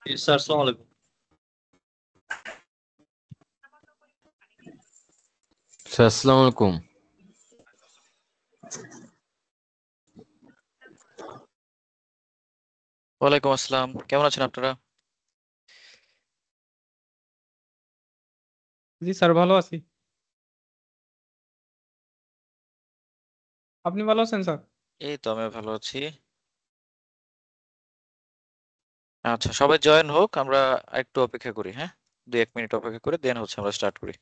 Sir আসসালামু আলাইকুম। Sir আসসালামু আলাইকুম। ওয়ালাইকুম আসসালাম, কেমন আছেন আপনারা? জি স্যার, ভালো আছি। আপনি ভালো আছেন স্যার? এই তো আমি ভালো আছি। আচ্ছা, সবাই জয়েন হোক, আমরা একটু অপেক্ষা করি। হ্যাঁ, 2-1 মিনিট অপেক্ষা করে দেন আমরা স্টার্ট করি।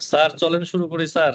স্যার চলেন শুরু করি স্যার।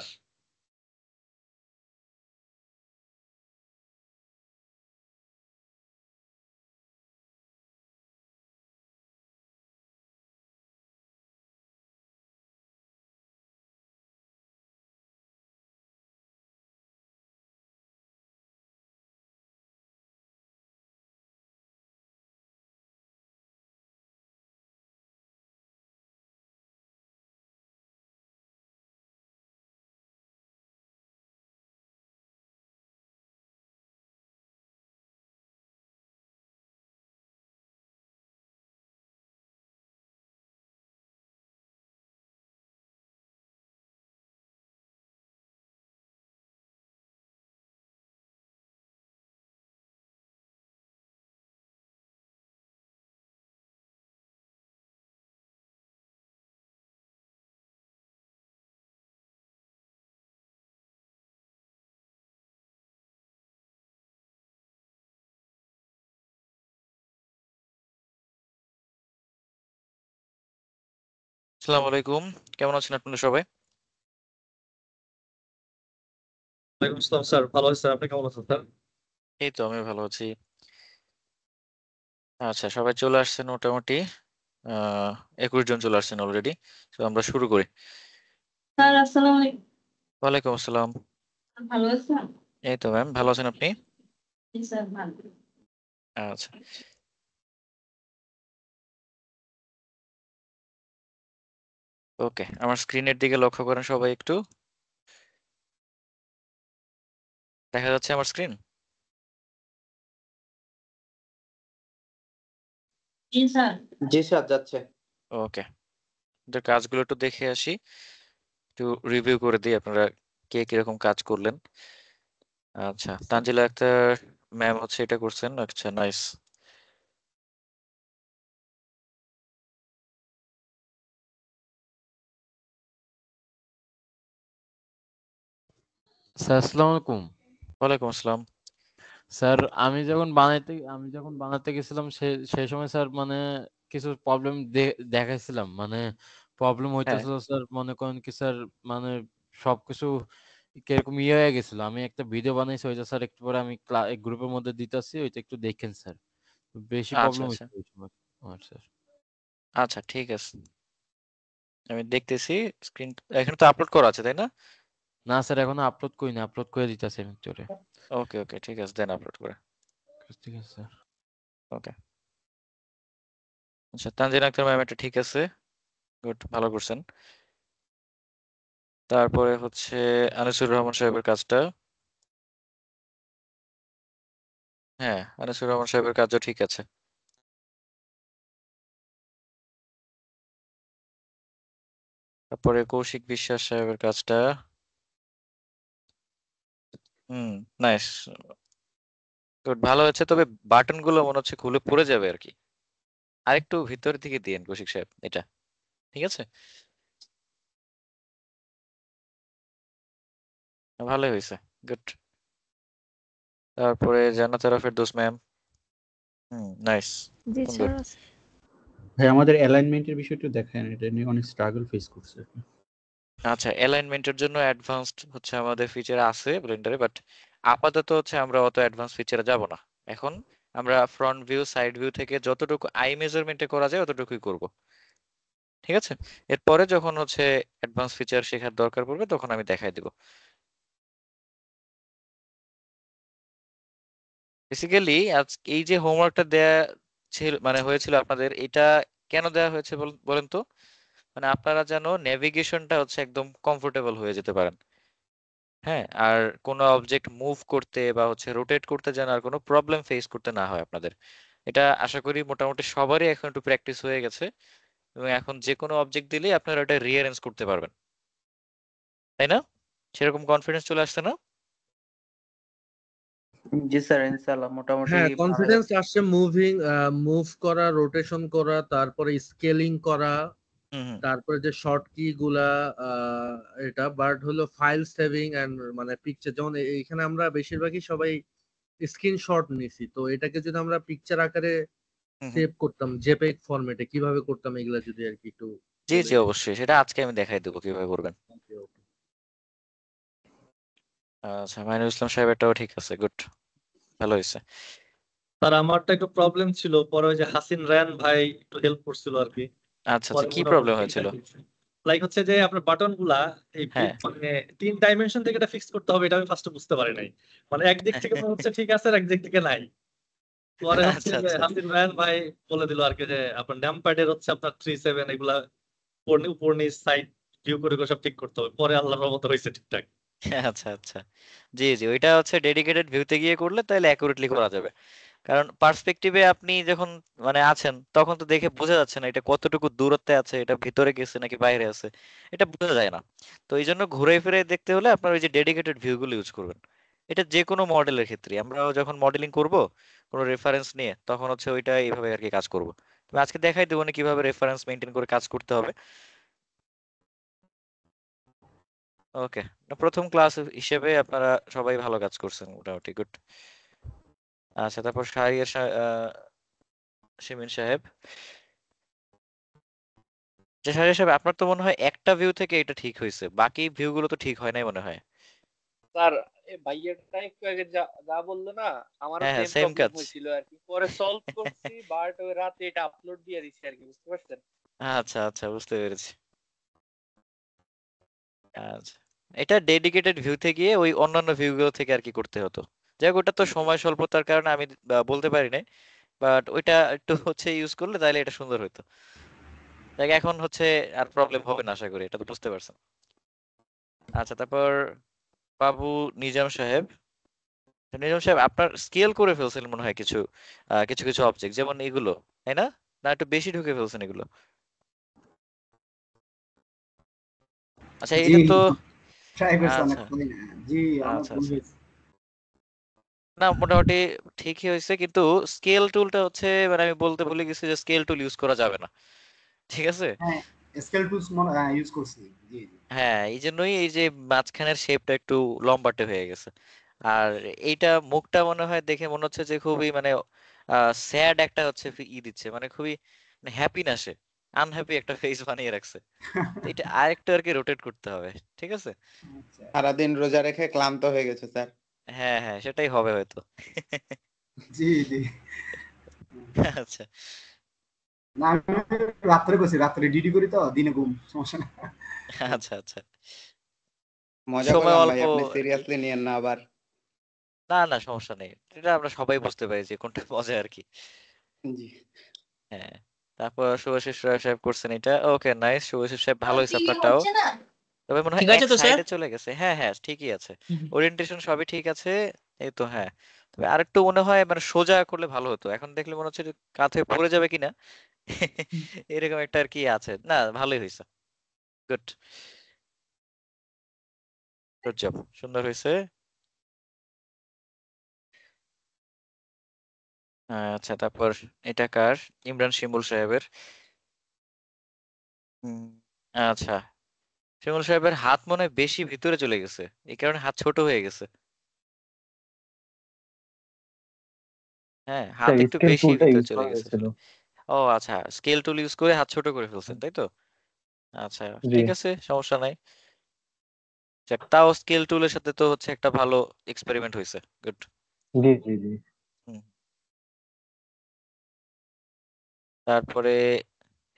আসসালামু আলাইকুম, কেমন আছেন আপনারা সবাই? ওয়ালাইকুম আসসালাম স্যার, ভালো আছি স্যার। আপনি কেমন আছেন স্যার? এই তো আমি ভালো আছি। আচ্ছা, সবাই চলে আসছেন মোটামুটি। 21 জন চলে আসছেন অলরেডি, তো আমরা শুরু করি। স্যার আসসালামু আলাইকুম। ওয়ালাইকুম আসসালাম। ভালো আছেন? এই তো ম্যাম, ভালো আছেন আপনি? জি স্যার, ভালো। আচ্ছা, ওকে, আমার স্ক্রিনের দিকে লক্ষ্য করেন সবাই একটু। দেখা যাচ্ছে আমার স্ক্রিন? জি স্যার। জি স্যার, যাচ্ছে। ওকে, কাজগুলো একটু দেখে আসি, একটু রিভিউ করে দিই আপনারা কে কিরকম কাজ করলেন। আচ্ছা, তানজিলা আক্তার ম্যাম হচ্ছে এটা করছেন। আচ্ছা, নাইস। স্যার আসসালামু আলাইকুম। ওয়ালাইকুম আসসালাম। স্যার আমি যখন বানাতে গেছিলাম সেই সময় স্যার মানে কিছু প্রবলেম দেখাইছিলাম, মানে প্রবলেম হ্যাঁ, হইতেছিল স্যার, মনে করেন কি স্যার, মানে সবকিছু কিরকম ইয়ে হয়ে গেছিল। আমি একটা ভিডিও বানাইছি, ওইটা স্যার একটু পরে আমি গ্রুপের মধ্যে দিতেছি, ওইটা একটু দেখেন স্যার। বেশি আচ্ছা প্রবলেম আচ্ছা হয়েছিল ওই সময় আমার স্যার। আচ্ছা, ঠিক আছে, আমি দেখতেছি। স্ক্রিন এখানে তো আপলোড করা আছে, তাই না? না স্যার, এখনো আপলোড করিনি, আপলোড করে দিতেছি আমি তোরে। ওকে ওকে, ঠিক আছে, দেন আপলোড করে। ঠিক আছে স্যার। ওকে, আচ্ছা, তানজিলা আক্তার ম্যাম এটা ঠিক আছে, গুড, ভালো করছেন। তারপরে হচ্ছে আনিসুর রহমান সাহেবের কাজটা। হ্যাঁ, আনিসুর রহমান সাহেবের কাজও ঠিক আছে। তারপরে কৌশিক বিশ্বাস সাহেবের কাজটা। হুম, নাইস, গুড, ভালো হয়েছে। তবে বাটন গুলো মনে হচ্ছে খুলে পড়ে যাবে আর কি। আরেকটু ভিতর থেকে দিয়েন কৌশিক সাহেব এটা, ঠিক আছে, ভালোই হয়েছে, গুড। তারপরে জান্নাত আরা ফেরদৌস ম্যাম। নাইস, জি সুন্দর। স্যার। ভাই, আমাদের অ্যালাইনমেন্টের বিষয়টা দেখেন, এটা নিয়ে অনেক স্ট্রাগল ফেস করছে। আচ্ছা, অ্যালাইনমেন্টের জন্য অ্যাডভান্সড হচ্ছে আমাদের ফিচার আছে ব্লেন্ডারে, বাট আপাতত হচ্ছে আমরা অত অ্যাডভান্স ফিচারে যাব না এখন। আমরা ফ্রন্ট ভিউ, সাইড ভিউ থেকে যতটুকু আই মেজারমেন্টে করা যায় অতটুকুই করব, ঠিক আছে? এরপরে যখন হচ্ছে অ্যাডভান্স ফিচার শেখার দরকার পড়বে তখন আমি দেখাই দিব। বেসিক্যালি আজ এই যে হোমওয়ার্কটা দেয়া ছিল, মানে হয়েছিল আপনাদের, এটা কেন দেওয়া হয়েছে বলেন তো? মানে আপনারা যেন নেভিগেশনটা হচ্ছে একদম কমফোর্টেবল হয়ে যেতে পারেন। হ্যাঁ, আর কোনো অবজেক্ট মুভ করতে বা হচ্ছে রোটেট করতে যেন আর কোনো প্রবলেম ফেস করতে না হয় আপনাদের। এটা আশা করি মোটামুটি সবারই এখন একটু প্র্যাকটিস হয়ে গেছে, এবং এখন যে কোনো অবজেক্ট দিলেই আপনারা ওটা রিঅ্যারেঞ্জ করতে পারবেন, তাই না? সেরকম কনফিডেন্স চলে আসছে না? জি স্যার, ইনশাআল্লাহ মোটামুটি হ্যাঁ, ভালো কনফিডেন্স যাচ্ছে। আসছে। মুভ করা, রোটেশন করা, তারপরে স্কেলিং করা, হুম হুম। তারপরে যে শর্ট কি গুলা, আহ, এটা বাট হলো ফাইল সেভিং এন্ড মানে পিকচার, যেমন এখানে আমরা বেশিরভাগই সবাই স্ক্রিনশট নিছি, তো এটাকে যদি আমরা পিকচার আকারে হুম হুম। সেভ করতাম জেপিইজি ফরম্যাটে, কিভাবে করতাম এগুলা যদি আর কি একটু জি বলে জি, দিতেন। অবশ্যই, সেটা আজকে আমি দেখাই দেবো কিভাবে করবেন। ওকে ওকে। আচ্ছা, মাইনুল ইসলাম সাহেবেরটাও ঠিক আছে, গুড, ভালো হয়েছে। স্যার আমারটা একটু প্রবলেম ছিল, পরে ওই যে হাসিন রায়ান ভাই একটু হেল্প করছিল আর কি। আচ্ছা আচ্ছা, পরে কি মোটামুটি প্রবলেম হয়েছিল? ঠিকঠাক হয়েছে। লাইক হচ্ছে যে আপনার বাটন গুলা এই হ্যাঁ। মানে 3 ডাইমেনশন থেকে এটা ফিক্স করতে হবে, এটা আমি ফার্স্টে বুঝতে পারি নাই। মানে একদিক থেকে মনে হচ্ছে ঠিক আছে আর একদিক থেকে নাই। পরে হচ্ছে আচ্ছা যে আচ্ছা। হাসিন রায়ান ভাই বলে দিল আর কি যে আপনার নাম প্যাডের হচ্ছে আপনার 3 7 এগুলা উপর নিচ সাইড ভিউ করে করে সব ঠিক করতে হবে। পরে আল্লাহর রহমতে হয়েছে ঠিকঠাক। আচ্ছা আচ্ছা, জি জি, ওইটা হচ্ছে ডেডিকেটেড ভিউতে গিয়ে করলে তাহলে অ্যাকুরেটলি করা যাবে। কারণ পার্সপেক্টিভে আপনি যখন মানে আছেন তখন তো দেখে বোঝা যাচ্ছে না এটা কতটুকু দূরত্বে আছে, এটা ভিতরে গেছে নাকি বাইরে আছে, এটা বোঝা যায় না। তো এই জন্য ঘুরে ফিরে দেখতে হলে আপনার ওই যে ডেডিকেটেড ভিউগুলো ইউজ করবেন। এটা যে কোনো মডেলের ক্ষেত্রে আমরাও যখন মডেলিং করব কোনো রেফারেন্স নিয়ে তখন হচ্ছে ওইটা এইভাবে আর কি কাজ করব। তবে আজকে দেখাই দেবো না কিভাবে রেফারেন্স মেনটেন করে কাজ করতে হবে। ওকে, প্রথম ক্লাস হিসেবে আপনারা সবাই ভালো কাজ করছেন মোটামুটি, গুড। আচ্ছা, তারপর শিমিন সাহেব। যে শাহরিয়ার সাহেব, আপনার তো মনে হয় একটা ভিউ থেকে এটা ঠিক হয়েছে, বাকি ভিউ গুলো তো ঠিক হয় নাই মনে হয়। স্যার, এ ভাইয়াটা একটু আগে যা যা বললো না, আমারও হ্যাঁ হ্যাঁ, সেম সেম প্রবলেম কাজ। হয়েছিল আর কি। পরে সলভ করছি, বাট ওই রাতে এটা আপলোড দিয়ে দিচ্ছি আর কি, বুঝতে পারছেন? আচ্ছা আচ্ছা, বুঝতে পেরেছি। আচ্ছা, এটা ডেডিকেটেড ভিউতে গিয়ে ওই অন্যান্য ভিউ গুলো থেকে আর কি করতে হতো। যাই হোক, ওটা তো সময় স্বল্পতার কারণে আমি বলতে পারি নাই, বাট ওইটা একটু হচ্ছে ইউজ করলে তাহলে এটা সুন্দর হতো। দেখ, এখন হচ্ছে আর প্রবলেম হবে না আশা করি, এটা তো বুঝতে পারছেন। আচ্ছা, তারপর বাবু নিজাম সাহেব। নিজাম সাহেব আপনার স্কেল করে ফেলছেন মনে হয় কিছু কিছু কিছু অবজেক্ট যেমন এগুলো, তাই না? না একটু বেশি ঢুকে ফেলছেন এগুলো? আচ্ছা জি এটা তো ট্রাই করছি অনেক আচ্ছা করি না। জি আমার আচ্ছা ভুল আচ্ছা হয়েছে। না মোটামুটি ঠিকই হয়েছে, কিন্তু স্কেল টুলটা হচ্ছে মানে আমি বলতে ভুলে গেছি যে স্কেল টুল ইউজ করা যাবে না, ঠিক আছে? হ্যাঁ স্কেল টুলস ইউজ করছি। জি জি হ্যাঁ এই জন্যই এই যে মাঝখানের শেপটা একটু লম্বাটে হয়ে গেছে। আর এইটা মুখটা মনে হয় দেখে মনে হচ্ছে যে খুবই মানে স্যাড একটা হচ্ছে ই দিচ্ছে, মানে খুবই হ্যাপি না, সে আনহ্যাপি একটা ফেস বানিয়ে রাখছে। তো এটা আরেকটু আর কি রোটেট করতে হবে, ঠিক আছে? আচ্ছা সারাদিন রোজা রেখে ক্লান্ত হয়ে গেছে স্যার। হ্যাঁ হ্যাঁ সেটাই হবে হয়তো। জি জি আচ্ছা না আমি রাত্রে করছি, রাত্রে ডিউটি করি তো দিনে ঘুম সমস্যা না। আচ্ছা আচ্ছা মজা সময় করলাম ভাই, অল্প আপনি আর কি। সিরিয়াসলি নিয়েন না আবার। না না সমস্যা নেই, এটা আমরা সবাই বুঝতে পারি যে কোনটা মজা আর কি। জি হ্যাঁ তারপর শুভাশিস রায় সাহেব করছেন এটা, ওকে নাইস। শুভাশিস সাহেব ভালো হয়েছে টিভি আপনারটাও, হচ্ছে না? তবে মনে হয় ঠিক এক আছে তো স্যার? সাইডে চলে গেছে। হ্যাঁ হ্যাঁ ঠিকই আছে, ওরিয়েন্টেশন সবই ঠিক আছে। এই তো হ্যাঁ, তবে আরেকটু মনে হয় মানে সোজা করলে ভালো হতো, এখন দেখলে মনে হচ্ছে যে কাত হয়ে পড়ে যাবে কিনা এরকম একটা আর কি আছে। না ভালোই হয়েছে, গুড গুড জব, সুন্দর হয়েছে। আচ্ছা তারপর এটা কার? ইমরান শিমুল সাহেবের। হুম, আচ্ছা শিমুল সাহেবের হাত মনে হয় বেশি ভিতরে চলে গেছে, এই কারণে হাত ছোট হয়ে গেছে। হ্যাঁ হাত একটু স্কেল বেশি টুলটা ভিতরে ইউজ চলে করা গেছে হয়েছিল। আসলে। ও আচ্ছা স্কেল টুল ইউজ করে হাত ছোট করে ফেলছেন তাই তো? আচ্ছা জি ঠিক আছে সমস্যা নাই। যাক, তাও স্কেল টুলের সাথে তো হচ্ছে একটা ভালো এক্সপেরিমেন্ট হয়েছে, গুড। জি জি জি। তারপরে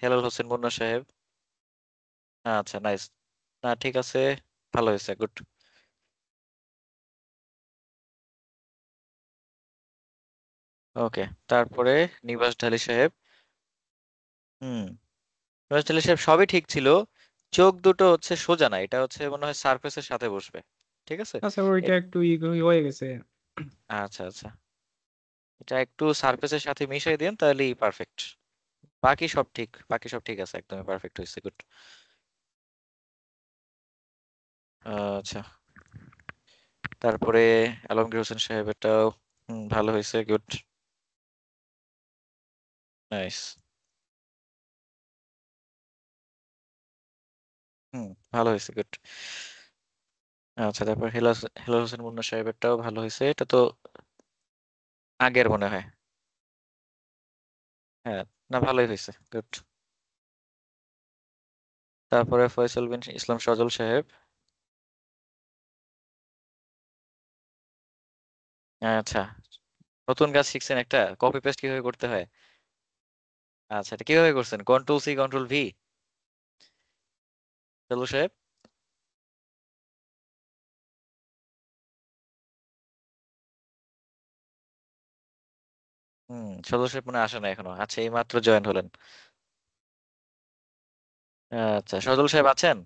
হেলাল হোসেন মুন্না সাহেব। আচ্ছা নাইস, না ঠিক আছে, ভালো হয়েছে, গুড। ওকে তারপরে নিবাস ঢালি সাহেব। হুম নিবাস ঢালি সাহেব সবই ঠিক ছিল, চোখ দুটো হচ্ছে সোজা না, এটা হচ্ছে মনে হয় সারফেসের সাথে বসবে, ঠিক আছে? আচ্ছা ওইটা একটু হয়ে গেছে। আচ্ছা আচ্ছা এটা একটু সারফেসের সাথে মিশিয়ে দিন তাহলেই পারফেক্ট। বাকি সব ঠিক, বাকি সব ঠিক আছে, একদমই পারফেক্ট হয়েছে, গুড। আচ্ছা তারপরে আলমগীর হোসেন সাহেবেরটাও ভালো হয়েছে, গুড নাইস। ভালো হয়েছে, গুড। আচ্ছা তারপর হেলাল হোসেন মুন্না সাহেবেরটাও ভালো হয়েছে, এটা তো আগের মনে হয়। হ্যাঁ না ভালোই হয়েছে, গুড। তারপরে ফয়সাল বিন ইসলাম সজল সাহেব। আচ্ছা নতুন কাজ শিখছেন একটা, কপি পেস্ট কিভাবে করতে হয়? আচ্ছা এটা কিভাবে করছেন? কন্ট্রোল সি কন্ট্রোল ভি, সজল সাহেব? সজল সাহেব মনে হয় আসে না এখনো, আচ্ছা এই মাত্র জয়েন হলেন। আচ্ছা সজল সাহেব আছেন?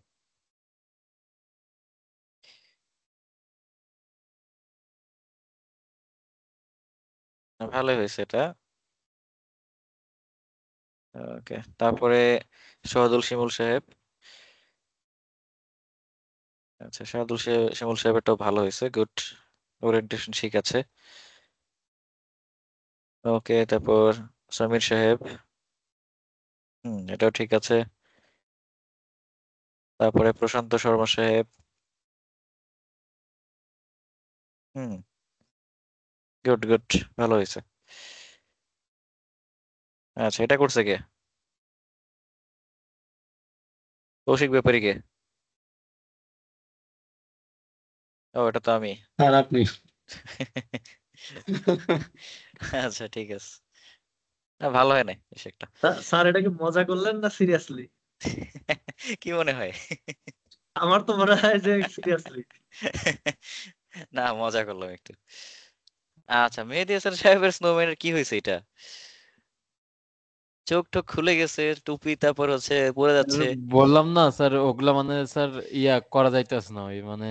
ভালোই হয়েছে এটা। ওকে তারপরে শাহদুল শিমুল সাহেব। আচ্ছা শিমুল সাহেবেরটাও ভালো হয়েছে, গুড, ওরিয়েন্টেশন ঠিক আছে। ওকে তারপর সমীর সাহেব। এটাও ঠিক আছে। তারপরে প্রশান্ত শর্মা সাহেব। হুম গুড গুড, ভালো হয়েছে। আচ্ছা এটা করছে কে? কৌশিক ব্যাপারী কে? ও এটা তো আমি। আর আপনি আচ্ছা ঠিক আছে, না ভালো হয় নাই বেশ একটা। স্যার এটা কি মজা করলেন না সিরিয়াসলি? কি মনে হয়? আমার তো মনে হয় যে সিরিয়াসলি। না মজা করলাম একটু। আচ্ছা মেহেদী হাসান সাহেবের স্নোম্যানের কি হয়েছে এটা? চোখ টোক খুলে গেছে, টুপি তারপর হচ্ছে পড়ে যাচ্ছে। বললাম না স্যার, ওগুলা মানে স্যার ইয়া করা যাইতেছে না, ওই মানে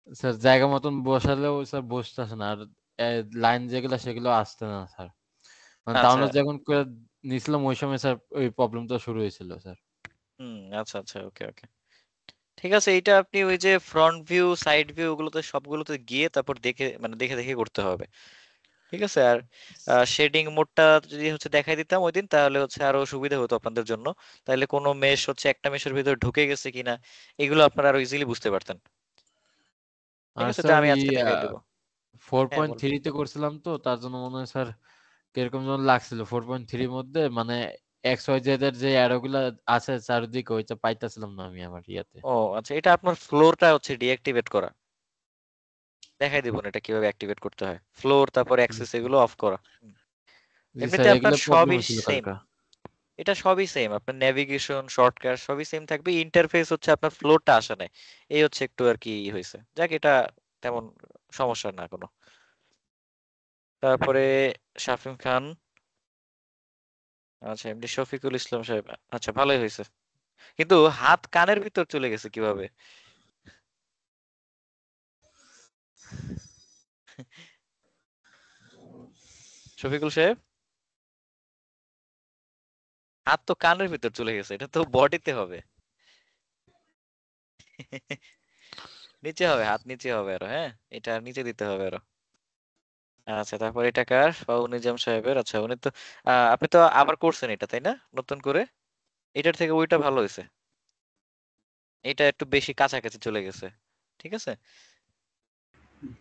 স্যার জায়গা মতন বসালেও স্যার বসতেছে না, আর লাইন যেগুলো সেগুলো আসছে না স্যার। মানে আচ্ছা ডাউনলোড যখন করে নিছিলাম ওই সময় স্যার ওই প্রবলেমটা শুরু হয়েছিল স্যার। আচ্ছা আচ্ছা, ওকে ওকে, ঠিক আছে। এটা আপনি ওই যে ফ্রন্ট ভিউ সাইড ভিউ ওগুলোতে সবগুলোতে গিয়ে তারপর দেখে মানে দেখে দেখে করতে হবে, ঠিক আছে। আর শেডিং মোডটা যদি হচ্ছে দেখাই দিতাম ওই দিন, তাহলে হচ্ছে আরো সুবিধা হতো আপনাদের জন্য। তাহলে কোনো মেশ হচ্ছে একটা মেশের ভিতরে ঢুকে গেছে কিনা এগুলো আপনারা আরো ইজিলি বুঝতে পারতেন, ঠিক আর আছে। যা স্যার আমি ওই আজকে দেখাই দেবো। হ্যাঁ বল। 4.3 তে করছিলাম, তো তার জন্য মনে হয় স্যার কিরকম যেন লাগছিল 4.3 মধ্যে, মানে XYZ এর যে অ্যারো গুলা আছে চারিদিকে ওইটা পাইতাছিলাম না আমি আমার ইয়াতে। ও আচ্ছা, এটা আপনার ফ্লোরটা হচ্ছে ডিঅ্যাক্টিভেট করা, দেখাই দিব না এটা কিভাবে অ্যাক্টিভেট করতে হয়। ফ্লোর তারপর অ্যাক্সেস এগুলো অফ করা। জি এমনিতে স্যার, আপনার এগুলো প্রবলেম সবই হয়েছিল সেম, কালকা। এটা সবই সেম, আপনার নেভিগেশন শর্টকাট সবই সেম থাকবে, ইন্টারফেস হচ্ছে আপনার ফ্লোরটা আসে নাই, এই হচ্ছে একটু আর কি হয়েছে, যাক এটা তেমন সমস্যা না কোনো। তারপরে শাফিন খান, আচ্ছা এমডি শফিকুল ইসলাম সাহেব, আচ্ছা ভালোই হয়েছে, কিন্তু হাত কানের ভিতর চলে গেছে কিভাবে? শফিকুল সাহেব, হাত তো কানের ভিতর চলে গেছে, এটা তো বডিতে হবে। নিচে হবে, হাত নিচে হবে আরো, হ্যাঁ এটা নিচে দিতে হবে আরো। আচ্ছা তারপর এটা কার? বাবু নিজাম সাহেবের। আচ্ছা উনি তো আপনি তো আবার করছেন এটা তাই না, নতুন করে? এটার থেকে ওইটা ভালো হয়েছে, এটা একটু বেশি কাছাকাছি চলে গেছে, ঠিক আছে।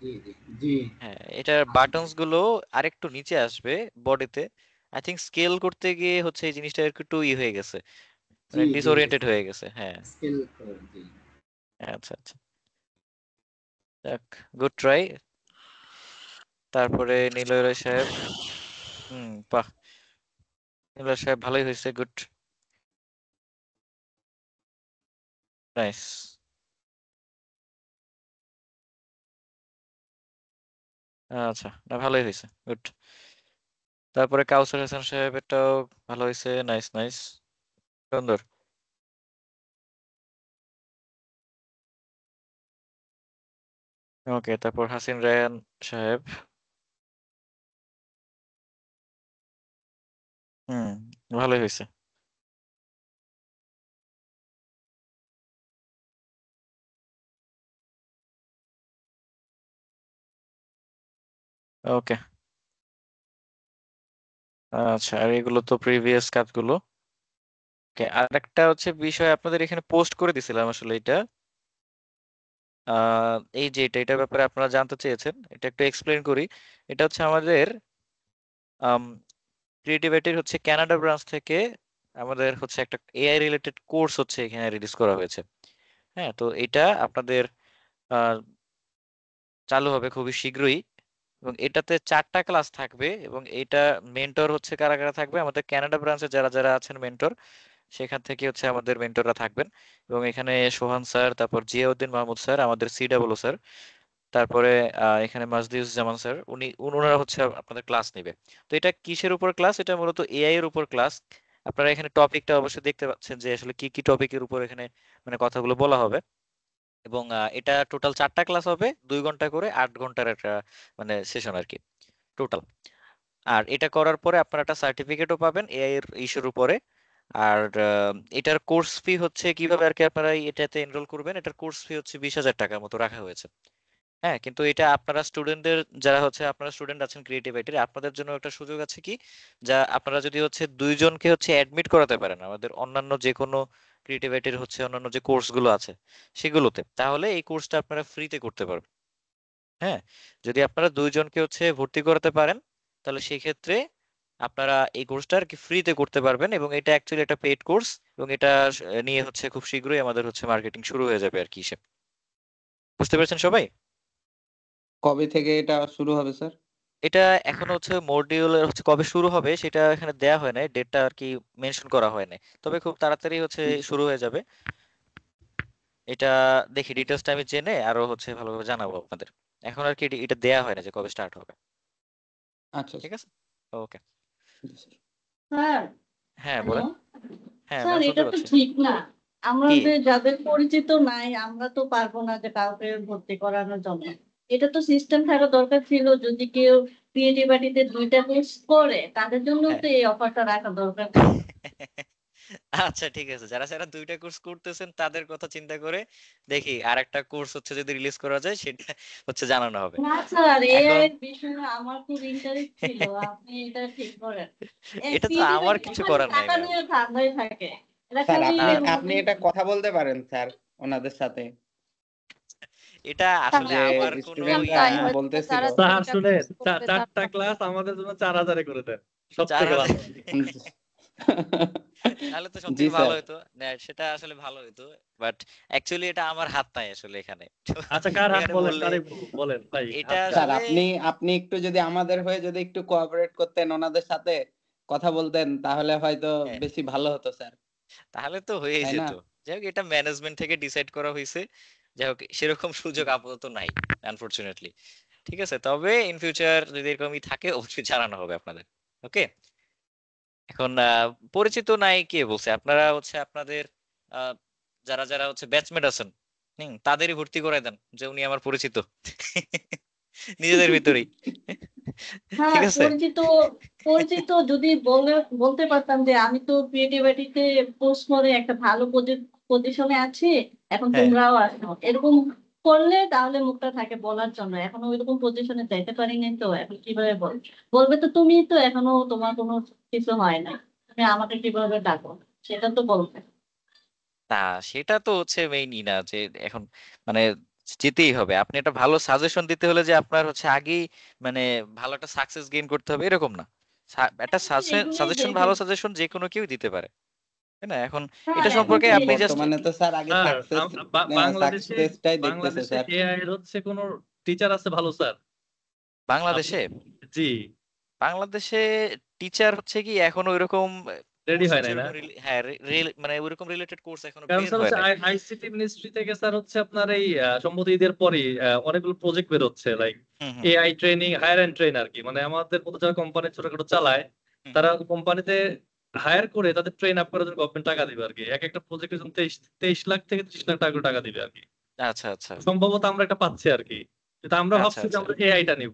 জি জি জি। হ্যাঁ এটার বাটনস গুলো আরেকটু নিচে আসবে বডিতে। আই থিংক স্কেল করতে গিয়ে হচ্ছে এই জিনিসটা একটু হয়ে গেছে, জি মানে জি ডিসওরিয়েন্টেড হয়ে গেছে, হ্যাঁ। স্কেল জি। আচ্ছা আচ্ছা, যাক, গুড ট্রাই। তারপরে নিলয় সাহেব, বাহ, নিলয় সাহেব ভালোই হয়েছে, গুড, নাইস। আচ্ছা না ভালোই হয়েছে, গুড। তারপরে কাউসার হাসান সাহেবেরটাও ভালো হয়েছে, নাইস নাইস, সুন্দর। ওকে, তারপর হাসিন রায়হান সাহেব, হুম ভালোই হয়েছে। ওকে, আচ্ছা আর এগুলো তো প্রিভিয়াস কাজগুলো। ওকে, আর একটা হচ্ছে বিষয় আপনাদের এখানে পোস্ট করে দিছিলাম আসলে এটা, এই যে এটার ব্যাপারে আপনারা জানতে চেয়েছেন, এটা একটু এক্সপ্লেন করি। এটা হচ্ছে আমাদের ক্রিয়েটিভিটির হচ্ছে কানাডা ব্রাঞ্চ থেকে আমাদের হচ্ছে একটা এআই রিলেটেড কোর্স হচ্ছে এখানে রিলিজ করা হয়েছে। হ্যাঁ, তো এটা আপনাদের আহ, চালু হবে খুবই শীঘ্রই, এবং এটাতে 4টা ক্লাস থাকবে, এবং এটা মেন্টর হচ্ছে কারা কারা থাকবে, আমাদের কানাডা ব্রাঞ্চে যারা যারা আছেন মেন্টর, সেখান থেকে হচ্ছে আমাদের মেন্টররা থাকবেন। এবং এখানে সোহান স্যার, তারপর জিয়াউদ্দিন মাহমুদ স্যার, আমাদের সিডাব্লিউ স্যার, তারপরে এখানে মাজদিউজ্জামান স্যার, ওনারা হচ্ছে আপনাদের ক্লাস নেবে। তো এটা কিসের উপর ক্লাস? এটা মূলত এআই এর উপর ক্লাস। আপনারা এখানে টপিকটা অবশ্যই দেখতে পাচ্ছেন যে আসলে কি কি টপিকের উপর এখানে মানে কথাগুলো বলা হবে। এবং এটা টোটাল 4টা ক্লাস হবে, 2 ঘন্টা করে, 8 ঘন্টার একটা মানে সেশন আর কি টোটাল। আর এটা করার পরে আপনারা একটা সার্টিফিকেটও পাবেন এআই এর ইস্যুর উপরে। আর এটার কোর্স ফি হচ্ছে কিভাবে আর কি আপনারা এটাতে এনরোল করবেন, এটার কোর্স ফি হচ্ছে 20,000 টাকার মতো রাখা হয়েছে। হ্যাঁ, কিন্তু এটা আপনারা স্টুডেন্টদের, যারা হচ্ছে আপনারা স্টুডেন্ট আছেন ক্রিয়েটিভ আইটির, আপনাদের জন্য একটা সুযোগ আছে কি, যা আপনারা যদি হচ্ছে 2জনকে হচ্ছে অ্যাডমিট করাতে পারেন আমাদের অন্যান্য যে কোনো ক্রিয়েটিভ আইটির হচ্ছে অন্যান্য যে কোর্সগুলো আছে সেগুলোতে, তাহলে এই কোর্সটা আপনারা ফ্রিতে করতে পারবেন। হ্যাঁ, যদি আপনারা 2জনকে হচ্ছে ভর্তি করাতে পারেন, তাহলে সেই ক্ষেত্রে আপনারা এই কোর্সটা আর কি ফ্রিতে করতে পারবেন, এবং এটা অ্যাকচুয়ালি একটা পেইড কোর্স। এবং এটা নিয়ে হচ্ছে খুব শীঘ্রই আমাদের হচ্ছে মার্কেটিং শুরু হয়ে যাবে আর কি সে, বুঝতে পেরেছেন সবাই? কবে থেকে এটা শুরু হবে স্যার? এটা এখন হচ্ছে মডিউলের হচ্ছে কবে শুরু হবে সেটা এখানে দেয়া হয় নাই, ডেটটা আর কি মেনশন করা হয় নাই, তবে খুব তাড়াতাড়ি হচ্ছে শুরু হয়ে যাবে এটা। দেখি ডিটেলসটা আমি জেনে আরো হচ্ছে ভালোভাবে জানাবো আপনাদের। এখন আর কি এটা দেয়া হয় না যে কবে স্টার্ট হবে, আচ্ছা ঠিক আছে। ওকে, স্যার। স্যার, হ্যাঁ হ্যালো বলেন। হ্যাঁ স্যার, ম্যাম শুনতে এটা তো পাচ্ছি। ঠিক না। কি আমাদের যাদের পরিচিত নাই আমরা তো পারবো না যে কাউকে ভর্তি করানোর জন্য। এটা তো সিস্টেম থাকা দরকার ছিল, যদি কেউ ক্রিয়েটিভিটিতে 2টা কোর্স করে তাদের জন্য হ্যাঁ তো এই অফারটা রাখা দরকার। আচ্ছা ঠিক আছে, যারা যারা 2টা কোর্স করতেছেন তাদের কথা চিন্তা করে দেখি আরেকটা কোর্স হচ্ছে যদি রিলিজ করা যায় সেটা হচ্ছে জানানো হবে। না স্যার, এখন এআই বিষয়ে আমার খুব ইন্টারেস্ট ছিল, আপনি এটা ঠিক করেন। এটা তো আমার ক্রিয়েটিভিটি কিছু খালি করার নাই টাকা ম্যাম। নিয়ে ধান্দায় থাকে, এরা স্যার খালি আপনি না আপনি এটা কথা বলতে পারেন স্যার ওনাদের সাথে, এটা আসলে যে আমার কোনো স্টুডেন্টরা ইয়া তাই না। হয়তো বলতেছিল। যারা স্যার 2টা শুনেন, কোর্স করবে তারা 4টা ক্লাস আমাদের জন্য 4000 করে দেন, সব চার থেকে হাজার ভালো। তাহলে তো জি সত্যি ভালো স্যার। হতো না, সেটা আসলে ভালো হতো, বাট অ্যাকচুয়ালি এটা আমার হাত নাই আসলে এখানে। আচ্ছা, কার হাত এখানে বলেন, বললে কারে বলেন ভাই, এটা হাত কার? স্যার আসলে আপনি একটু যদি আমাদের হয়ে যদি একটু কোঅপারেট করতেন, ওনাদের সাথে কথা বলতেন, তাহলে হয়তো হ্যাঁ বেশি ভালো হতো স্যার, তাহলে তো হয়েই তাই না? যেত। যাই হোক, এটা ম্যানেজমেন্ট থেকে ডিসাইড করা হয়েছে। যাই হোক, সেরকম সুযোগ আপাতত নাই আনফরচুনেটলি। ঠিক আছে, তবে ইন ফিউচার যদি এরকমই থাকে অবশ্যই জানানো হবে আপনাদের। ওকে, এখন পরিচিত নাই কে বলছে? আপনারা হচ্ছে আপনাদের আহ, যারা যারা হচ্ছে ব্যাচমেট আছেন, তাদেরই ভর্তি করে দেন যে উনি আমার পরিচিত নিজেদের ভিতরেই। হ্যাঁ ঠিক আছে। পরিচিত, পরিচিত যদি বলতে পারতাম যে আমি তো ক্রিয়েটিভিটিতে কোর্স করে একটা ভালো পজিশনে আছি, এখন হ্যাঁ তোমরাও আসো, এরকম করলে তাহলে মুখটা থাকে বলার জন্য। এখনো ওইরকম পজিশনে যাইতে পারিনি, তো এখন কিভাবে বলবে তো তুমি তো এখনো তোমার কোনো কিছু হয় না, তুমি আমাকে কিভাবে ডাকো সেটা তো বলবে। তা সেটা তো হচ্ছে মেইনই না যে এখন মানে যেতেই হবে। আপনি একটা ভালো সাজেশন দিতে হলে যে আপনার হচ্ছে আগেই মানে ভালো একটা সাকসেস গেইন করতে হবে এরকম না। একটা এগুলোই সাজেশন, দেখি। ভালো সাজেশন যে কোনো কেউ দিতে পারে, তাই না? এখন হ্যাঁ এটা এখন সম্পর্কে তো আপনি জাস্ট বর্তমানে তো স্যার আগে স্যার বাংলাদেশে সাকসেসটাই দেখতেছে বাংলাদেশে স্যার। এআই এর হচ্ছে কোন টিচার আছে ভালো স্যার? আপনি, বাংলাদেশে জি, বাংলাদেশে টিচার হচ্ছে কি এখনো ওইরকম রেডি কোর্স হয় হচ্ছে নাই না? ওরকম হ্যাঁ মানে ওইরকম রিলেটেড কোর্স এখনো কারণ বের স্যার হয় হচ্ছে নাই। আইসিটি মিনিস্ট্রি থেকে স্যার হচ্ছে আপনার এই সম্ভবত ঈদের পরই অনেকগুলো প্রজেক্ট বের হচ্ছে, like hmm hmm AI training, higher and train আর কি। মানে আমাদের মতো যারা কোম্পানি ছোটখাটো চালায়, হুম তারা হুম। কোম্পানিতে হায়ার করে তাদের ট্রেন আপ করার জন্য গভর্নমেন্ট টাকা দিবে আর কি। এক একটা প্রজেক্টের জন্য 23 লাখ থেকে 30 লাখ টাকা করে টাকা দিবে আর কি। আচ্ছা আচ্ছা সম্ভবত আমরা একটা পাচ্ছি আর কি। কিন্তু আমরা আচ্ছা ভাবছি যে আচ্ছা। আমরা এআইটা নিব।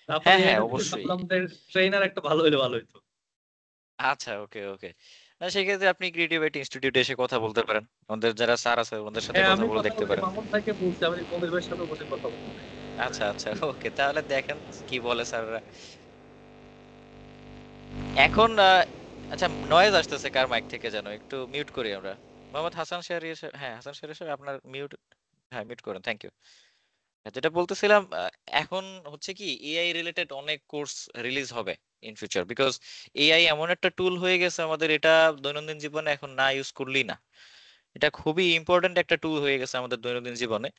আপনার হ্যাঁ হ্যাঁ এআইটা থেকে অবশ্যই। ভাবলাম যে ট্রেনার একটা ভালো হলে ভালো হতো। আচ্ছা ওকে ওকে। না সেক্ষেত্রে আপনি ক্রিয়েটিভিটি ইনস্টিটিউটে এসে কথা বলতে পারেন, আমাদের যারা স্যার আছে ওদের সাথে হ্যাঁ, কথা আমি বলে কথা দেখতে বলছি, পারেন। মামুন ভাইকে বলছি, আমি মনির ভাইয়ের সাথে বসে কথা বলবো। আচ্ছা আচ্ছা ওকে, তাহলে দেখেন কি বলে স্যাররা। এখন আচ্ছা নয়েজ আসতেছে কার মাইক থেকে যেন, একটু মিউট করি আমরা। মোহাম্মদ হাসান শাহরি এসে, হ্যাঁ হাসান শাহরি সাহেব আপনার মিউট, হ্যাঁ মিউট করেন, থ্যাংক ইউ। যেটা বলতেছিলাম, এখন হচ্ছে কি এআই রিলেটেড অনেক কোর্স রিলিজ হবে ইন ফিউচার, বিকজ এআই এমন একটা টুল হয়ে গেছে আমাদের, এটা দৈনন্দিন জীবনে এখন না ইউজ করলেই না। এটা খুবই ইম্পর্ট্যান্ট একটা টুল হয়ে গেছে আমাদের দৈনন্দিন জীবনে।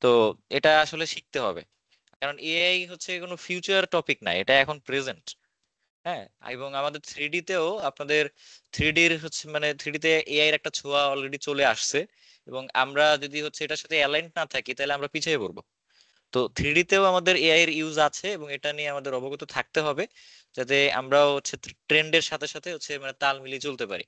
তো এটা আসলে শিখতে হবে, কারণ এআই হচ্ছে কোনো ফিউচার টপিক না, এটা এখন প্রেজেন্ট। হ্যাঁ, এবং আমাদের থ্রিডি তেও আপনাদের থ্রিডির হচ্ছে মানে থ্রিডিতে এআই এর একটা ছোঁয়া অলরেডি চলে আসছে, এবং আমরা যদি হচ্ছে এটার সাথে অ্যালাইন্ড না থাকি তাহলে আমরা পিছিয়ে পড়বো। তো থ্রিডি তেও আমাদের এআই এর ইউজ আছে, এবং এটা নিয়ে আমাদের অবগত থাকতে হবে, যাতে আমরাও হচ্ছে ট্রেন্ডের সাথে সাথে হচ্ছে মানে তাল মিলিয়ে চলতে পারি।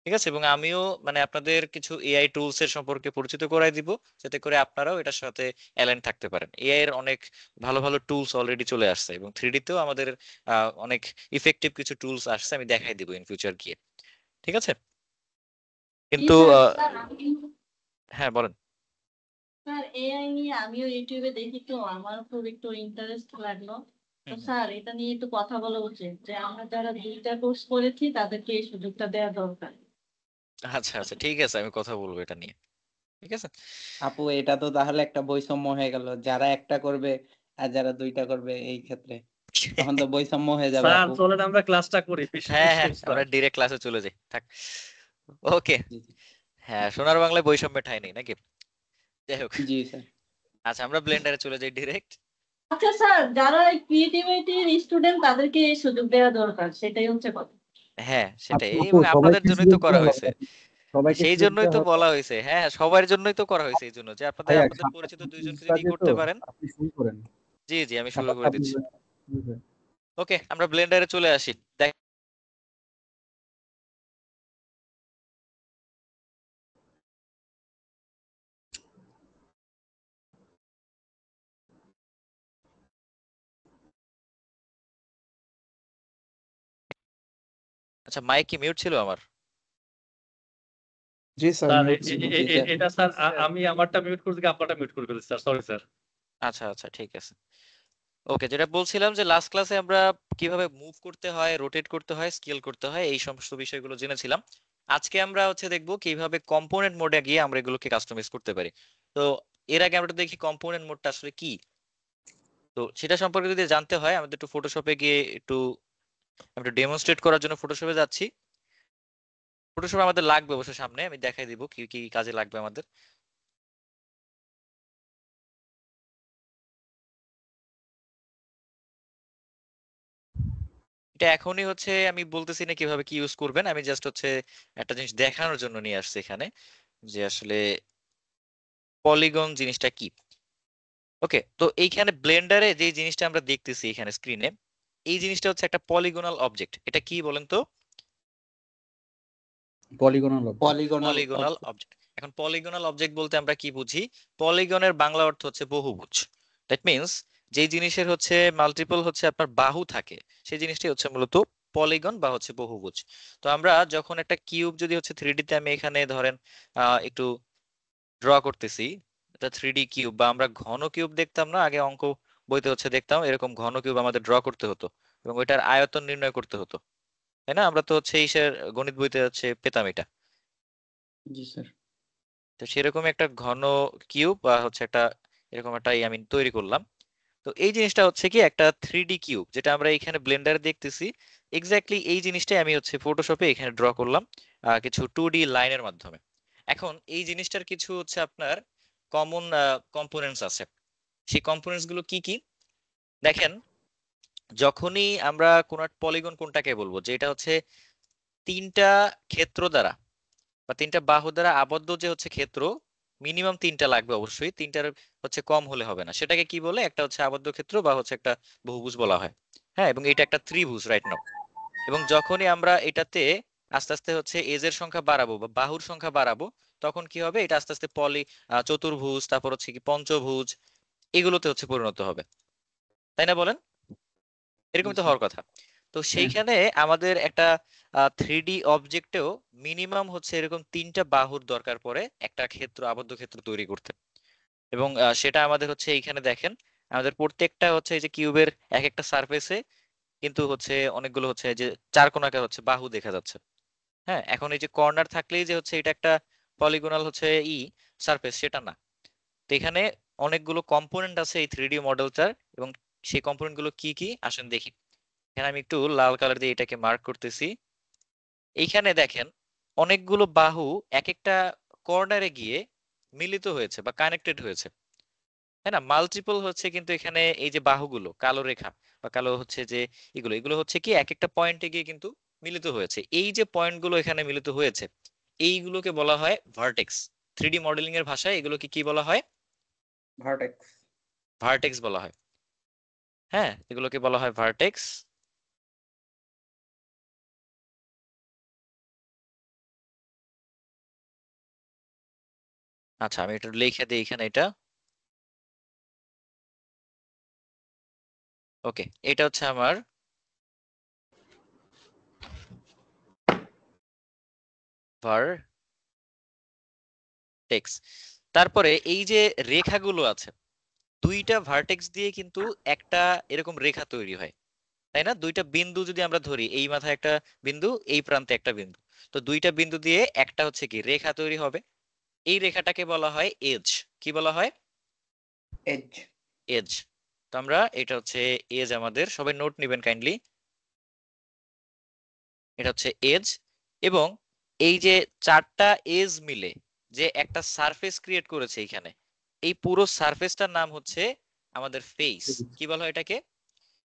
ঠিক আছে, এবং আমিও মানে আপনাদের কিছু এআই টুলস এর সম্পর্কে পরিচিত করাই দিব, যাতে করে আপনারাও এটার সাথে অ্যালাইন থাকতে পারেন। এআই এর অনেক ভালো ভালো টুলস অলরেডি চলে আসছে, এবং থ্রিডি তেও আমাদের অনেক ইফেক্টিভ কিছু টুলস আসছে, আমি দেখাই দিব ইন ফিউচার গিয়ে। ঠিক আছে, জি কিন্তু স্যার, স্যার আমি, হ্যাঁ বলেন। স্যার এআই নিয়ে আমিও ইউটিউবে দেখি, তো আমার খুব একটু ইন্টারেস্ট লাগলো। তো হুম হুম। স্যার এটা নিয়ে একটু কথা বলা উচিত যে আমরা যারা 2টা কোর্স করেছি তাদেরকে এই সুযোগটা দেওয়া দরকার। আচ্ছা আচ্ছা ঠিক আছে, আমি কথা বলবো এটা নিয়ে। ঠিক আছে। আপু এটা তো তাহলে একটা বৈষম্য হয়ে গেল, যারা একটা করবে আর যারা 2টা করবে, এই ক্ষেত্রে তখন তো বৈষম্য হয়ে যাবে স্যার আপু। চলেন আমরা ক্লাসটা করি, হ্যাঁ হ্যাঁ, বিশ্বাস আমরা করেন। ডিরেক্ট ক্লাসে চলে যাই, থাক। ওকে। জি জি। হ্যাঁ, সোনার বাংলায় বৈষম্যের ঠাঁই নেই নাকি? যাই হোক, জি স্যার। আচ্ছা আমরা ব্লেন্ডারে চলে যাই ডিরেক্ট। আচ্ছা স্যার, যারা ক্রিয়েটিভিটির স্টুডেন্ট তাদেরকে এই সুযোগ দেওয়া দরকার, সেটাই হচ্ছে কথা। হ্যাঁ সেটাই, আপু এবং আপনাদের সবাইকে জন্যই তো সুযোগ করা দেওয়া হয়েছে। হবে, সবাইকে সেই সুযোগ জন্যই দেওয়া তো হবে। বলা হয়েছে, হ্যাঁ সবার জন্যই তো করা হয়েছে, এই জন্য যে আপনাদের ভাইয়া আপনাদের সামনে পরিচিত একটা দুইজনকে কুইজ যদি আছে তো, করতে পারেন। আপনি শুরু করেন, জি জি, আমি শুরু তারপর করে আপনি দিচ্ছি। বুঝবেন। ওকে, আমরা ব্লেন্ডারে চলে আসি। আচ্ছা, মাইক কি মিউট ছিল আমার? জি স্যার স্যার মিউট ছিল। জি স্যার। এটা স্যার আমি আমারটা মিউট করছি, আপনারটা মিউট করে ফেলেছি স্যার, সরি স্যার। আচ্ছা আচ্ছা, ঠিক আছে। ওকে, যেটা বলছিলাম যে লাস্ট ক্লাসে আমরা কিভাবে মুভ করতে হয়, রোটেট করতে হয়, স্কেল করতে হয়, এই সমস্ত বিষয়গুলো জেনেছিলাম। আজকে আমরা দেখবো কিভাবে কম্পোনেন্ট মোডে গিয়ে আমরা এগুলোকে কাস্টমাইজ করতে পারি। তো এর আগে আমরা দেখি কম্পোনেন্ট মোডটা আসলে কি। তো সেটা সম্পর্কে যদি জানতে হয় আমাদের একটু ফটোশপে গিয়ে একটু ডেমনস্ট্রেট করার জন্য ফটোশপে যাচ্ছি। ফটোশপ আমাদের লাগবে অবশ্য, সামনে আমি দেখাই দিব কি কি কাজে লাগবে আমাদের। এটা এখনই আমি বলতেছি না কিভাবে কি ইউজ করবেন, আমি জাস্ট একটা জিনিস দেখানোর জন্য নিয়ে আসছি এখানে, যে আসলে পলিগন জিনিসটা কি। ওকে, তো এইখানে ব্লেন্ডারে যে জিনিসটা আমরা দেখতেছি এখানে স্ক্রিনে, এই জিনিসটা একটা পলিগোনাল অবজেক্ট। এটা কি বলেন তো? Polygonal object. Polygonal polygonal object. এখন পলিগোনাল অবজেক্ট বলতে আমরা কি বুঝি? পলিগনের বাংলা অর্থ বহুভুজ। দ্যাট মিনস যেই জিনিসের মাল্টিপল আপনার বাহু থাকে, সেই জিনিসটাই মূলত পলিগন বা বহুভুজ। তো আমরা যখন একটা কিউব যদি 3D তে আমি এখানে ধরেন একটু ড্র করতেছি, এটা 3D কিউব বা আমরা ঘন কিউব দেখতাম না আগে অঙ্ক বইতে দেখতাম, এরকম ঘন কিউব আমাদের ড্র করতে হতো এবং ওইটার আয়তন নির্ণয় করতে হতো, তাই না? আমরা তো ইসের গণিত বইতে পেতাম এটা। জি স্যার। তো সেরকম একটা ঘন কিউব বা একটা এরকম একটা আমি তৈরি করলাম। তো এই জিনিসটা কি একটা 3D কিউব, যেটা আমরা এখানে ব্লেন্ডারে দেখতেছি। এক্স্যাক্টলি এই জিনিসটাই আমি ফটোশপে এখানে ড্র করলাম কিছু 2D লাইনের মাধ্যমে। এখন এই জিনিসটার কিছু আপনার কমন কম্পোনেন্টস আছে। সেই কম্পোনেন্টস গুলো কি কি দেখেন, যখনই আমরা কোন পলিগন কোনটাকে বলবো, যে এটা তিনটা ক্ষেত্র দ্বারা বা তিনটা বাহু দ্বারা আবদ্ধ, যে ক্ষেত্র মিনিমাম তিনটা লাগবে, অবশ্যই তিনটার কম হলে হবে না। সেটাকে কি বলে? একটা আবদ্ধ ক্ষেত্র বা একটা বহুভুজ বলা হয়। হ্যাঁ, এবং এটা একটা ত্রিভুজ রাইট নাও। এবং যখনই আমরা এটাতে আস্তে আস্তে এজ এর সংখ্যা বাড়াবো বা বাহুর সংখ্যা বাড়াবো, তখন কি হবে? এটা আস্তে আস্তে চতুর্ভুজ, তারপর কি পঞ্চভুজ, এগুলোতে পরিণত হবে, তাই না বলেন? এরকম জি তো স্যার। হওয়ার কথা। তো হ্যাঁ। সেইখানে আমাদের একটা 3D অবজেক্টেও মিনিমাম এরকম তিনটা বাহুর দরকার পড়ে একটা ক্ষেত্র, আবদ্ধ ক্ষেত্র তৈরি করতে। এবং সেটা আমাদের এইখানে দেখেন, আমাদের প্রত্যেকটা এই যে কিউবের এক একটা সারফেসে কিন্তু অনেকগুলো যে চার কোণাকে বাহু দেখা যাচ্ছে। হ্যাঁ, এখন এই যে কর্নার থাকলেই যে এটা একটা পলিগোনাল সারফেস, সেটা না। তো এখানে অনেকগুলো কম্পোনেন্ট আছে এই 3D মডেলটার, এবং সেই কম্পোনেন্ট গুলো কি কি আসেন দেখি। এখানে আমি একটু লাল কালার দিয়ে এটাকে মার্ক করতেছি। এইখানে দেখেন অনেকগুলো বাহু এক একটা কর্নারে গিয়ে মিলিত হয়েছে বা কানেক্টেড হয়েছে, তাই না? মাল্টিপল কিন্তু এখানে এই যে বাহুগুলো কালো রেখা বা কালো যে এগুলো এগুলো কি এক একটা পয়েন্টে গিয়ে কিন্তু মিলিত হয়েছে। এই যে পয়েন্টগুলো এখানে মিলিত হয়েছে, এইগুলোকে বলা হয় ভার্টেক্স। 3D মডেলিং এর ভাষায় এগুলোকে কি বলা হয়? ভার্টেক্স। ভার্টেক্স বলা হয়। হ্যাঁ, এগুলোকে বলা হয় ভার্টেক্স। আচ্ছা, আমি একটু লিখে দিই এখানে এটা। ওকে, এটা আমার ভার্টেক্স। তারপরে এই যে রেখাগুলো আছে, দুইটা ভার্টেক্স দিয়ে কিন্তু একটা এরকম রেখা তৈরি হয়, তাই না? দুইটা বিন্দু যদি আমরা ধরি, এই মাথায় একটা বিন্দু, এই প্রান্তে একটা বিন্দু, তো দুইটা বিন্দু দিয়ে একটা কি রেখা তৈরি হবে। এই রেখাটাকে বলা হয় এজ। কি বলা হয়? এজ। এজ। তো আমরা এটা এজ, আমাদের সবাই নোট নেবেন কাইন্ডলি। এটা এজ। এবং এই যে চারটা এজ মিলে যে একটা সারফেস ক্রিয়েট করেছে এখানে, এই পুরো সারফেসটার নাম আমাদের ফেস। কি বলা হয় এটাকে?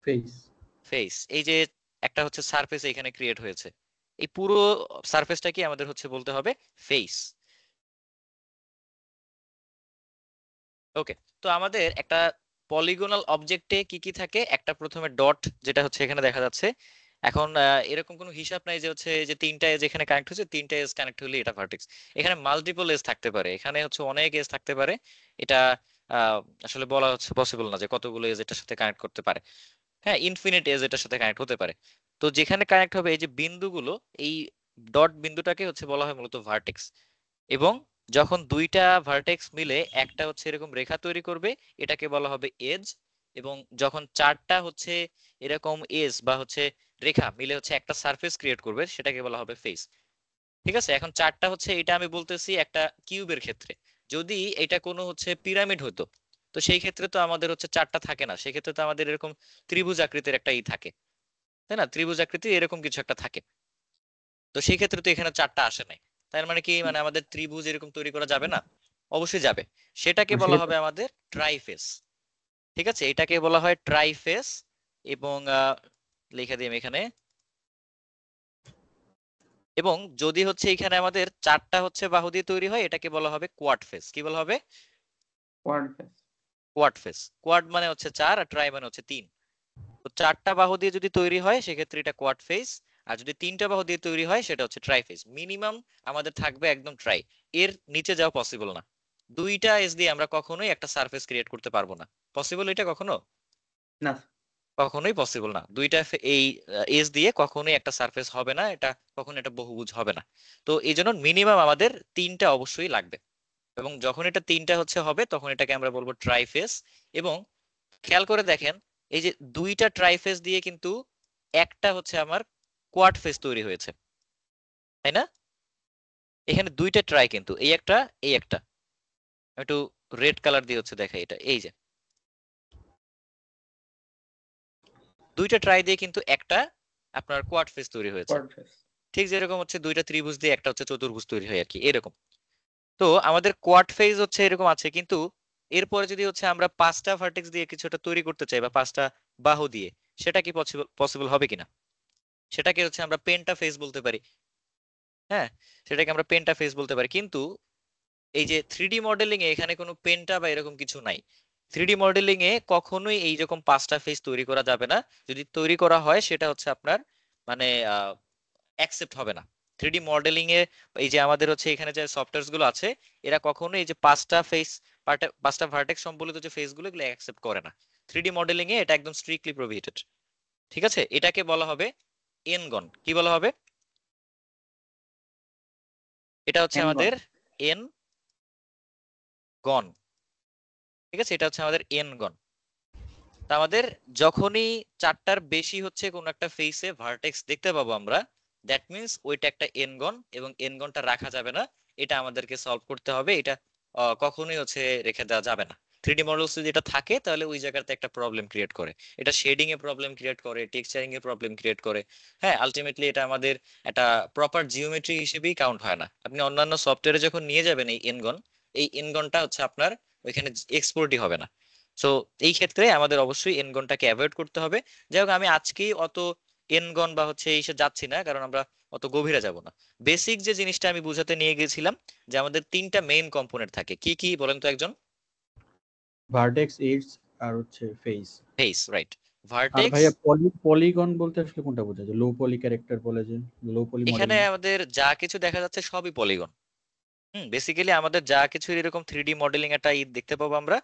ফেস। ফেস। এই যে একটা সারফেস এখানে ক্রিয়েট হয়েছে, এই পুরো সারফেসটা কি আমাদের বলতে হবে ফেস। ওকে, তো আমাদের একটা পলিগোনাল অবজেক্টে কি কি থাকে? একটা প্রথমে ডট, যেটা এখানে দেখা যাচ্ছে। এখন এরকম কোনো হিসাব নাই যে যে তিনটা এজ এখানে কানেক্ট হয়েছে, তিনটা এজ কানেক্ট হলে এটা ভার্টেক্স। এখানে মাল্টিপল এজ থাকতে পারে, এখানে অনেক এজ থাকতে পারে। এটা আসলে বলা পসিবল না যে কতগুলো এজ এটার সাথে কানেক্ট করতে পারে। হ্যাঁ, ইনফিনিট এজ এটার সাথে কানেক্ট হতে পারে। তো যেখানে কানেক্ট হবে এই যে বিন্দুগুলো, এই ডট বিন্দুটাকে হচ্ছে বলা হয় মূলত ভার্টেক্স। এবং যখন দুইটা ভার্টেক্স মিলে একটা হচ্ছে এরকম রেখা তৈরি করবে, এটাকে বলা হবে এজ। এবং যখন চারটা হচ্ছে এরকম এজ বা হচ্ছে রেখা মিলে হচ্ছে একটা সারফেস ক্রিয়েট করবে, সেটাকে বলা হবে ফেস। ঠিক আছে, এখন চারটা হচ্ছে এটা আমি বলতেছি একটা কিউবের ক্ষেত্রে। যদি এটা কোনো হচ্ছে পিরামিড হতো, তো সেই ক্ষেত্রে তো আমাদের হচ্ছে চারটা থাকে না, সেই ক্ষেত্রে তো আমাদের এরকম ত্রিভুজ আকৃতির একটা থাকে, তাই না? ত্রিভুজ আকৃতির এরকম কিছু একটা থাকে। তো সেই ক্ষেত্রে তো এখানে চারটা আসে নাই। তার মানে কি, মানে আমাদের ত্রিভুজ এরকম তৈরি করা যাবে না? অবশ্যই যাবে। সেটাকে বলা হবে আমাদের ট্রাইফেস। ঠিক আছে, এটাকে বলা হয় ট্রাইফেস। এবং লিখে দিই আমি এখানে। এবং যদি হচ্ছে এখানে আমাদের চারটা হচ্ছে বাহু দিয়ে তৈরি হয়, এটাকে বলা হবে কোয়াড ফেস। কি বলা হবে? Quad face. Quad face. Quad মানে হচ্ছে চার, আর ট্রাই মানে হচ্ছে তিন। তো চারটা বাহু দিয়ে যদি তৈরি হয় সেক্ষেত্রে এটা কোয়াড ফেস, আর যদি তিনটা বাহু দিয়ে তৈরি হয় সেটা হচ্ছে ট্রাই ফেস। মিনিমাম আমাদের থাকবে একদম ট্রাই, এর নিচে যাওয়া পসিবল না। দুইটা এজ দিয়ে আমরা কখনোই একটা সারফেস ক্রিয়েট করতে পারবো না। পসিবল এটা কখনো? না। কখনোই পসিবল না। দুইটা এই এজ দিয়ে কখনোই একটা সারফেস হবে না, এটা কখনো এটা বহুভুজ হবে না। তো এই জন্য মিনিমাম আমাদের তিনটা অবশ্যই লাগবে। এবং যখন এটা তিনটা হচ্ছে হবে, তখন এটাকে আমরা বলবো ট্রাইফেস। এবং খেয়াল করে দেখেন, এই যে দুইটা ট্রাইফেস দিয়ে কিন্তু একটা হচ্ছে আমার কোয়াড ফেস তৈরি হয়েছে, তাই না? এখানে দুইটা ট্রাই, কিন্তু এই একটা, এই একটা। একটু রেড কালার দিয়ে হচ্ছে দেখা, এটা এই যে দুইটা ট্রাই দিয়ে কিন্তু একটা আপনার কোয়াড ফেস তৈরি হয়েছে। Quad face. ঠিক যেরকম হচ্ছে দুইটা ত্রিভুজ দিয়ে একটা হচ্ছে চতুর্ভুজ তৈরি হয় আর কি, এরকম। তো আমাদের কোয়াড ফেজ হচ্ছে এরকম আছে, কিন্তু এরপরে যদি হচ্ছে আমরা পাঁচটা ভার্টেক্স দিয়ে কিছুটা তৈরি করতে চাই বা পাঁচটা বাহু দিয়ে, সেটা কি পসিবল হবে কিনা? সেটাকে হচ্ছে আমরা পেন্টা ফেজ বলতে পারি। হ্যাঁ, সেটাকে আমরা পেন্টা ফেজ বলতে পারি। কিন্তু এই যে 3D মডেলিং এ এখানে কোনো পেন্টা বা এরকম কিছু নাই। 3D মডেলিং এ কখনোই এই রকম পাঁচটা ফেজ তৈরি করা যাবে না। যদি তৈরি করা হয় সেটা হচ্ছে আপনার মানে অ্যাকসেপ্ট হবে না 3D মডেলিং এ। এই যে আমাদের হচ্ছে এখানে যে সফটওয়্যারস গুলো আছে, এরা কখনোই এই যে পাঁচটা ফেস, পাঁচটা ভার্টেক্স সম্বলিত যে ফেস গুলো, এগুলো অ্যাকসেপ্ট করে না। 3D মডেলিং এ এটা একদম স্ট্রিক্টলি প্রোহিবিটেড। ঠিক আছে, এটাকে বলা হবে এনগন। কি বলা হবে? এটা হচ্ছে এনগন। আমাদের এন গন। ঠিক আছে, এটা হচ্ছে আমাদের এন গন। তা আমাদের যখনই চারটার বেশি হচ্ছে কোন একটা ফেসে ভার্টেক্স দেখতে পাবো আমরা, দ্যাট মিন্স ওইটা একটা এনগন, এবং এনগনটা রাখা যাবে না। এটা আমাদেরকে সলভ করতে হবে। এটা কখনোই হচ্ছে রেখে দেওয়া যাবে না। 3D মডেলস যদি এটা থাকে তাহলে ওই জায়গাতে একটা প্রবলেম ক্রিয়েট করে। এটা শেডিং এ প্রবলেম ক্রিয়েট করে, টেক্সচারিং এ প্রবলেম ক্রিয়েট করে। হ্যাঁ, আলটিমেটলি এটা আমাদের একটা প্রপার জিওমেট্রি হিসেবেই কাউন্ট হয় না। আপনি অন্যান্য সফটওয়্যারে যখন নিয়ে যাবেন এই এনগনটা হচ্ছে আপনার ওইখানে এক্সপোর্টই হবে না। সো এই ক্ষেত্রে আমাদের অবশ্যই এনগনটাকে অ্যাভয়েড করতে হবে। যাই হোক, আমি আজকেই অত এনগন বা হচ্ছে এইসব যাচ্ছি না, কারণ আমরা অত গভীরে যাব না। বেসিক যে জিনিসটা আমি বুঝাতে নিয়ে গেছিলাম, যে আমাদের তিনটা মেইন কম্পোনেন্ট থাকে। কি কি বলেন তো একজন? ভার্টেক্স, এজ আর হচ্ছে ফেস। Face, right. আর ভার্টেক্স। ভাইয়া পলিগন বলতে আসলে কোনটা বোঝায়? লো পলি ক্যারেক্টার বলে, যে লো পলি এখানে মডেলিং। আমাদের যা কিছু দেখা যাচ্ছে সবই পলিগন। বেসিক্যালি আমাদের যা কিছু এরকম 3D মডেলিং একটা দেখতে পাবো আমরা,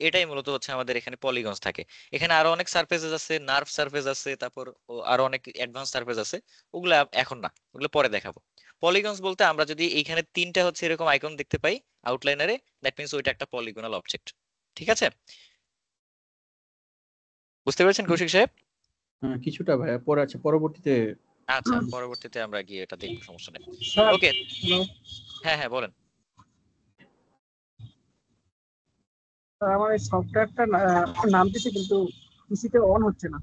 এটাই মূলত হচ্ছে আমাদের এখানে পলিগনস থাকে। এখানে আরো অনেক সারফেসেস আছে, নার্ভ সারফেস আছে, তারপর আরো অনেক অ্যাডভান্স সারফেস আছে। ওগুলা এখন না, ওগুলো পরে দেখাবো। পলিগনস বলতে আমরা যদি এইখানে তিনটা হচ্ছে এরকম আইকন দেখতে পাই আউটলাইনারে, দ্যাট মিন্স ওইটা একটা পলিগনাল অবজেক্ট। ঠিক আছে, বুঝতে পেরেছেন কৌশিক সাহেব? হ্যাঁ, কিছুটা ভাইয়া, পরে আছে পরবর্তীতে। আচ্ছা, পরবর্তীতে আমরা গিয়ে এটা দেখবো, সমস্যা নেই। স্যার, ওকে, হ্যাঁ হ্যাঁ বলেন। আমার এই সফটওয়্যারটা নামতেছে কিন্তু পিসিতে অন হচ্ছে না।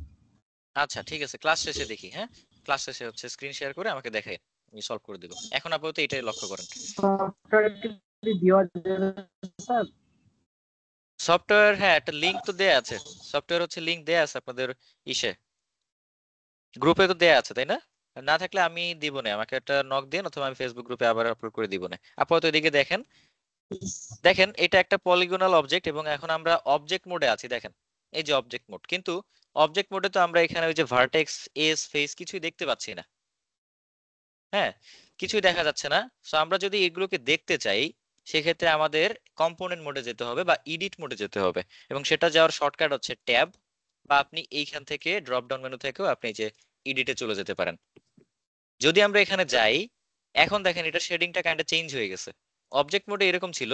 আচ্ছা ঠিক আছে, ক্লাস শেষে দেখি। হ্যাঁ, ক্লাস শেষে হচ্ছে স্ক্রিন শেয়ার করে আমাকে দেখাই, আমি সলভ করে দিব। এখন আপাতত এটাই লক্ষ্য করেন। সফটওয়্যার কি দেওয়া যাবে স্যার? সফটওয়্যার, হ্যাঁ একটা লিংক তো দেয়া আছে। সফটওয়্যার হচ্ছে লিংক দেয়া আছে আপনাদের ইসে, গ্রুপে তো দেয়া আছে, তাই না? না থাকলে আমি দিব না, আমাকে একটা নক দিন, অথবা আমি ফেসবুক গ্রুপে আবার আপলোড করে দিব না। আপাতত এদিকে দেখেন, দেখেন এটা একটা পলিগনাল অবজেক্ট, এবং এখন আমরা অবজেক্ট মোডে আছি। দেখেন এই যে অবজেক্ট মোড, কিন্তু অবজেক্ট মোডে তো আমরা এখানে ওই যে ভার্টেক্স, এজ, ফেস কিছুই দেখতে পাচ্ছি না। হ্যাঁ, কিছুই দেখা যাচ্ছে না। সো আমরা যদি এগুলোকে দেখতে চাই, সেক্ষেত্রে আমাদের কম্পোনেন্ট মোডে যেতে হবে বা এডিট মোডে যেতে হবে। এবং সেটা যাওয়ার শর্টকাট হচ্ছে ট্যাব, বা আপনি এইখান থেকে ড্রপ ডাউন মেনু থেকেও আপনি যে এডিটে চলে যেতে পারেন। যদি আমরা এখানে যাই, এখন দেখেন এটা শেডিংটা কাইন্ডা চেঞ্জ হয়ে গেছে। অবজেক্ট মোডে এরকম ছিল,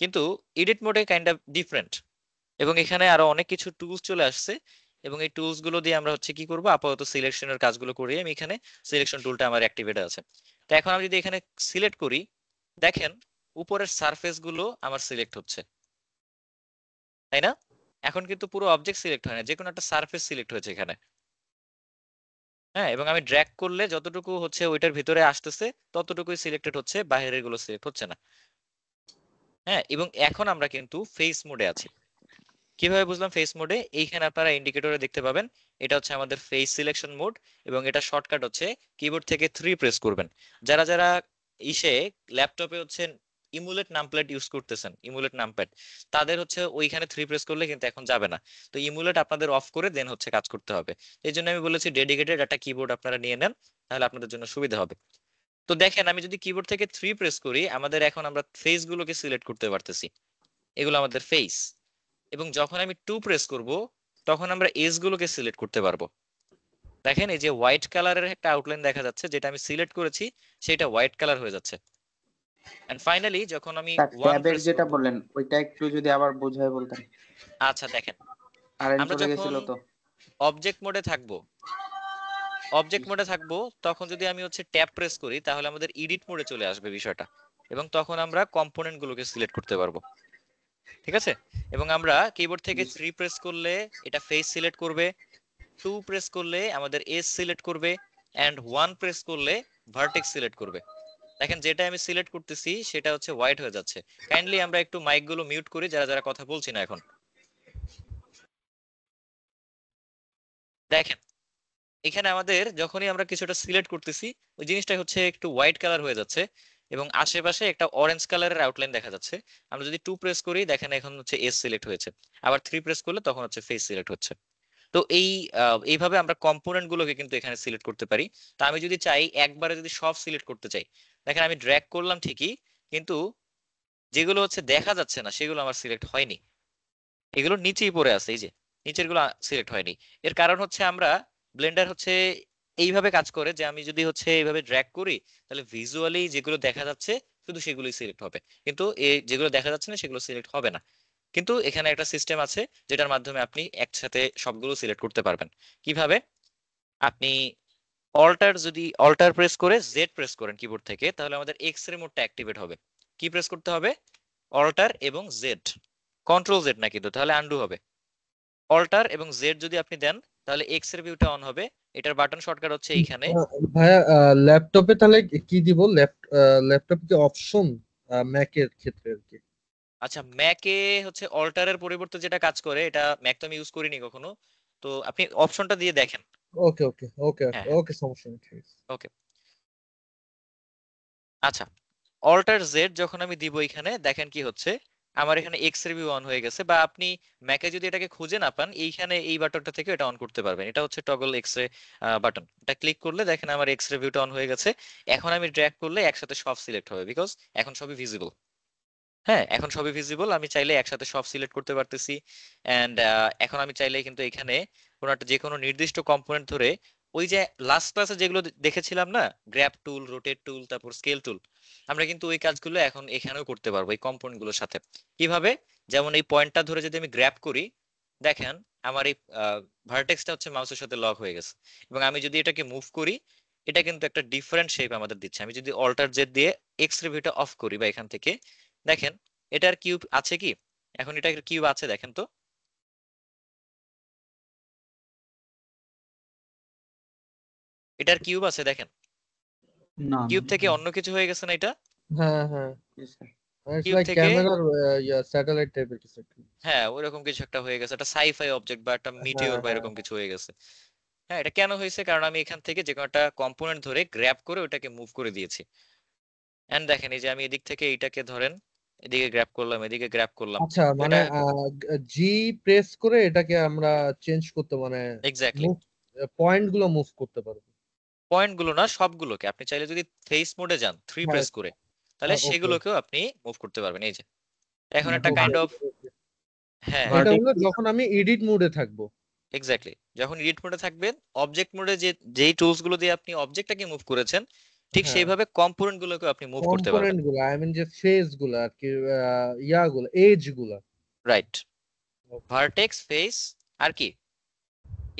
কিন্তু এডিট মোডে কাইন্ডা ডিফারেন্ট। এবং এখানে আরো অনেক কিছু টুলস চলে আসছে, এবং এই টুলস গুলো দিয়ে আমরা হচ্ছে কি করব, আপাতত সিলেকশনের কাজগুলো করি। আমি এখানে সিলেকশন টুলটা আমার অ্যাক্টিভেট আছে। তো এখন আমি যদি এখানে সিলেক্ট করি, দেখেন উপরের সারফেস গুলো আমার সিলেক্ট হচ্ছে, তাই না? এখন কিন্তু পুরো অবজেক্ট সিলেক্ট হয় না, যে কোনো একটা সারফেস সিলেক্ট হয়েছে এখানে। হ্যাঁ, এবং আমি ড্র্যাগ করলে যতটুকু হচ্ছে ওইটার ভিতরে আসতেছে ততটুকুই সিলেক্টেড হচ্ছে, বাইরের গুলো সিলেক্ট হচ্ছে না। হ্যাঁ, এবং এখন আমরা কিন্তু ফেস মোডে আছি। কিভাবে বুঝলাম ফেস মোডে? এইখানে আপনারা ইন্ডিকেটরে দেখতে পাবেন, এটা হচ্ছে আমাদের ফেস সিলেকশন মোড, এবং এটা শর্টকাট হচ্ছে কিবোর্ড থেকে 3 প্রেস করবেন। যারা যারা ল্যাপটপে হচ্ছে ইমুলেট নামপ্যাড ইউজ করতেছেন, ইমুলেট নামপ্যাড, তাদের হচ্ছে ওইখানে 3 প্রেস করলে কিন্তু এখন যাবে না। তো ইমুলেট আপনাদের অফ করে দেন হচ্ছে কাজ করতে হবে। এই জন্য আমি বলেছি ডেডিকেটেড একটা কিবোর্ড আপনারা নিয়ে নেন, তাহলে আপনাদের জন্য সুবিধা হবে। তো দেখেন আমি যদি কিবোর্ড থেকে 3 প্রেস করি, আমাদের এখন আমরা ফেস গুলোকে সিলেক্ট করতে পারতেছি, এগুলো আমাদের ফেস। এবং যখন আমি 2 প্রেস করব, তখন আমরা এজ গুলোকে সিলেক্ট করতে পারবো। দেখেন এই যে হোয়াইট কালারের একটা আউটলাইন দেখা যাচ্ছে, যেটা আমি সিলেক্ট করেছি সেটা হোয়াইট কালার হয়ে যাচ্ছে। এন্ড ফাইনালি যখন আমি স্যার 1 ট্যাবের প্রেস যেটা করব, বললেন ওইটা একটু যদি আবার বুঝায় বলতেন। আচ্ছা দেখেন কারেন্ট আমরা চলে যখন গেছিল তো। অবজেক্ট মোডে থাকবো, তখন যদি আমি হচ্ছে ট্যাব প্রেস করি, তাহলে আমাদের এডিট মোডে চলে আসবে বিষয়টা, এবং তখন আমরা কম্পোনেন্ট গুলোকে সিলেক্ট করতে পারবো। ঠিক আছে? এবং আমরা কিবোর্ড থেকে 3 প্রেস করলে এটা ফেস সিলেক্ট করবে, 2 প্রেস করলে আমাদের এজ সিলেক্ট করবে, এন্ড 1 প্রেস করলে ভার্টেক্স সিলেক্ট করবে। দেখেন যেটা আমি সিলেক্ট করতেছি সেটা হচ্ছে হোয়াইট হয়ে যাচ্ছে। কাইন্ডলি আমরা একটু মাইক গুলো মিউট করি, যারা যারা কথা বলছি না এখন। দেখেন এখানে আমাদের যখনই আমরা কিছুটা সিলেক্ট করতেছি, ওই জিনিসটা হচ্ছে একটু হোয়াইট কালার হয়ে যাচ্ছে, এবং আশেপাশে একটা অরেঞ্জ কালারের আউটলাইন দেখা যাচ্ছে। আমরা যদি 2 প্রেস করি, দেখেন এখন হচ্ছে এজ সিলেক্ট হয়েছে, আবার 3 প্রেস করলে তখন হচ্ছে ফেস সিলেক্ট হচ্ছে। তো এইভাবে আমরা কম্পোনেন্ট গুলোকে কিন্তু এখানে সিলেক্ট করতে পারি। তো আমি যদি চাই একবারে যদি সব সিলেক্ট করতে চাই, দেখেন আমি ড্র্যাগ করলাম ঠিকই, কিন্তু যেগুলো হচ্ছে দেখা যাচ্ছে না সেগুলো আমার সিলেক্ট হয়নি, এগুলো নিচেই পড়ে আছে, এই যে নিচের গুলো সিলেক্ট হয়নি। এর কারণ হচ্ছে আমরা ব্লেন্ডার হচ্ছে এইভাবে কাজ করে যে আমি যদি হচ্ছে এইভাবে ড্র্যাগ করি, তাহলে ভিজুয়ালি যেগুলো দেখা যাচ্ছে শুধু সেগুলোই সিলেক্ট হবে, কিন্তু এই যেগুলো দেখা যাচ্ছে না সেগুলো সিলেক্ট হবে না। কিন্তু এখানে একটা সিস্টেম আছে যেটার মাধ্যমে আপনি একসাথে সবগুলো সিলেক্ট করতে পারবেন। কিভাবে? আপনি অল্টার প্রেস করে জেড প্রেস করেন কিবোর্ড থেকে, তাহলে আমাদের এক্স রে মোডটা অ্যাক্টিভেট হবে। কি প্রেস করতে হবে? অল্টার এবং জেড, কন্ট্রোল জেড না কিন্তু, তাহলে আন্ডু হবে। অল্টার এবং জেড যদি আপনি দেন, তাহলে এক্স এর ভিউটা অন হবে। এটার বাটন শর্টকাট হচ্ছে এইখানে। ভাইয়া ল্যাপটপে তাহলে কি দিব? ল্যাপটপ কি অপশন ম্যাকের ক্ষেত্রে আর কি? আচ্ছা, ম্যাকে হচ্ছে অল্টারের পরিবর্তে যেটা কাজ করে, এটা ম্যাক তো আমি ইউজ করিনি কখনো, তো আপনি অপশনটা দিয়ে দেখেন। ওকে ওকে ওকে হ্যাঁ ওকে, সমস্যা নেই, ঠিক আছে। ওকে। আচ্ছা, অল্টার জেড যখন আমি দিব এখানে, দেখেন কি হচ্ছে, আমার এখানে এক্স এর ভিউ অন হয়ে গেছে। বা আপনি ম্যাকে যদি এটাকে খুঁজে না পান, এইখানে এই বাটনটা থেকে এটা অন করতে পারবেন। এটা হচ্ছে টগল এক্স রে বাটন, এটা ক্লিক করলে দেখেন আমার এক্স রে ভিউটা অন হয়ে গেছে। এখন আমি ড্র্যাগ করলে একসাথে সব সিলেক্ট হবে, বিকজ এখন সবই ভিজিবল। হ্যাঁ, এখন সবই ভিজিবল, আমি চাইলে একসাথে সব সিলেক্ট করতে পারতেছি। এন্ড এখন আমি চাইলে কিন্তু এখানে কোনো একটা যে কোনো নির্দিষ্ট কম্পোনেন্ট ধরে, ওই যে লাস্ট ক্লাসে যেগুলো দেখেছিলাম না, গ্র্যাব টুল, রোটেট টুল, তারপর স্কেল টুল, আমরা কিন্তু ওই কাজগুলো এখন এখানেও করতে পারবো এই কম্পোনেন্ট গুলোর সাথে। কিভাবে? যেমন এই পয়েন্টটা ধরে যদি আমি গ্র্যাব করি, দেখেন আমার এই ভার্টেক্সটা হচ্ছে মাউসের সাথে লক হয়ে গেছে, এবং আমি যদি এটাকে মুভ করি, এটা কিন্তু একটা ডিফারেন্ট শেপ আমাদের দিচ্ছে। আমি যদি অল্টার জেড দিয়ে এক্স রে ভিউটা অফ করি বা এখান থেকে, দেখেন এটার কিউব আছে কি? এখন এটা কিউব আছে, দেখেন তো। এটার কিউব আছে, দেখেন না কিউব থেকে অন্য কিছু হয়ে গেছে না এটা? হ্যাঁ হ্যাঁ, Yes, sir. It's cube like থেকে, ক্যামেরার স্যাটেলাইট টাইপের কিছু একটা। হ্যাঁ ওইরকম কিছু একটা হয়ে গেছে, একটা সাইফাই অবজেক্ট বা একটা মিটিওর হ্যাঁ বা হ্যাঁ, এরকম কিছু হয়ে গেছে। হ্যাঁ, এটা কেন হয়েছে? কারণ আমি এখান থেকে যে কোনো একটা কম্পোনেন্ট ধরে গ্র্যাব করে ওটাকে মুভ করে দিয়েছি। এন্ড দেখেন এই যে আমি এদিক থেকে এইটাকে ধরেন এদিকে গ্র্যাব করলাম, এদিকে গ্র্যাব করলাম, আচ্ছা, তো মানে এটা জি প্রেস করে এটাকে আমরা চেঞ্জ করতে, মানে এক্স্যাক্টলি মুভ পয়েন্ট গুলো মুভ করতে পারবো। পয়েন্ট গুলো না, সবগুলোকে আপনি চাইলে যদি ফেস মোডে যান 3 হ্যাঁ, প্রেস করে, তাহলে ওকে সেগুলোকেও আপনি মুভ করতে পারবেন। এই যে এখন একটা ওকে কাইন্ড অফ, ওকে। হ্যাঁ এটা হ্যাঁ হলো যখন আমি এডিট মোডে থাকবো। এক্স্যাক্টলি, যখন এডিট মোডে থাকবেন অবজেক্ট মোডে যেই টুলস গুলো দিয়ে আপনি অবজেক্টটাকে মুভ করেছেন ঠিক হ্যাঁ সেইভাবে কম্পোনেন্ট গুলোকে আপনি মুভ করতে পারবেন। কম্পোনেন্ট গুলা, আই মিন যে ফেস গুলা আর কি, ইয়াগুলা, এজ গুলা। Right, Okay. ভার্টেক্স, ফেস আর কি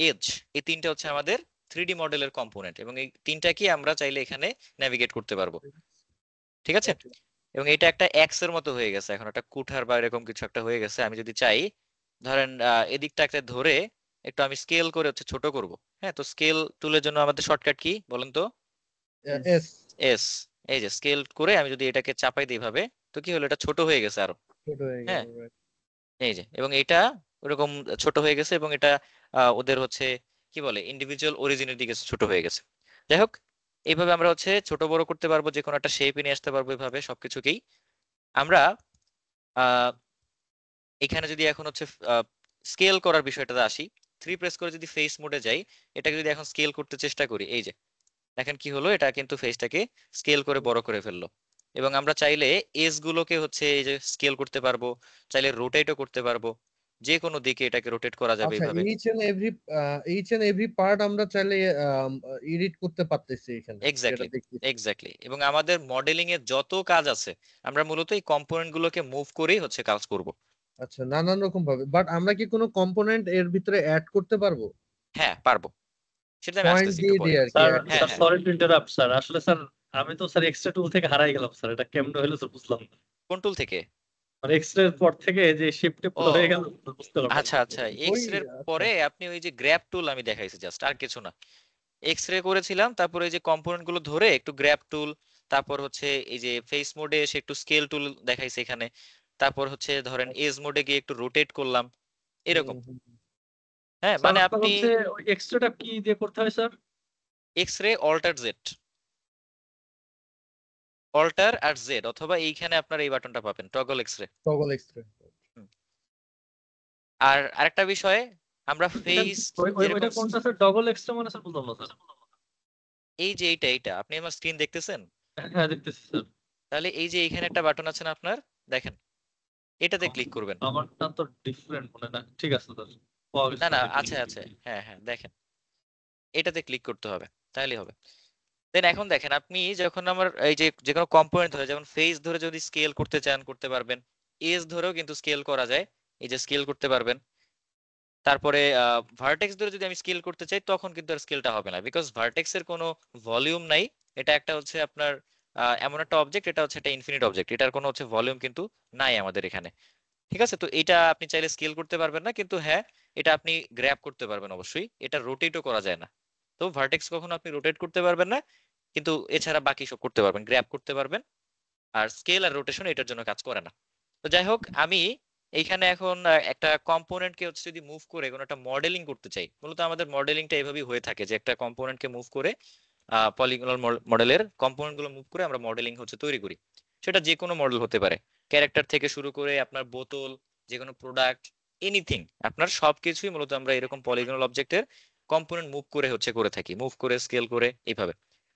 এজ, এই তিনটা হচ্ছে আমাদের 3D মডেলের কম্পোনেন্ট, এবং এই তিনটাকে আমরা চাইলে এখানে নেভিগেট করতে পারবো। ঠিক আছে, Okay. এবং এটা একটা এক্স এর মতো হয়ে গেছে, এখন একটা কুঠার বা এরকম কিছু একটা হয়ে গেছে। আমি যদি চাই ধরেন এদিকটাকে ধরে একটু আমি স্কেল করে হচ্ছে ছোট করব। হ্যাঁ, তো স্কেল টুলের জন্য আমাদের শর্টকাট কি বলেন তো? S S. এই যে স্কেল করে আমি যদি এটাকে চাপাই দিই ভাবে, তো কি হলো, এটা ছোট হয়ে গেছে আরো। ছোট হয়ে গেল, হ্যাঁ, right. এই যে, এবং এটা ওরকম ছোট হয়ে গেছে, এবং এটা ওদের হচ্ছে কি বলে ইন্ডিভিজুয়াল অরিজিনের দিকে ছোট হয়ে গেছে। যাই হোক, এইভাবে আমরা হচ্ছে ছোট বড় করতে পারবো, যে কোনো একটা শেপে নিয়ে আসতে পারবো এইভাবে সবকিছুকেই। আমরা আহ এখানে যদি এখন হচ্ছে স্কেল করার বিষয়টাতে আসি, 3 প্রেস করে যদি ফেস মোডে যাই, এটাকে যদি এখন স্কেল করতে চেষ্টা করি, এই যে দেখেন কি হলো, এটা কিন্তু ফেসটাকে স্কেল করে বড় করে ফেললো। এবং আমরা চাইলে এজ গুলোকে হচ্ছে এই যে স্কেল করতে পারবো, চাইলে রোটেটও করতে পারবো, যে কোনো দিকে এটাকে রোটেট করা যাবে আচ্ছা, এইভাবে। এইচ এন্ড এভরি পার্ট আমরা চাইলে এডিট করতে পারতেছি এখানে, যেটা এক্স্যাক্টলি, দেখতেছি। এক্স্যাক্টলি, এবং আমাদের মডেলিং এর যত কাজ আছে আমরা মূলত এই কম্পোনেন্ট গুলোকে মুভ করেই হচ্ছে কাজ করব। আচ্ছা, নানান রকম ভাবে, বাট আমরা কি কোনো কম্পোনেন্ট এর ভিতরে অ্যাড করতে পারবো? হ্যাঁ, পারবো, সেটা আমি পয়েন্ট আসতেছি একটু দিয়ে পরে। দিয়ে আর কি স্যার অ্যাড হ্যাঁ স্যার হ্যাঁ, সরি টু ইন্টারাপ্ট স্যার, আসলে স্যার আমি তো স্যার এক্সট্রা টুল থেকে হারাই গেলাম স্যার, এটা কেমন হলো স্যার বুঝলাম না। কোন টুল থেকে? মানে এক্সট্রা পর থেকে যে শিফটে ও পুরো হয়ে গেল বুঝতে পারলাম আচ্ছা না। আচ্ছা, ওই এক্স রে আচ্ছা পরে আপনি ওই যে গ্র্যাব টুল আমি দেখাইছি জাস্ট, আর কিছু না। এক্স রে করেছিলাম, তারপরে এই যে কম্পোনেন্ট গুলো ধরে একটু গ্র্যাব টুল, তারপর হচ্ছে এই যে ফেস মোডে এসে একটু স্কেল টুল দেখাইছে এখানে, তারপর হচ্ছে ধরেন এজ মোডে গিয়ে একটু রোটেট করলাম, এরকম। হ্যাঁ, স্যার মানে আপনার আপনি হচ্ছে ওই এক্সট্রাটা কি দিয়ে করতে হয় sir? X ray alter Z, alter আর জেড, অথবা এইখানে আপনার এই বাটনটা পাবেন toggle X ray. Toggle extra. আর আরেকটা বিষয়, আমরা এটা ফেস ওইটা যেরকম কোনটা স্যার, ডবল এক্সট্রা মানে স্যার বুঝলাম না স্যার। এই যে এইটা আপনি আমার স্ক্রিন দেখতেছেন, হ্যাঁ দেখতেছি স্যার। তাহলে এই যে এখানে একটা বাটন আছে না আপনার, দেখেন, এটাতে ক্লিক করবেন। আমারটা তো ডিফারেন্ট মনে না, ঠিক আছে স্যার, পাওয়া গেছে না না, স্যার, আছে আছে, হ্যাঁ হ্যাঁ, দেখেন, এটাতে ক্লিক করতে হবে, তাহলেই হবে। দেন এখন দেখেন, আপনি যখন আমার এই যে যে কোনো কম্পোনেন্ট ধরে, যেমন ফেস ধরে যদি স্কেল করতে চান করতে পারবেন, এজ ধরেও কিন্তু স্কেল করা যায়, এই যে স্কেল করতে পারবেন। তারপরে ভার্টেক্স ধরে যদি আমি স্কেল করতে চাই, তখন কিন্তু আর স্কেলটা হবে না, বিকজ ভার্টেক্স এর কোনো ভলিউম নাই। এটা একটা হচ্ছে আপনার এমন একটা অবজেক্ট, এটা হচ্ছে একটা ইনফিনিট অবজেক্ট, এটার কোনো হচ্ছে ভলিউম কিন্তু নাই আমাদের এখানে। ঠিক আছে, তো এটা আপনি চাইলে স্কেল করতে পারবেন না, কিন্তু হ্যাঁ এটা আপনি গ্র্যাব করতে পারবেন অবশ্যই, এটা রোটেটও করা যায় না। তো ভার্টেক্স কখনো আপনি রোটেট করতে পারবেন না, কিন্তু এছাড়া বাকি সব করতে পারবেন, গ্র্যাব করতে পারবেন। আর স্কেল আর রোটেশন এটার জন্য কাজ করে না। তো যাই হোক, আমি এইখানে এখন একটা কম্পোনেন্টকে হচ্ছে যদি মুভ করে কোনো একটা মডেলিং করতে চাই, মূলত আমাদের মডেলিংটা এভাবেই হয়ে থাকে যে একটা কম্পোনেন্টকে মুভ করে পলিগনাল মডেলের কম্পোনেন্ট গুলো মুভ করে আমরা মডেলিং হচ্ছে তৈরি করি। সেটা যে কোনো মডেল হতে পারে, ক্যারেক্টার থেকে শুরু করে আপনার বোতল, যে কোনো প্রোডাক্ট, এনিথিং, আপনার সবকিছুই মূলত আমরা এরকম পলিগনাল অবজেক্টের কম্পোনেন্ট মুভ করে হচ্ছে করে থাকি, মুভ করে স্কেল করে এইভাবে।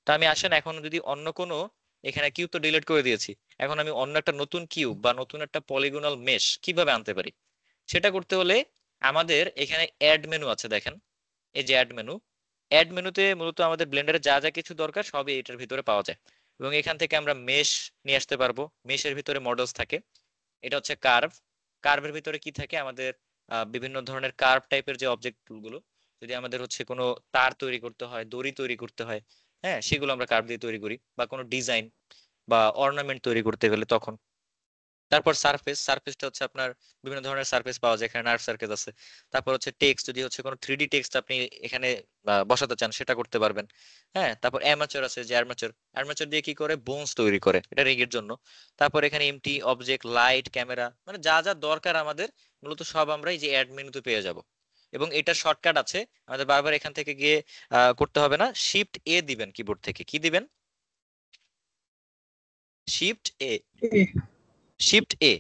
তো আমি আসেন এখন যদি অন্য কোনো, এখানে কিউব তো ডিলিট করে দিয়েছি, এখন আমি অন্য একটা নতুন কিউব বা নতুন একটা পলিগনাল মেশ কিভাবে আনতে পারি, সেটা করতে হলে আমাদের এখানে অ্যাড মেনু আছে, দেখেন এই যে অ্যাড মেনু, অ্যাড মেনুতে মূলত আমাদের ব্লেন্ডারে যা যা কিছু দরকার সবই এটার ভিতরে পাওয়া যায়। এবং এখান থেকে আমরা মেশ নিয়ে আসতে পারবো, মেশের ভিতরে মডেলস থাকে। এটা হচ্ছে কার্ভ, কার্ভের ভিতরে কি থাকে আমাদের বিভিন্ন ধরনের কার্ভ টাইপের যে অবজেক্ট গুলো, যদি আমাদের হচ্ছে কোনো তার তৈরি করতে হয়, দড়ি তৈরি করতে হয়, হ্যাঁ সেগুলো আমরা কার্ভ দিয়ে তৈরি করি, বা কোনো ডিজাইন বা অর্নামেন্ট তৈরি করতে গেলে তখন। তারপর সারফেস, সারফেসটা হচ্ছে আপনার বিভিন্ন ধরনের সারফেস পাওয়া যায়, এখানে নার্ভ সারফেস আছে। তারপর হচ্ছে টেক্সট, যদি হচ্ছে কোনো 3D টেক্সট আপনি এখানে বসাতে চান সেটা করতে পারবেন। হ্যাঁ, তারপর অ্যামাচার আছে, যে অ্যারমাচার, অ্যারমাচার দিয়ে কি করে বোনস তৈরি করে, এটা রিগের জন্য। তারপর এখানে এমটি অবজেক্ট, লাইট, ক্যামেরা, মানে যা যা দরকার আমাদের মূলত সব আমরা এই যে অ্যাড মেনুতে পেয়ে যাব। এবং এটার শর্টকাট আছে, আমাদের বারবার এখান থেকে গিয়ে করতে হবে না, শিফট এ দিবেন কিবোর্ড থেকে, কি দিবেন, শিফট এ, শিফট এ,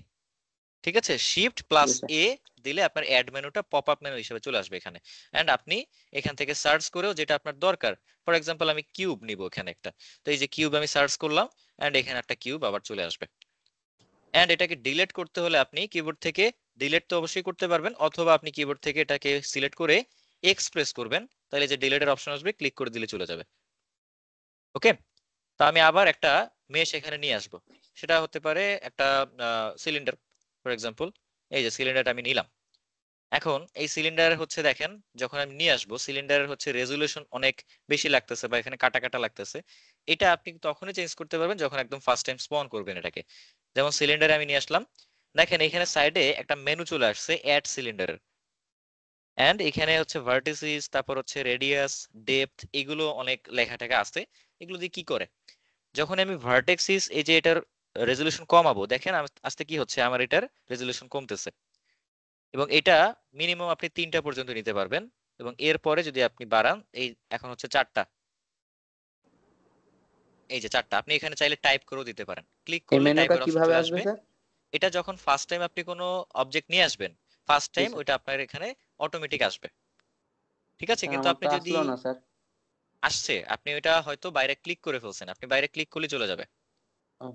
ঠিক আছে, শিফট প্লাস এ দিলে আপনার অ্যাড মেনুটা পপ আপ মেনু হিসেবে চলে আসবে এখানে। এন্ড আপনি এখান থেকে সার্চ করেও যেটা আপনার দরকার, ফর এক্সাম্পল আমি কিউব নিব এখানে একটা, তো এই যে কিউব আমি সার্চ করলাম, এন্ড এখানে একটা কিউব আবার চলে আসবে। এন্ড এটাকে ডিলিট করতে হলে আপনি কিবোর্ড থেকে ডিলিট তো অবশ্যই করতে পারবেন, অথবা আপনি কিবোর্ড থেকে এটাকে সিলেক্ট করে এক্স প্রেস করবেন, তাহলে যে ডিলিটের অপশন আসবে, ক্লিক করে দিলে চলে যাবে। ওকে, তো আমি আবার একটা মেশ এখানে নিয়ে আসবো, সেটা হতে পারে একটা সিলিন্ডার ফর এক্সাম্পল। এই যে সিলিন্ডারটা আমি নিলাম। এখন এই সিলিন্ডারের হচ্ছে দেখেন, যখন আমি নিয়ে আসবো সিলিন্ডারের হচ্ছে রেজুলেশন অনেক বেশি লাগতেছে বা এখানে কাটা কাটা লাগতেছে, এটা আপনি তখনই চেঞ্জ করতে পারবেন যখন একদম ফার্স্ট টাইম স্পন করবেন এটাকে। যেমন সিলিন্ডারে আমি নিয়ে আসলাম, দেখেন এখানে সাইডে একটা মেনু চলে আসছে অ্যাড সিলিন্ডারের, এন্ড এখানে হচ্ছে ভার্টিসিস, তারপর হচ্ছে রেডিয়াস, ডেপথ, এগুলো অনেক লেখা টেখা আছে। এগুলো দিয়ে কি করে, যখন আমি ভার্টেক্সিস এই যে এটার রেজুলেশন কমাবো, দেখেন আস্তে কি হচ্ছে, আমার এটার রেজুলেশন কমতেছে। এবং এটা মিনিমাম আপনি 3টা পর্যন্ত নিতে পারবেন, এবং এরপরে যদি আপনি বাড়ান, এই এখন হচ্ছে 4টা, এই যে 4টা, আপনি এখানে চাইলে টাইপ করেও দিতে পারেন, ক্লিক এই করলে মেনুটা টাইপের অপশন কিভাবে চলে আসবে আসবে। স্যার? এটা যখন ফার্স্ট টাইম আপনি কোনো অবজেক্ট নিয়ে আসবেন, ফার্স্ট জি টাইম স্যার। ওইটা আপনার এখানে অটোমেটিক আসবে, ঠিক আছে। স্যার কিন্তু আমার আপনি তো যদি আসলো না স্যার। আসছে, আপনি ওইটা হয়তো বাইরে ক্লিক করে ফেলছেন, আপনি বাইরে ক্লিক করলে চলে যাবে। ও,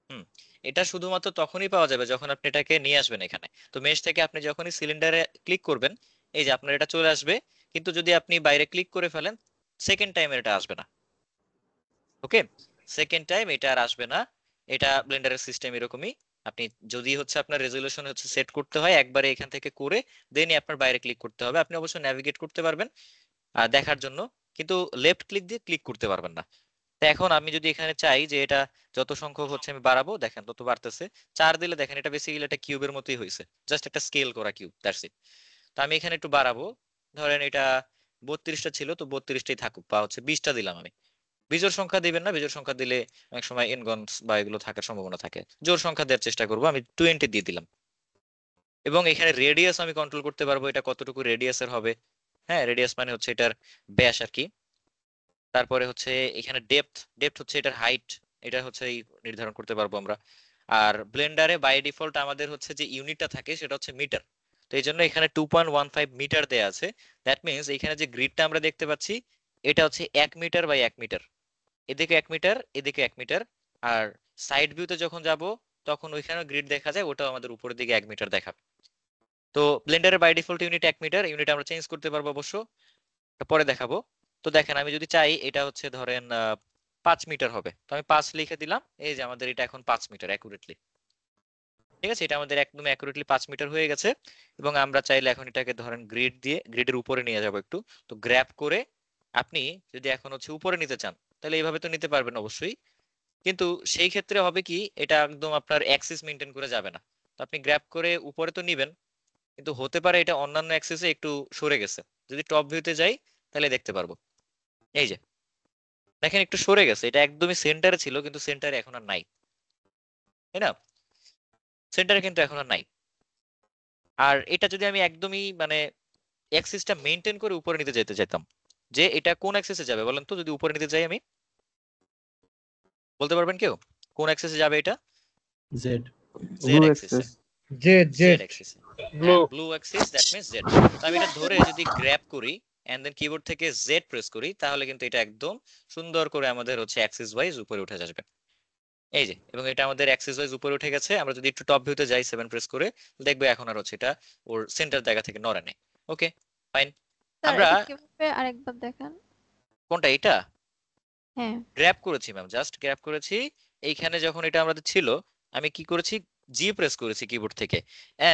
হুম, এটা শুধুমাত্র তখনই পাওয়া যাবে যখন আপনি এটাকে নিয়ে আসবেন এখানে। তো মেশ থেকে আপনি যখনই সিলিন্ডারে ক্লিক করবেন, এই যে আপনার এটা চলে আসবে, কিন্তু যদি আপনি বাইরে ক্লিক করে ফেলেন, সেকেন্ড টাইম এটা আসবে না। ওকে, সেকেন্ড টাইম এটা আর আসবে না। এটা ব্লেন্ডারের সিস্টেম এরকমই। আপনি যদি হচ্ছে আপনার রেজলিউশন হচ্ছে সেট করতে হয়, একবারে এখান থেকে করে দেনই আপনার বাইরে ক্লিক করতে হবে। আপনি অবশ্যই ন্যাভিগেট করতে পারবেন দেখার জন্য, কিন্তু লেফট ক্লিক দিয়ে ক্লিক করতে পারবেন না। তো এখন আমি যদি এখানে চাই যে এটা যত সংখ্যক হচ্ছে আমি বাড়াবো, দেখেন তত বাড়তেছে। 4 দিলে দেখেন এটা বেসিক্যালি একটা কিউবের মতোই হয়েছে, জাস্ট একটা স্কেল করা কিউব, দ্যাটস ইট। তো আমি এখানে একটু বাড়াবো, ধরেন এটা 32টা ছিল, তো 32টাই থাকুক, বা হচ্ছে 20টা দিলাম আমি। বিজোড় সংখ্যা দিবেন না, বিজোড় সংখ্যা দিলে অনেক সময় এনগনস বা এগুলো থাকার সম্ভাবনা থাকে। জোড় সংখ্যা দেওয়ার চেষ্টা করবো, আমি 20 দিয়ে দিলাম। এবং এখানে রেডিয়াস আমি কন্ট্রোল করতে পারবো, এটা কতটুকু রেডিয়াসের হবে। হ্যাঁ, রেডিয়াস মানে হচ্ছে এটার ব্যাস আর কি। তারপরে হচ্ছে এখানে ডেপথ, ডেপথ হচ্ছে এটার হাইট, এটা হচ্ছে নির্ধারণ করতে পারবো আমরা। আর ব্লেন্ডারে বাই ডিফল্ট আমাদের হচ্ছে যে ইউনিটটা থাকে সেটা হচ্ছে মিটার, তো এই জন্য এখানে 2.15 মিটার দেয়া আছে। দ্যাট মিনস এখানে যে গ্রিডটা আমরা দেখতে পাচ্ছি, এটা হচ্ছে 1 মিটার বাই 1 মিটার, এদিকে 1 মিটার, এদিকে 1 মিটার। আর সাইড ভিউতে যখন যাব, তখন ওইখানে গ্রিড দেখা যায়, ওটা আমাদের উপরের দিকে 1 মিটার দেখাবে। তো ব্লেন্ডারের by default unit 1 metre, unit আমরা চেঞ্জ করতে পারবো অবশ্য, পরে দেখাবো। তো দেখেন আমি যদি চাই এটা হচ্ছে ধরেন 5 মিটার হবে, তো আমি 5 লিখে দিলাম, এই যে আমাদের এটা এখন 5 মিটার অ্যাকুরেটলি। ঠিক আছে, এটা আমাদের একদম অ্যাকুরেটলি 5 মিটার হয়ে গেছে। এবং আমরা চাইলে এখন এটাকে ধরেন গ্রিড দিয়ে গ্রিডের উপরে নিয়ে যাব একটু। তো গ্র্যাব করে আপনি যদি এখন হচ্ছে উপরে নিতে চান, তাহলে এইভাবে তো নিতে পারবেন অবশ্যই, কিন্তু সেই ক্ষেত্রে হবে কি, এটা একদম আপনার অ্যাক্সিস মেনটেন করে যাবে না। তো আপনি গ্র্যাব করে উপরে তো নিবেন, কিন্তু হতে পারে এটা অন্যান্য অ্যাক্সিসে একটু সরে গেছে। যদি টপ ভিউতে যাই, তাহলে দেখতে পারবো, এই যে দেখেন একটু সরে গেছে, এটা একদমই সেন্টারে ছিল, কিন্তু সেন্টারে এখন আর নাই, তাই না? সেন্টারে কিন্তু এখন আর নাই। আর এটা যদি আমি একদমই মানে অ্যাক্সিসটা মেনটেন করে উপরে নিতে যেতে চাইতাম, যে এটা কোন অ্যাক্সিসে যাবে বলেন তো, যদি উপরে নিতে যাই আমি, বলতে পারবেন কেউ কোন অ্যাক্সিসে যাবে এটা? জেড। জেড অ্যাক্সিসে, জেড জেড জেড অ্যাক্সিসে, ব্লু। হ্যাঁ blue axis, that means Z. তো আমি এটা ধরে যদি গ্র্যাব করি এন্ড দেন কিবোর্ড থেকে জেড প্রেস করি, তাহলে কিন্তু এটা একদম সুন্দর করে আমাদের হচ্ছে অ্যাক্সিস ওয়াইজ উপরে উঠে আসবে, এই যে। এবং এটা আমাদের অ্যাক্সিস ওয়াইজ উপরে উঠে গেছে। আমরা যদি একটু টপ ভিউতে যাই 7 প্রেস করে, দেখবো এখন আর হচ্ছে এটা ওর সেন্টার জায়গা থেকে নড়ে নেই। ওকে, ফাইন। স্যার আমরা এটা কিভাবে আরেকবার দেখান? কোনটা, এটা হ্যাঁ। গ্র্যাব করেছি ম্যাম, জাস্ট গ্র্যাব করেছি। এইখানে যখন এটা আমাদের ছিল, আমি কি করেছি, জি প্রেস করেছি কিবোর্ড থেকে,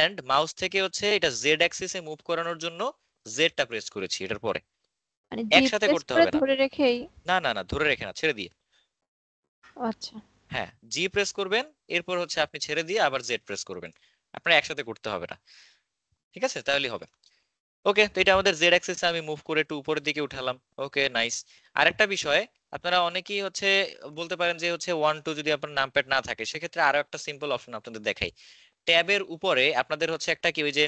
এন্ড মাউস থেকে হচ্ছে এটা জেড অ্যাক্সিসে মুভ করানোর জন্য জেডটা প্রেস করেছি এটার পরে। মানে জি একসাথে প্রেস করতে করে হবে না, ধরে রেখেই? না না না, ধরে রেখে না, ছেড়ে দিয়ে। আচ্ছা। হ্যাঁ, জি প্রেস করবেন, এরপর হচ্ছে আপনি ছেড়ে দিয়ে আবার জেড প্রেস করবেন, আপনার একসাথে করতে হবে না, ঠিক আছে, তাহলেই হবে। ওকে, তো এটা আমাদের জেড অ্যাক্সিসে আমি মুভ করে একটু উপরের দিকে উঠালাম। ওকে, নাইস। আরেকটা বিষয়, আপনারা অনেকেই হচ্ছে বলতে পারেন যে হচ্ছে 1 2 যদি আপনার নামপ্যাড না থাকে, সেক্ষেত্রে আরো একটা সিম্পল অপশন আপনাদের দেখাই। ট্যাবের উপরে আপনাদের হচ্ছে একটা কি, ওই যে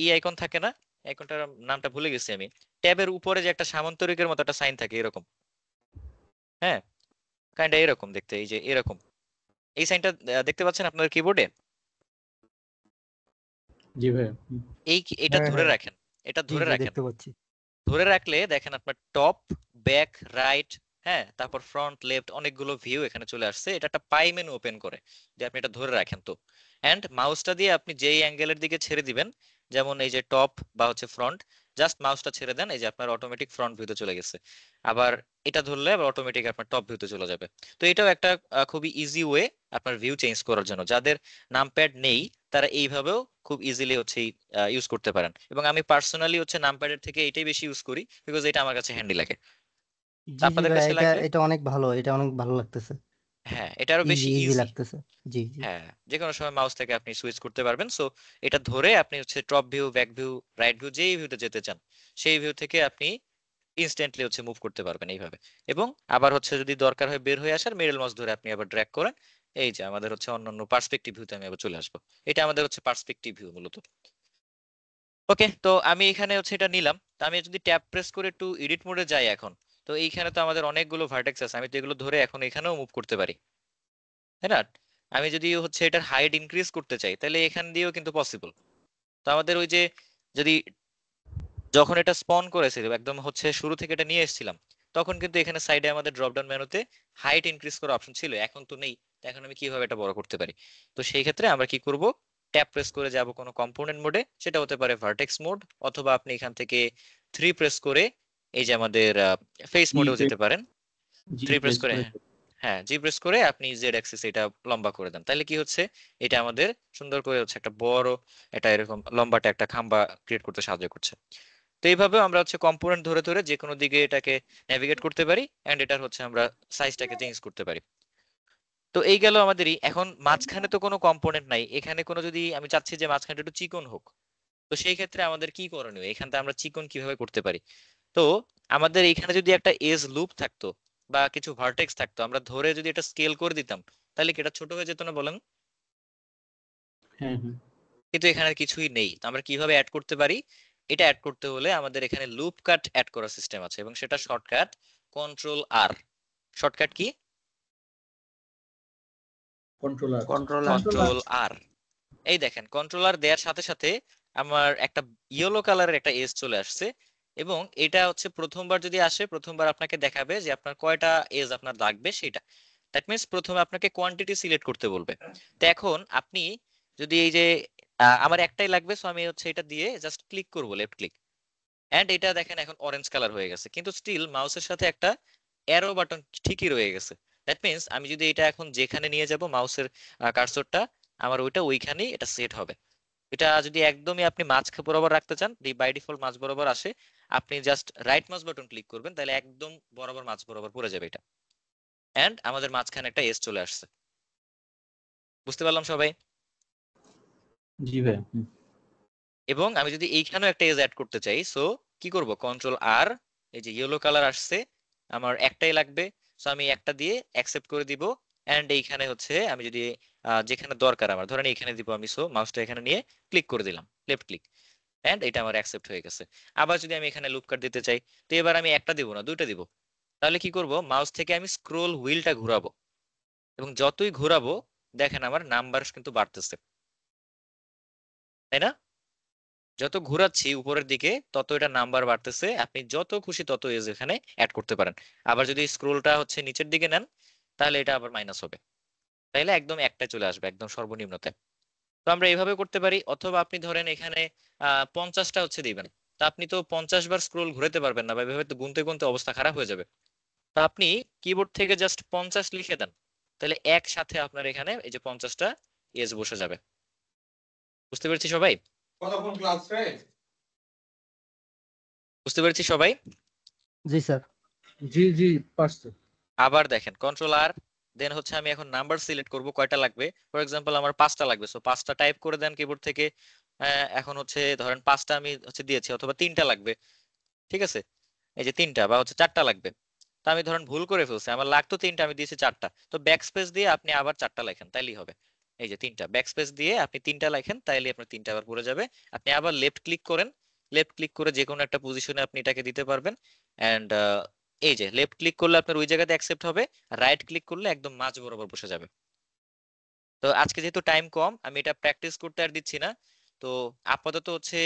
ই আইকন থাকে না, আইকনটার নামটা ভুলে গেছি আমি। ট্যাবের উপরে যে একটা সামান্তরিকের মতো একটা সাইন থাকে এরকম, হ্যাঁ, কাইন্ডা এরকম দেখতে, এই যে এরকম, এই সাইনটা দেখতে পাচ্ছেন আপনার কিবোর্ডে? জি ভাই। এটা হ্যাঁ ধরে হ্যাঁ রাখেন, এটা জি ধরে জি রাখেন। দেখতে পাচ্ছি। ধরে রাখলে দেখেন আপনার টপ, ব্যাক, রাইট, হ্যাঁ, তারপর ফ্রন্ট, লেফট, অনেকগুলো ভিউ এখানে চলে আসছে। এটা একটা পাই মেনু ওপেন করে, যে আপনি এটা ধরে রাখেন। তো এন্ড মাউসটা দিয়ে আপনি যেই অ্যাঙ্গেলের দিকে ছেড়ে দিবেন, যেমন এই যে টপ বা হচ্ছে ফ্রন্ট, জাস্ট মাউসটা ছেড়ে দেন, এই যে আপনার অটোমেটিক ফ্রন্ট ভিউতে চলে গেছে। আবার এটা ধরলে আবার অটোমেটিক আপনার টপ ভিউতে চলে যাবে। তো এটাও একটা খুবই ইজি ওয়ে আপনার ভিউ চেঞ্জ করার জন্য। যাদের নামপ্যাড নেই তারা এইভাবেও খুব ইজিলি হচ্ছে ইউজ করতে পারেন। এবং আমি পার্সোনালি হচ্ছে নামপ্যাডের থেকে এটাই বেশি ইউজ করি, বিকজ এটা আমার কাছে হ্যান্ডি লাগে। তো জি জি আপনাদের ভাই, কাছে এটা লাগলে এটা অনেক ভালো, এটা অনেক ভালো লাগতেছে, হ্যাঁ এটা আরো ইজি বেশি ইজি ইজি। লাগতেছে। জি জি হ্যাঁ, যে কোনো সময় মাউস থেকে আপনি সুইচ করতে পারবেন। সো এটা ধরে আপনি হচ্ছে top view, back view, right view, যেই ভিউতে যেতে চান সেই ভিউ থেকে আপনি ইনস্ট্যান্টলি হচ্ছে মুভ করতে পারবেন এইভাবে। এবং আবার হচ্ছে যদি দরকার হয় বের হয়ে আসার, মিডল মাউস ধরে আপনি আবার ড্র্যাগ করেন, এই যে আমাদের হচ্ছে অন্যান্য পার্সপেক্টিভ ভিউতে আমি আবার চলে আসবো। এটা আমাদের হচ্ছে পার্সপেক্টিভ ভিউ মূলত। ওকে, তো আমি এখানে হচ্ছে এটা নিলাম। তো আমি যদি ট্যাব প্রেস করে একটু এডিট মোডে যাই এখন, তো এইখানে তো আমাদের অনেকগুলো ভার্টেক্স আছে, আমি তো এগুলো ধরে এখন এখানেও মুভ করতে পারি, তাই না? আমি যদি হচ্ছে এটার হাইট ইনক্রিজ করতে চাই তাহলে এখান দিয়েও কিন্তু পসিবল। তো আমাদের ওই যে যদি যখন এটা স্পন করেছিল একদম হচ্ছে শুরু থেকে এটা নিয়ে এসেছিলাম, তখন কিন্তু এখানে সাইডে আমাদের ড্রপ ডাউন মেনুতে হাইট ইনক্রিজ করার অপশন ছিল, এখন তো নেই। তো এখন আমি কিভাবে এটা বড় করতে পারি? তো সেই ক্ষেত্রে আমরা কি করব, ট্যাব প্রেস করে যাব কোনো কম্পোনেন্ট মোডে, সেটা হতে পারে ভার্টেক্স মোড, অথবা আপনি এখান থেকে 3 প্রেস করে এই যে আমাদের ফেস জি মোডেও যেতে পারেন। জি 3 প্রেস প্রেস করে, করে হ্যাঁ হ্যাঁ জি প্রেস করে আপনি জেড অ্যাক্সিস এটা লম্বা করে দেন, তাহলে কি হচ্ছে এটা আমাদের সুন্দর করে হচ্ছে একটা বড়, এটা এরকম লম্বাটা একটা খাম্বা ক্রিয়েট করতে সাহায্য করছে। তো এইভাবে আমরা হচ্ছে কম্পোনেন্ট ধরে ধরে যে কোনো দিকে এটাকে নেভিগেট করতে পারি, এন্ড এটার হচ্ছে আমরা সাইজটাকে চেঞ্জ করতে পারি। তো এই গেল আমাদেরই। এখন মাঝখানে তো কোনো কম্পোনেন্ট নাই, এখানে কোনো যদি আমি চাচ্ছি যে মাঝখানটা একটু চিকন হোক, তো সেই ক্ষেত্রে আমাদের কি করণীয়, এখানটা আমরা চিকন কিভাবে করতে পারি? তো আমাদের এখানে যদি একটা এজ লুপ থাকতো বা কিছু ভার্টেক্স থাকতো, আমরা ধরে যদি এটা স্কেল করে দিতাম, তাহলে কি এটা ছোট হয়ে যেত না বলেন? হ্যাঁ হ্যাঁ কিন্তু এখানে কিছুই নেই, তো আমরা কিভাবে অ্যাড করতে পারি? এটা অ্যাড করতে হলে আমাদের এখানে লুপ কাট অ্যাড করার সিস্টেম আছে, এবং সেটা শর্টকাট কন্ট্রোল আর। Shortcut key? Controller controller. Control আর। এই দেখেন কন্ট্রোলার দেওয়ার সাথে সাথে আমার একটা ইয়েলো কালারের একটা এজ চলে আসছে, এবং এটা হচ্ছে প্রথমবার যদি আসে, প্রথমবার আপনাকে দেখাবে যে আপনার কয়টা এজ আপনার লাগবে সেটা। দ্যাট মিন্স প্রথমে আপনাকে কোয়ান্টিটি সিলেক্ট করতে বলবে। তো এখন আপনি যদি এই যে আমার একটাই লাগবে, সো আমি হচ্ছে এটা দিয়ে জাস্ট ক্লিক করব, লেফট ক্লিক, এন্ড এটা দেখেন এখন অরেঞ্জ কালার হয়ে গেছে, কিন্তু স্টিল মাউসের সাথে একটা অ্যারো বাটন ঠিকই রয়ে গেছে। দ্যাট মিন্স আমি যদি এটা এখন যেখানে নিয়ে যাব মাউসের কার্সরটা, আমার ওইটা ওইখানেই এটা সেট হবে। এটা যদি একদমই আপনি মাঝ বরাবর রাখতে চান, বাই ডিফল্ট মাঝ বরাবর আসে, আপনি just right mouse button click করবেন, তাহলে একদম বরাবর মাঝ বরাবর পড়ে যাবে এটা, এন্ড আমাদের মাঝখানে একটা এস চলে আসছে। বুঝতে পারলাম সবাই? জি ভাই এবং আমি যদি এইখানেও একটা এজ অ্যাড করতে চাই, সো কি করব, কন্ট্রোল আর, এই যে ইয়েলো কালার আসছে, আমার একটাই লাগবে, সো আমি একটা দিয়ে অ্যাকসেপ্ট করে দিব। এন্ড এইখানে হচ্ছে আমি যদি যেখানে দরকার আমার ধরেন এইখানে দিব আমি, সো মাউসটা এখানে নিয়ে ক্লিক করে দিলাম, লেফট ক্লিক, এন্ড এটা আমার অ্যাকসেপ্ট হয়ে গেছে। আবার যদি আমি এখানে লুপ কাট দিতে চাই, তো এবার আমি একটা দিব না, দুইটা দিব। তাহলে কি করব, মাউস থেকে আমি স্ক্রোল হুইলটা ঘোরাবো, এবং যতই ঘোরাবো দেখেন আমার নাম্বার কিন্তু বাড়তেছে, তাই না? যত ঘোরাচ্ছি উপরের দিকে তত এটা নাম্বার বাড়তেছে, আপনি যত খুশি তত এজ এখানে অ্যাড করতে পারেন। আবার যদি স্ক্রোলটা হচ্ছে নিচের দিকে নেন, তাহলে এটা আবার মাইনাস হবে, তাইলে একদম একটা চলে আসবে একদম সর্বনিম্নতে। তো আমরা এইভাবে করতে পারি, অথবা আপনি ধরেন এখানে 50টা হচ্ছে দিবেন, তা আপনি তো 50 বার স্ক্রোল ঘুরাতে পারবেন না, বা এভাবে তো গুনতে গুনতে অবস্থা খারাপ হয়ে যাবে। তো আপনি কিবোর্ড থেকে জাস্ট 50 লিখে দেন, তাহলে একসাথে আপনার এখানে এই যে 50টা এজ বসে যাবে। বুঝতে পেরেছি সবাই? বুঝতে পেরেছি সবাই? জি স্যার। জি জি পারছে। আবার দেখেন কন্ট্রোল আর, দেন হচ্ছে আমি এখন নাম্বার সিলেক্ট করব কয়টা লাগবে। ফর এক্সাম্পল আমার 5টা লাগবে, সো 5টা টাইপ করে দেন কিবোর্ড থেকে। এখন হচ্ছে ধরেন 5টা আমি হচ্ছে দিয়েছি, অথবা 3টা লাগবে, ঠিক আছে, এই যে 3টা বা হচ্ছে 4টা লাগবে। তো আমি ধরেন ভুল করে ফেলছি, আমার লাগতো 3টা, আমি দিয়েছি 4টা, তো ব্যাক স্পেস দিয়ে আপনি আবার 4টা লেখেন, তাইলেই হবে। এই যে 3টা, ব্যাক স্পেস দিয়ে আপনি 3টা লেখেন, তাইলে আপনার 3টা আবার পড়ে যাবে। আপনি আবার লেফট ক্লিক করেন, লেফট ক্লিক করে যে কোনো একটা পজিশনে আপনি এটাকে দিতে পারবেন। এন্ড এই যে লেফট ক্লিক করলে আপনার ওই জায়গাতে অ্যাকসেপ্ট হবে, রাইট ক্লিক করলে একদম মাঝ বরাবর বসে যাবে। তো আজকে যেহেতু টাইম কম, আমি এটা প্র্যাকটিস করতে আর দিচ্ছি না। তো আপাতত হচ্ছে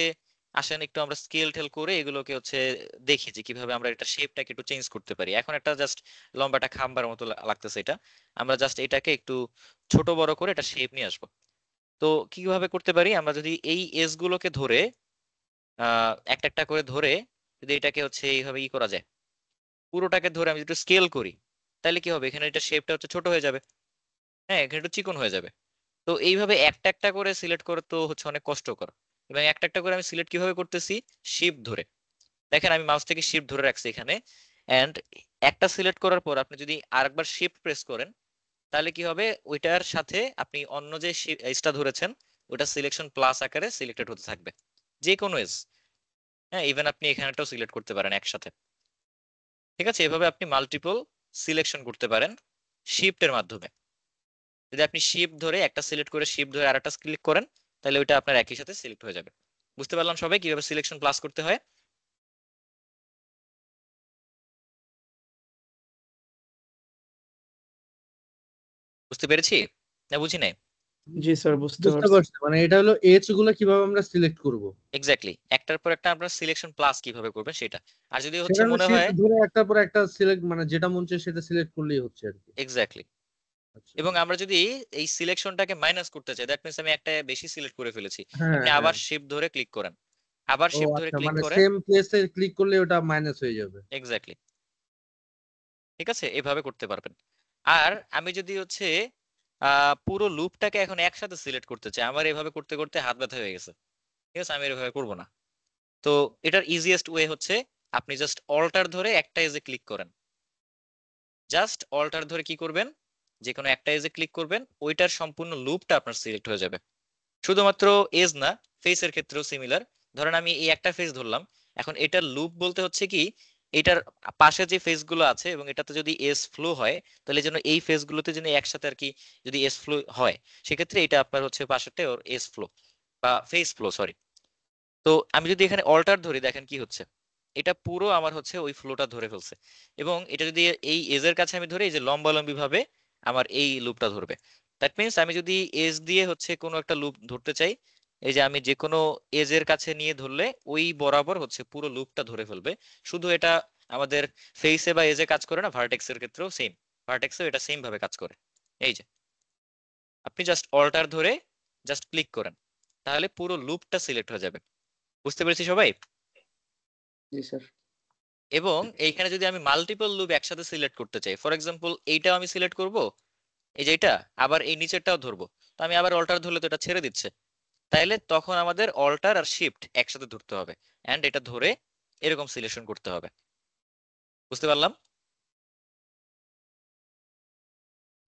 আসেন একটু আমরা স্কেল টেল করে এগুলোকে হচ্ছে দেখি যে কিভাবে আমরা এটা শেপটাকে একটু চেঞ্জ করতে পারি। এখন একটা জাস্ট লম্বাটা খাম্বার মতো লাগতেছে এটা, আমরা জাস্ট এটাকে একটু ছোট বড় করে এটা শেপ নিয়ে আসবো। তো কিভাবে করতে পারি, আমরা যদি এই এজ গুলোকে ধরে একটা একটা করে ধরে যদি এটাকে হচ্ছে এইভাবে করা যায়, পুরোটাকে ধরে আমি যদি স্কেল করি, তাহলে কি হবে, এখানে এটা শেপটা হচ্ছে ছোট হয়ে যাবে, হ্যাঁ এখানে একটু চিকন হয়ে যাবে। তো এইভাবে একটা একটা করে সিলেক্ট করে তো হচ্ছে অনেক কষ্টকর, এবং একটা একটা করে আমি সিলেক্ট কিভাবে করতেছি, শিফট ধরে। দেখেন আমি মাউস থেকে শিফট ধরে রাখছি এখানে, এন্ড একটা সিলেক্ট করার পর আপনি যদি আরেকবার শিফট প্রেস করেন, তাহলে কি হবে, ওইটার সাথে আপনি অন্য যে এজটা ধরেছেন ওটা সিলেকশন প্লাস আকারে সিলেক্টেড হতে থাকবে, যে কোনো এজ। হ্যাঁ ইভেন আপনি এখানেটাও সিলেক্ট করতে পারেন একসাথে। ঠিক আছে, এভাবে আপনি মাল্টিপল সিলেকশন করতে পারেন শিফটের মাধ্যমে। যদি আপনি শিফট ধরে একটা সিলেক্ট করে শিফট ধরে আরেকটা ক্লিক করেন, তাহলে ওইটা আপনার একই সাথে সিলেক্ট হয়ে যাবে। বুঝতে পারলাম সবাই কিভাবে সিলেকশন প্লাস করতে হয়? বুঝতে পেরেছি না বুঝি নাই? জি স্যার, বুঝতে বুঝতে পারছি। পারছি, মানে এটা হলো এজ গুলো কিভাবে আমরা সিলেক্ট করব, এক্স্যাক্টলি, একটার পর একটা আপনার সিলেকশন প্লাস কিভাবে করবেন সেটা। আর যদি হচ্ছে সেটা হলো মনে শিফট হয়, ধরে একটার পর একটা সিলেক্ট, মানে যেটা মন চায় সেটা সিলেক্ট করলেই হচ্ছে আর কি। এক্স্যাক্টলি। আচ্ছা এবং আমরা যদি এই সিলেকশনটাকে মাইনাস করতে চাই, দ্যাট মিন্স আমি একটা বেশি সিলেক্ট করে ফেলেছি, হ্যাঁ আপনি হ্যাঁ। আবার শিফট ধরে ক্লিক করেন, আবার ও শিফট ধরে আচ্ছা, ক্লিক মানে করেন। সেম প্লেসে ক্লিক করলে ওটা মাইনাস হয়ে যাবে। এক্স্যাক্টলি, ঠিক আছে, এভাবে করতে পারবেন। আর আমি যদি হচ্ছে পুরো লুপটাকে এখন একসাথে সিলেক্ট করতে চাই, আমার এভাবে করতে করতে হাত ব্যথা হয়ে গেছে, ঠিক আছে, আমি এভাবে করব না। তো এটার ইজিয়েস্ট ওয়ে হচ্ছে আপনি জাস্ট অল্টার ধরে একটা এজে ক্লিক করেন, জাস্ট অল্টার ধরে কি করবেন, যে কোনো একটা এজে ক্লিক করবেন, ওইটার সম্পূর্ণ লুপটা আপনার সিলেক্ট হয়ে যাবে। শুধুমাত্র এজ না, ফেসের ক্ষেত্রেও সিমিলার। ধরেন আমি এই একটা ফেস ধরলাম, এখন এটার লুপ বলতে হচ্ছে কি, এটার পাশে যে ফেস গুলো আছে এবং এটাতে যদি এস ফ্লো হয়, তাহলে যেন এই ফেস গুলোতে যেন একসাথে আর কি যদি এস ফ্লো হয়, সেক্ষেত্রে এটা আপনার হচ্ছে পাশেরটা ওর এস ফ্লো বা ফেস ফ্লো, সরি। তো আমি যদি এখানে অল্টার ধরি, দেখেন কি হচ্ছে, এটা পুরো আমার হচ্ছে ওই ফ্লোটা ধরে ফেলছে। এবং এটা যদি এই এজের কাছে আমি ধরি, এই যে লম্বালম্বি ভাবে আমার এই লুপটা ধরবে। দ্যাট মিন্স আমি যদি এজ দিয়ে হচ্ছে কোনো একটা লুপ ধরতে চাই, এই যে আমি যে কোনো এজের কাছে নিয়ে ধরলে ওই বরাবর হচ্ছে পুরো লুপটা ধরে ফেলবে। শুধু এটা আমাদের ফেসে বা এজে কাজ করে না, ভার্টেক্সের ক্ষেত্রেও সেম, ভার্টেক্সেও এটা সেম ভাবে কাজ করে। এই যে আপনি জাস্ট অল্টার ধরে জাস্ট ক্লিক করেন, তাহলে পুরো লুপটা সিলেক্ট হয়ে যাবে। বুঝতে পেরেছি সবাই? জি স্যার। এবং এইখানে যদি আমি মাল্টিপল লুপ একসাথে সিলেক্ট করতে চাই, ফর এক্সাম্পল এইটাও আমি সিলেক্ট করব, এই যে এটা, আবার এই নিচেরটাও ধরবো, তো আমি আবার অল্টার ধরলে তো এটা ছেড়ে দিচ্ছে, তাইলে তখন আমাদের অল্টার আর শিফট একসাথে ধরতে হবে, এন্ড এটা ধরে এরকম সিলেকশন করতে হবে। বুঝতে পারলাম?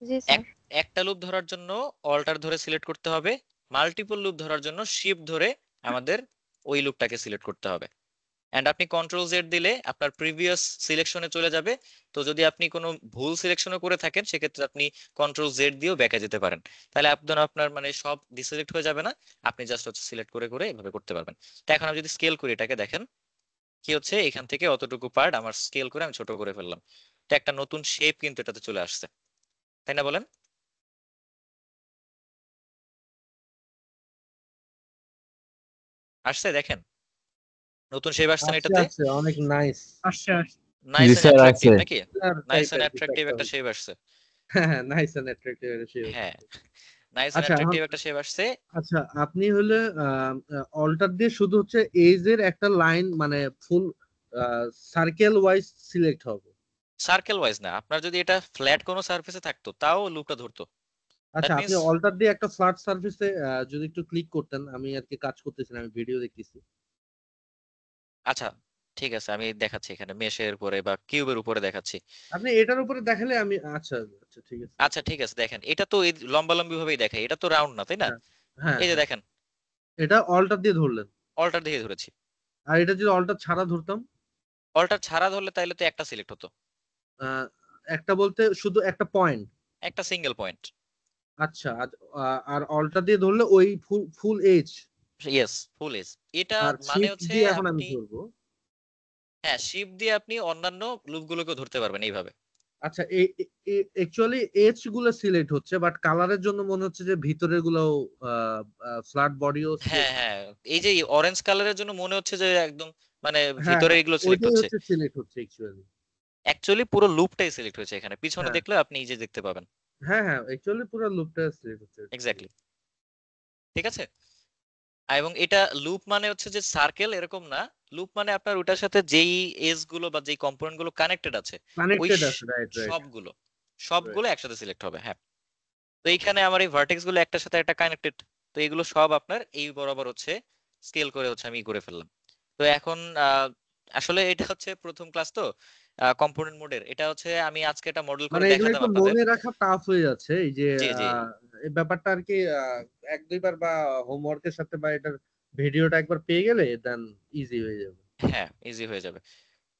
জি স্যার। একটা লুপ ধরার জন্য অল্টার ধরে সিলেক্ট করতে হবে, মাল্টিপল লুপ ধরার জন্য শিফট ধরে আমাদের ওই লুপটাকে সিলেক্ট করতে হবে। এন্ড আপনি কন্ট্রোল জেড দিলে আপনার প্রিভিয়াস সিলেকশনে চলে যাবে। তো যদি আপনি কোনো ভুল সিলেকশনও করে থাকেন, সেক্ষেত্রে আপনি কন্ট্রোল জেড দিয়েও ব্যাকে যেতে পারেন, তাহলে আপনার মানে সব ডিসিলেক্ট হয়ে যাবে না, আপনি জাস্ট হচ্ছে সিলেক্ট করে করে এভাবে করতে পারবেন। তো এখন আমি যদি স্কেল করি এটাকে, দেখেন কি হচ্ছে, এখান থেকে অতটুকু পার্ট আমার স্কেল করে আমি ছোট করে ফেললাম, তো একটা নতুন শেপ কিন্তু এটাতে চলে আসছে, তাই না বলেন? আসছে, দেখেন নতুন শেপ আসছে না আচ্ছা এটাতে, আচ্ছা, অনেক নাইস। আসছে আসছে। নাইস জি এন্ড স্যার, অ্যাট্রাকটিভ আছে। নাকি? নাইস এন্ড অ্যাট্রাকটিভ একটা শেপ আসছে। হ্যাঁ, নাইস এন্ড অ্যাট্রাকটিভ সেই। হ্যাঁ, নাইস এন্ড আচ্ছা এখন, অ্যাট্রাকটিভ একটা শেপ আসছে। আচ্ছা আপনি হলে অল্টার দিয়ে শুধু হচ্ছে এজ এর একটা লাইন, মানে ফুল সার্কেল ওয়াইজ সিলেক্ট হবে। সার্কেল ওয়াইজ না, আপনার যদি এটা ফ্ল্যাট কোনো সারফেসে থাকতো তাও লুপটা ধরতো। দ্যাট আচ্ছা আপনি মিন্স, অল্টার দিয়ে একটা ফ্ল্যাট সারফেসে যদি একটু ক্লিক করতেন, আমি আর কি কাজ করতেছি না, আমি ভিডিও দেখতেছি। আচ্ছা ঠিক আছে, আমি দেখাচ্ছি এখানে মেশের উপরে বা কিউবের উপরে দেখাচ্ছি। আপনি এটার উপরে দেখালে আমি, আচ্ছা আচ্ছা ঠিক আছে। আচ্ছা ঠিক আছে, দেখেন এটা তো এই লম্বালম্বি ভাবেই দেখায়, এটা তো রাউন্ড না, তাই না? হ্যাঁ হ্যাঁ এই যে হ্যাঁ। দেখেন, এটা অল্টার দিয়ে ধরলেন, অল্টার দিয়ে ধরেছি। আর এটা যদি অল্টার ছাড়া ধরতাম? অল্টার ছাড়া ধরলে তাইলে তো একটা সিলেক্ট হতো, আহ, একটা বলতে শুধু একটা পয়েন্ট? একটা সিঙ্গেল পয়েন্ট। আচ্ছা আর অল্টার দিয়ে ধরলে ওই ফুল ফুল এজ? ইয়েস, ফুল এজ। এটা আর মানে শিফট হচ্ছে দিয়ে এখন আমি আপনি, ধরবো? হ্যাঁ শিফট দিয়ে আপনি অন্যান্য লুপগুলোকে ধরতে পারবেন এইভাবে। আচ্ছা অ্যাকচুয়ালি এজ গুলো সিলেক্ট হচ্ছে, বাট কালারের জন্য মনে হচ্ছে যে ভিতরের গুলো ফ্ল্যাট বডিও হ্যাঁ সিলেক্ট। হ্যাঁ, এই যে অরেঞ্জ কালারের জন্য মনে হচ্ছে যে একদম মানে হ্যাঁ ভিতরে হ্যাঁ, এগুলো সিলেক্ট ওইটাই হচ্ছে, হচ্ছে সিলেক্ট হচ্ছে অ্যাকচুয়ালি। অ্যাকচুয়ালি পুরো লুপটাই সিলেক্ট হয়েছে এখানে, পিছনে হ্যাঁ দেখলে আপনি এই যে দেখতে পাবেন। হ্যাঁ হ্যাঁ, অ্যাকচুয়ালি পুরো লুপটা সিলেক্ট হচ্ছে। এক্স্যাক্টলি, ঠিক আছে। এবং এটা লুপ মানে হচ্ছে যে সার্কেল এরকম না, লুপ মানে আপনার ওটার সাথে যেই এজ গুলো বা যেই কম্পোনেন্ট গুলো কানেক্টেড আছে ওই কানেক্টেড আছে, রাইট রাইট সবগুলো রাইট সবগুলো একসাথে সিলেক্ট হবে। হ্যাঁ, তো এইখানে আমার এই ভার্টেক্স গুলো একটার সাথে একটা কানেক্টেড, তো এগুলো সব আপনার এই বরাবর হচ্ছে স্কেল করে হচ্ছে আমি করে ফেললাম। তো এখন আসলে এটা হচ্ছে প্রথম ক্লাস, তো কম্পোনেন্ট মোডের এটা হচ্ছে আমি আজকে একটা মডেল করে মানে এগুলো দেখাতাম একটু আপনাদের। মনে রাখা টাফ হয়ে যাচ্ছে, এই যে জি জি এই ব্যাপারটা আর কি এক দুইবার বা হোমওয়ার্কের সাথে বা এটার ভিডিওটা একবার পেয়ে গেলে দেন ইজি হয়ে যাবে। হ্যাঁ, ইজি হয়ে যাবে।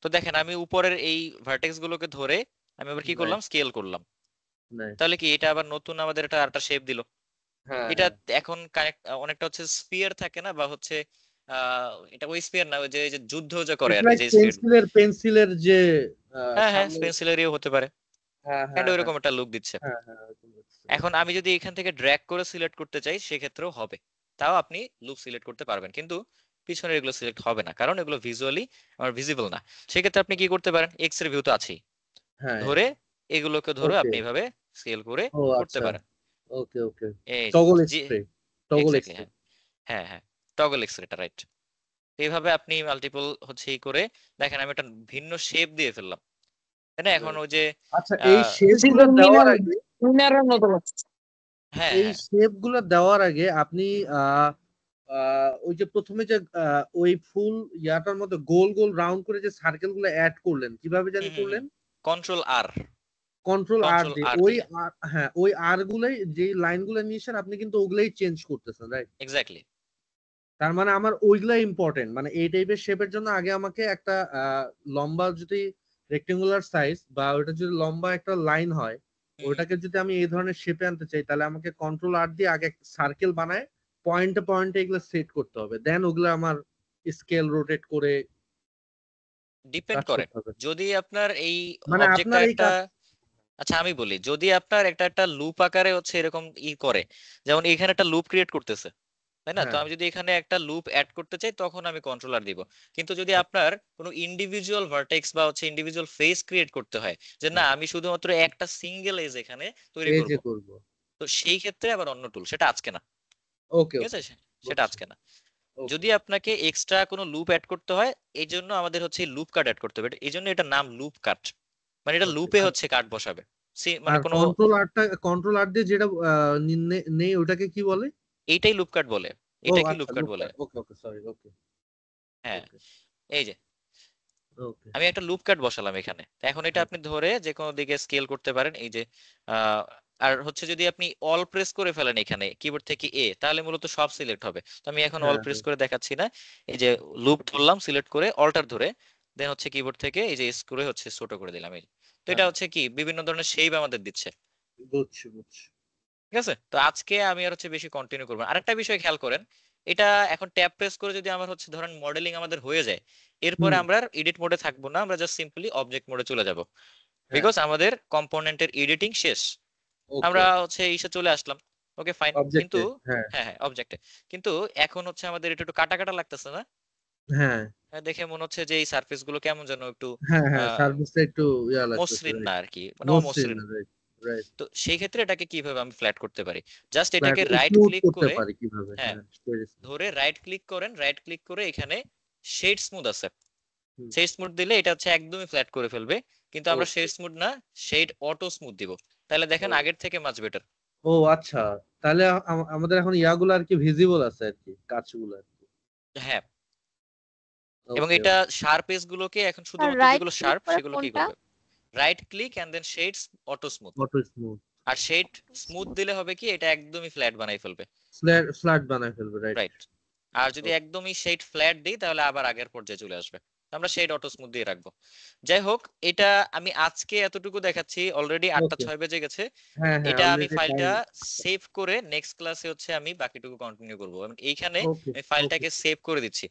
তো দেখেন আমি উপরের এই ভার্টেক্স গুলোকে ধরে আমি আবার কি করলাম, রাইট স্কেল করলাম। রাইট তাহলে কি এটা আবার নতুন আমাদের একটা আরেকটা শেপ দিল। হ্যাঁ এটা হ্যাঁ এখন কানেক্ট অনেকটা হচ্ছে স্পিয়ার থাকে না, বা হচ্ছে এটা ওই স্পিয়ার না, ওই যে যুদ্ধ যে করে ইটস আর কি, লাইক যে স্পিয়ার। পেন্সিলের যে হ্যাঁ হ্যাঁ, সামনে, স্পেন্সিলারিও হতে পারে, হ্যাঁ কাইন্ড হ্যাঁ হ্যাঁ ওইরকম একটা লুক দিচ্ছে। হ্যাঁ হ্যাঁ ওরকম দেখছি। এখন আমি যদি এখান থেকে ড্র্যাগ করে সিলেক্ট করতে চাই সেক্ষেত্রেও হবে, তাও আপনি লুপ সিলেক্ট করতে পারবেন, কিন্তু পিছনের এগুলো সিলেক্ট হবে না কারণ এগুলো ভিজুয়ালি আমার ভিজিবল না। সেক্ষেত্রে আপনি কি করতে পারেন, এক্স এর ভিউ তো আছেই, হ্যাঁ ধরে এগুলোকে ধরে ওকে, আপনি এভাবে স্কেল করে ও করতে আচ্ছা, পারেন। ওকে ওকে, এই যে টগল জি, এক্সপ্রে, টগল এক্স্যাক্টলি, এক্সপ্রে। হ্যাঁ হ্যাঁ হ্যাঁ, টগল এক্স এটা রাইট। এইভাবে আপনি মাল্টিপল হচ্ছে ই করে দেখেন আমি একটা ভিন্ন শেপ দিয়ে ফেললাম, তাই না? এখন ওই যে আচ্ছা, এই শেপ This is গুলো the দেওয়ার winner, আগে, winner মতো লাগছে। হ্যাঁ এই হ্যাঁ শেপ গুলো দেওয়ার আগে আপনি ওই যে প্রথমে যে ওই ফুল ইয়াটার মধ্যে গোল গোল রাউন্ড করে যে সার্কেল গুলো অ্যাড করলেন, কিভাবে জানি করলেন? কন্ট্রোল আর, কন্ট্রোল আর কন্ট্রোল দিয়ে আর ওই দিয়ে, হ্যাঁ ওই আর গুলাই যে লাইন গুলো নিয়েছেন আপনি কিন্তু ওগুলাই চেঞ্জ করতেছেন, রাইট? এক্স্যাক্টলি। তার মানে আমার ওইগুলাই ইম্পর্টেন্ট, মানে এই টাইপের শেপের জন্য আগে আমাকে একটা লম্বা যদি রেক্টেঙ্গুলার সাইজ বা ওটা যদি লম্বা একটা লাইন হয়, ওটাকে যদি আমি এই ধরনের শেপে আনতে চাই তাহলে আমাকে কন্ট্রোল আর দিয়ে আগে সার্কেল বানায় পয়েন্টে পয়েন্টে এগুলো সেট করতে হবে, দেন ওগুলো আমার স্কেল রোটেট করে ডিপেন্ড কাজ করে করতে হবে। যদি আপনার এই মানে অবজেক্টটা আপনার এই একটা, কাজ, আচ্ছা আমি বলি, যদি আপনার একটা লুপ আকারে হচ্ছে এরকম করে, যেমন এখানে একটা লুপ ক্রিয়েট করতেছে, তাই না? তো হ্যাঁ আমি যদি এখানে একটা লুপ অ্যাড করতে চাই তখন আমি কন্ট্রোলার দিব। কিন্তু যদি আপনার কোনো ইন্ডিভিজুয়াল ভার্টেক্স বা হচ্ছে ইন্ডিভিজুয়াল ফেস ক্রিয়েট করতে হয়, যে না আমি শুধুমাত্র একটা সিঙ্গেল এজ এখানে তৈরি এই করব, যে করবো। তো সেই ক্ষেত্রে আবার অন্য টুল, সেটা আজকে না, ওকে ঠিক ওকে, আছে? সেটা বুঝছি। আজকে না। ওকে যদি আপনাকে এক্সট্রা কোনো লুপ অ্যাড করতে হয়, এই জন্য আমাদের হচ্ছে লুপ কাট অ্যাড করতে হবে, এই জন্য এটা নাম লুপ কাট, মানে এটা ওকে। লুপে আর হচ্ছে কাট বসাবে। মানে আর কোনো কন্ট্রোল আর দিয়ে যেটা নেই ওটাকে কি বলে? এইটাই লুপ কাট বলে, ও এটাকে লুপ আচ্ছা, কাট বলে। লুপকাট, ওকে ওকে, সরি, ওকে হ্যাঁ, ওকে এই যে ওকে। আমি একটা লুপ কাট বসালাম এখানে, তো এখন এটা আপনি ধরে যে কোনো দিকে স্কেল করতে পারেন, এই যে আহ, আর হচ্ছে যদি আপনি অল প্রেস করে ফেলেন এখানে কিবোর্ড থেকে এ, তাহলে মূলত সব সিলেক্ট হবে। তো আমি এখন অল হ্যাঁ প্রেস হ্যাঁ করে দেখাচ্ছি না, এই যে লুপ ধরলাম, সিলেক্ট করে অল্টার ধরে দেন হচ্ছে কিবোর্ড থেকে এই যে এস করে হচ্ছে ছোট করে দিলাম, এই যে। তো এটা হ্যাঁ, হচ্ছে কি বিভিন্ন ধরনের শেপ আমাদের দিচ্ছে, বুঝছি বুঝছি। ঠিক আছে? তো আজকে আমি আর হচ্ছে বেশি কন্টিনিউ করবো না। আরেকটা বিষয় খেয়াল করেন, এটা এখন ট্যাব প্রেস করে যদি আমার হচ্ছে ধরেন মডেলিং আমাদের হয়ে যায়, এরপরে হুম, আমরা এডিট মোডে থাকবো না, আমরা জাস্ট সিম্পলি অবজেক্ট মোডে চলে যাব, হ্যাঁ, বিকজ আমাদের কম্পোনেন্টের এডিটিং শেষ। ওকে। আমরা হচ্ছে ইসে চলে আসলাম, ওকে ফাইন, কিন্তু অবজেক্টে, হ্যাঁ হ্যাঁ হ্যাঁ অবজেক্টে, কিন্তু এখন হচ্ছে আমাদের এটা একটু কাটা কাটা লাগতেছে না? হ্যাঁ দেখে মনে হচ্ছে যে এই সারফেস গুলো কেমন যেন একটু হ্যাঁ হ্যাঁ, আহ সার্ভিসটা একটু ইয়া লাগতেছে, মসৃণ না রাইট? আর কি, মানে মসৃণ অমসৃণ। না, রাইট রাইট। তো সেই ক্ষেত্রে এটাকে কিভাবে আমি ফ্ল্যাট করতে পারি, জাস্ট ফ্ল্যাট এটাকে রাইট স্মুথ ক্লিক করতে করে, পারি কিভাবে? হ্যাঁ হ্যাঁ, very smooth। ধরে রাইট ক্লিক করেন, রাইট ক্লিক করে এখানে শেড স্মুথ আছে, হুম, শেড স্মুথ দিলে এটা হচ্ছে একদমই ফ্ল্যাট করে ফেলবে, কিন্তু আমরা ওকে শেড স্মুথ না, শেড অটো স্মুথ দিব, তাহলে দেখেন ও আগের থেকে মাচ বেটার। ও আচ্ছা, তাহলে আমাদের এখন ইয়াগুলো আর কি ভিজিবল আছে আর কি, কাজগুলো আর কি। হ্যাঁ, এবং ওকে এটা শার্প এজ গুলোকে এখন আর শুধুমাত্র রাইট যেগুলো ক্লিক শার্প করে সেগুলো কি কোনটা? করবে, right click and then shades auto smooth. Auto smooth, আর শেড স্মুথ দিলে হবে কি, এটা একদমই ফ্ল্যাট বানাই ফেলবে, ফ্ল্যাট বানায় ফেলবে, রাইট? রাইট। আর যদি একদমই শেড ফ্ল্যাট দিই তাহলে আবার আগের পর্যায়ে চলে আসবে, তো আমরা শেড অটো স্মুথ দিয়ে রাখবো। যাই হোক, এটা আমি আজকে এতটুকু দেখাচ্ছি, অলরেডি 8টা ওকে, 6 বেজে গেছে। হ্যাঁ হ্যাঁ, এটা আমি অলরেডি টাইম। ফাইলটা সেভ করে নেক্সট ক্লাসে হচ্ছে আমি বাকিটুকু কন্টিনিউ করবো, এবং এইখানে ওকে আমি ওকে, ফাইলটাকে সেভ করে দিচ্ছি,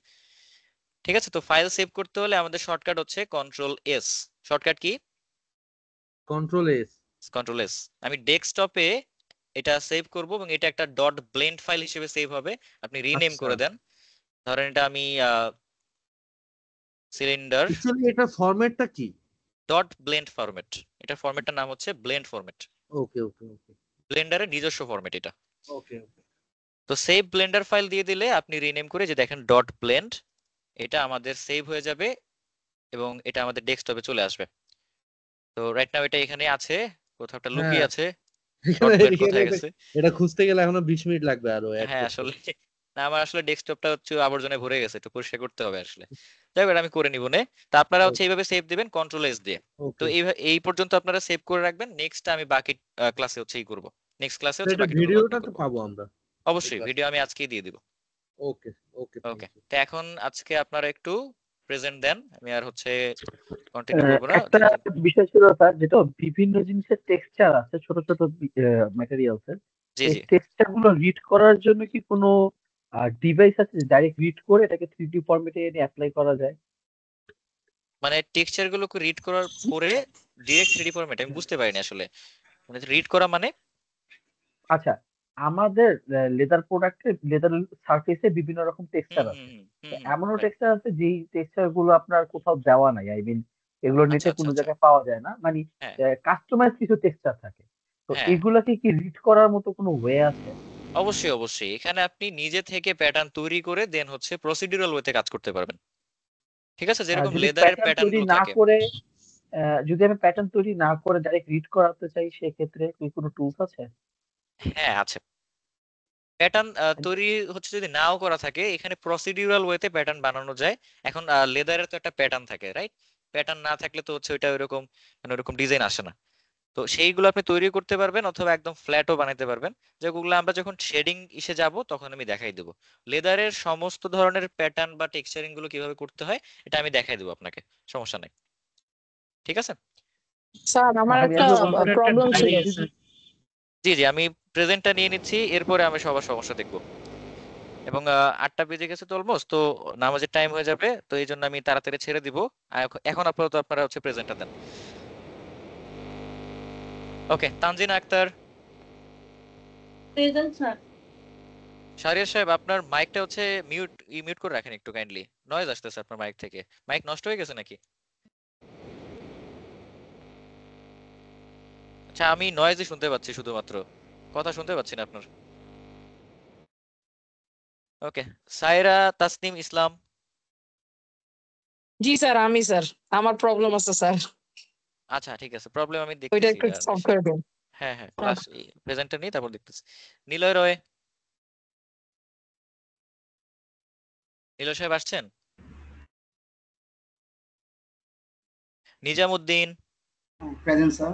ঠিক আছে? তো ফাইল সেভ করতে হলে আমাদের শর্টকাট হচ্ছে control S. Shortcut key? Control S. Control S. আমি ডেস্কটপে এটা সেভ করব এবং এটা একটা ডট ব্লেন্ড ফাইল হিসেবে সেভ হবে, আপনি রিনেম আচ্ছা, করে দেন, ধরেন এটা আমি সিলিন্ডার অ্যাকচুয়ালি এটার ফরম্যাটটা কি? ডট ব্লেন্ড ফরম্যাট, এটার ফরম্যাটটার নাম হচ্ছে ব্লেন্ড ফরম্যাট, ওকে ওকে ওকে ব্লেন্ডারের নিজস্ব ফরম্যাট এটা। ওকে ওকে তো সেভ ব্লেন্ডার ফাইল দিয়ে দিলে আপনি রিনেম করে যে দেখেন ডট ব্লেন্ড, এটা আমাদের সেভ হয়ে যাবে এবং এটা আমাদের ডেস্কটপে চলে আসবে। তো রাইট নাও এটা এখানে আছে, কোথাও একটা লুকিয়ে হ্যাঁ আছে। এখানে ডট ব্লেন্ড এখানে কোথায় এটা গেছে? এটা খুঁজতে গেলে এখনো 20 মিনিট লাগবে আরো অ্যাড হ্যাঁ করতে। আসলে না, আমার আসলে ডেস্কটপটা হচ্ছে আবর্জনায় ভরে গেছে, একটু পরিষ্কার করতে হবে আসলে। যাই হোক এটা আমি করে নিব নে। তা আপনারা হচ্ছে এইভাবে সেভ দিবেন কন্ট্রোল এস দিয়ে। তো ওকে, এই পর্যন্ত আপনারা সেভ করে রাখবেন, নেক্সট আমি বাকি ক্লাসে হচ্ছে এই করব, নেক্সট ক্লাসে হচ্ছে এটা বাকিটুকু আপনি ভিডিওটা তো করবো। পাবো আমরা এই অবশ্যই ক্লাস। ভিডিও আমি আজকেই দিয়ে দিব। ওকে ওকে, থ্যাংক ওকে, ইউ। তো এখন আজকে আপনারা একটু প্রেজেন্ট দেন, আমি আর হচ্ছে কন্টিনিউ করবো না। একটা বিষয় ছিল স্যার, যেটা বিভিন্ন জিনিসের টেক্সচার আছে, ছোট ছোট ম্যাটেরিয়ালস এর, জি এই জি। টেক্সচার গুলো রিড করার জন্য কি কোনো ডিভাইস আছে ডাইরেক্ট রিড করে এটাকে 3D ফরম্যাটে এনে অ্যাপ্লাই করা যায়? মানে টেক্সচার গুলোকে রিড করার পরে ডিরেক্ট 3D ফরম্যাট, আমি বুঝতে পারিনি আসলে, মানে রিড করা মানে? আচ্ছা, আমাদের লেদার প্রোডাক্টে, লেদার সারফেসে বিভিন্ন রকম টেক্সচার আছে। তো এমনও right. টেক্সচার আছে যেই টেক্সচার গুলো আপনার কোথাও দেওয়া নাই, আই মিন এগুলো আচ্ছা নেটে আচ্ছা কোনো আচ্ছা। জায়গায় পাওয়া যায় না, মানে হ্যাঁ কাস্টমাইজ কিছু টেক্সচার থাকে। তো হ্যাঁ, এগুলাকে কি রিড করার মতো কোনো ওয়ে আছে? অবশ্যই অবশ্যই, এখানে আপনি নিজে থেকে প্যাটার্ন তৈরি করে দেন হচ্ছে প্রসিডিউরাল ওয়েতে কাজ করতে পারবেন। ঠিক আছে, যেরকম যদি লেদারের প্যাটার্ন প্যাটার্ন তৈরি গুলো না থাকে। করে, যদি আমি প্যাটার্ন তৈরি না করে ডাইরেক্ট রিড করাতে চাই, সেক্ষেত্রে কি কোনো টুলস আছে? হ্যাঁ আছে। প্যাটার্ন তৈরি হচ্ছে যদি নাও করা থাকে, এখানে প্রসিডিউরাল ওয়েতে প্যাটার্ন বানানো যায়। এখন লেদারের তো একটা প্যাটার্ন থাকে, রাইট? প্যাটার্ন না থাকলে তো হচ্ছে ওইটা ওইরকম, মানে ওরকম ডিজাইন আসে না। তো সেইগুলো আপনি তৈরি করতে পারবেন অথবা একদম ফ্ল্যাটও বানাতে পারবেন, যেগুলো আমরা যখন শেডিং ইসে যাব তখন আমি দেখাই দেবো। লেদারের সমস্ত ধরনের প্যাটার্ন বা টেক্সচারিং গুলো কিভাবে করতে হয় এটা আমি দেখাই দেবো আপনাকে, সমস্যা নাই। ঠিক আছে। স্যার আমার আমি একটা আসলে প্রবলেম ছিল। জি জি, আমি প্রেজেন্টটা নিয়ে নিচ্ছি, এরপরে আমি সবার সমস্যা দেখবো। এবং 8টা বেজে গেছে তো অলমোস্ট, তো নামাজের টাইম হয়ে যাবে, তো এই জন্য আমি তাড়াতাড়ি ছেড়ে দিব। এখন আপাতত আপনারা হচ্ছে প্রেজেন্টটা দেন। Okay, Tanjina Akter. Present sir. Shahriar সাহেব, আপনার মাইকটা হচ্ছে মিউট করে রাখেন একটু কাইন্ডলি, নয়েজ আসতেছে আপনার মাইক থেকে। মাইক নষ্ট হয়ে গেছে নাকি? আচ্ছা, আমি নয়েজই শুনতে পাচ্ছি শুধুমাত্র, কথা শুনতে পাচ্ছি না আপনার। ওকে, সায়রা তাসনিম ইসলাম। জি স্যার, আমি স্যার, আমার প্রবলেম আছে স্যার, আচ্ছা ঠিক আছে, প্রবলেম আমি ওইটা দেখতেছি। একটু সলভ করে দিন। হ্যাঁ হ্যাঁ, ক্লাস প্রেজেন্টটা নিয়ে তারপর দেখতেছি। নিলয় রয়। নিলয় সাহেব আসছেন? Nizamuddin. Present sir.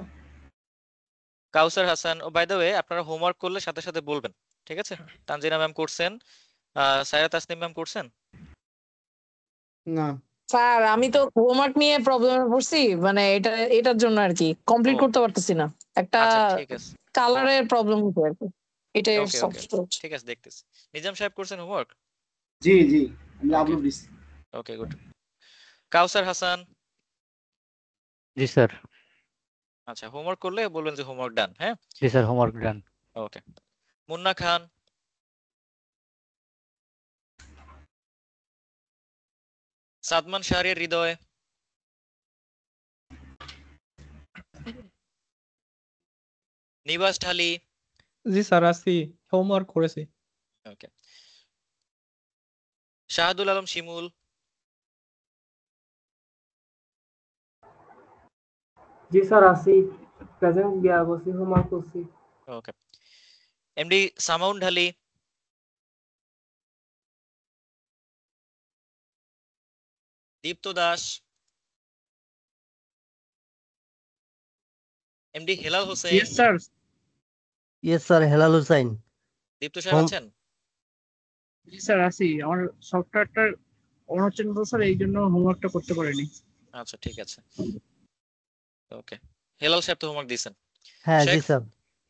Kawsar Hasan. Oh by the way, আপনারা হোমওয়ার্ক করলে সাথে সাথে বলবেন, ঠিক আছে? তানজিনা ম্যাম করছেন, সায়রা তাসনিম ম্যাম করছেন? না স্যার আমি তো হোমওয়ার্ক নিয়ে প্রবলেমে পড়ছি, মানে এটার জন্য আর কি কমপ্লিট ও করতে পারতেছি না, একটা আচ্ছা ঠিক আছে। কালারের প্রবলেম হচ্ছে আর কি, এটাই ওকে সলভ ওকে, করছি। ঠিক আছে দেখতেছি। নিজাম সাহেব করছেন হোমওয়ার্ক? জি জি, আমি ওকে আপলোড দিচ্ছি। Okay, good. কাউসার হাসান। জি স্যার। আচ্ছা, হোমওয়ার্ক করলে বলবেন যে হোমওয়ার্ক ডান। হ্যাঁ জি sir, homework done. Okay. Munna Khan. Sadman Shahriar Hridoy. Nibas Dhali. জি স্যার, আছি, হোমওয়ার্ক করেছি। ওকে। শাহাদুল আলম শিমুল। জি স্যার, আছি, প্রেজেন্ট গিয়া বসি, হোমওয়ার্ক করছি। Okay. MD Samaun Dhali. Dipto Das. MD Helal Hossain. Yes sir. Yes sir, Helal Hussain. Dipto সাহেব আছেন? জি স্যার আছি, আমার সফটওয়্যারটা অন হচ্ছে না তো স্যার, এই জন্য হোমওয়ার্কটা করতে পারিনি। আচ্ছা ঠিক আছে, ওকে। হেলাল সাহেব তো হোমওয়ার্ক দিয়েছেন। হ্যাঁ জি শেখ, স্যার।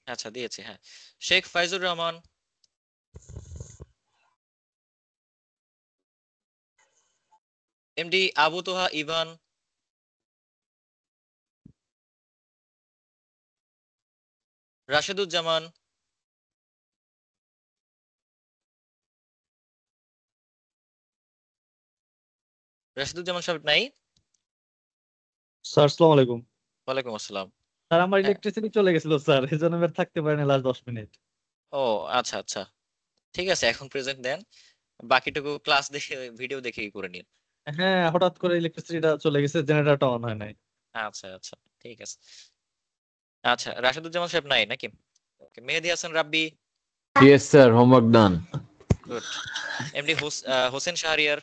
আচ্ছা দিয়েছি, হ্যাঁ। শেখ ফাইজুর রহমান। এমডি আবু তোহা ইভান। রাশেদুজ্জামান। রাশেদুজ্জামান সাহেব নাই? স্যার আসসালামু আলাইকুম। ওয়ালাইকুম আসসালাম। স্যার আমার হ্যাঁ, ইলেকট্রিসিটি চলে গেছিল স্যার, এই জন্য আর থাকতে পারেনি লাস্ট 10 মিনিট। ও আচ্ছা আচ্ছা, ঠিক আছে, এখন প্রেজেন্ট দেন, বাকিটুকু ক্লাস দেখে ভিডিও দেখেই করে নিন। হ্যাঁ, হঠাৎ করে ইলেকট্রিসিটিটা চলে গেছে, জেনারেটরটা অন হয় নাই। আচ্ছা আচ্ছা, ঠিক আছে। আচ্ছা, রাশেদুজ্জামান সাহেব নাই নাকি? Okay, Mehedi Hasan Rabbi. Yes, sir. Homework done. Good. MD Hossain Shahriar.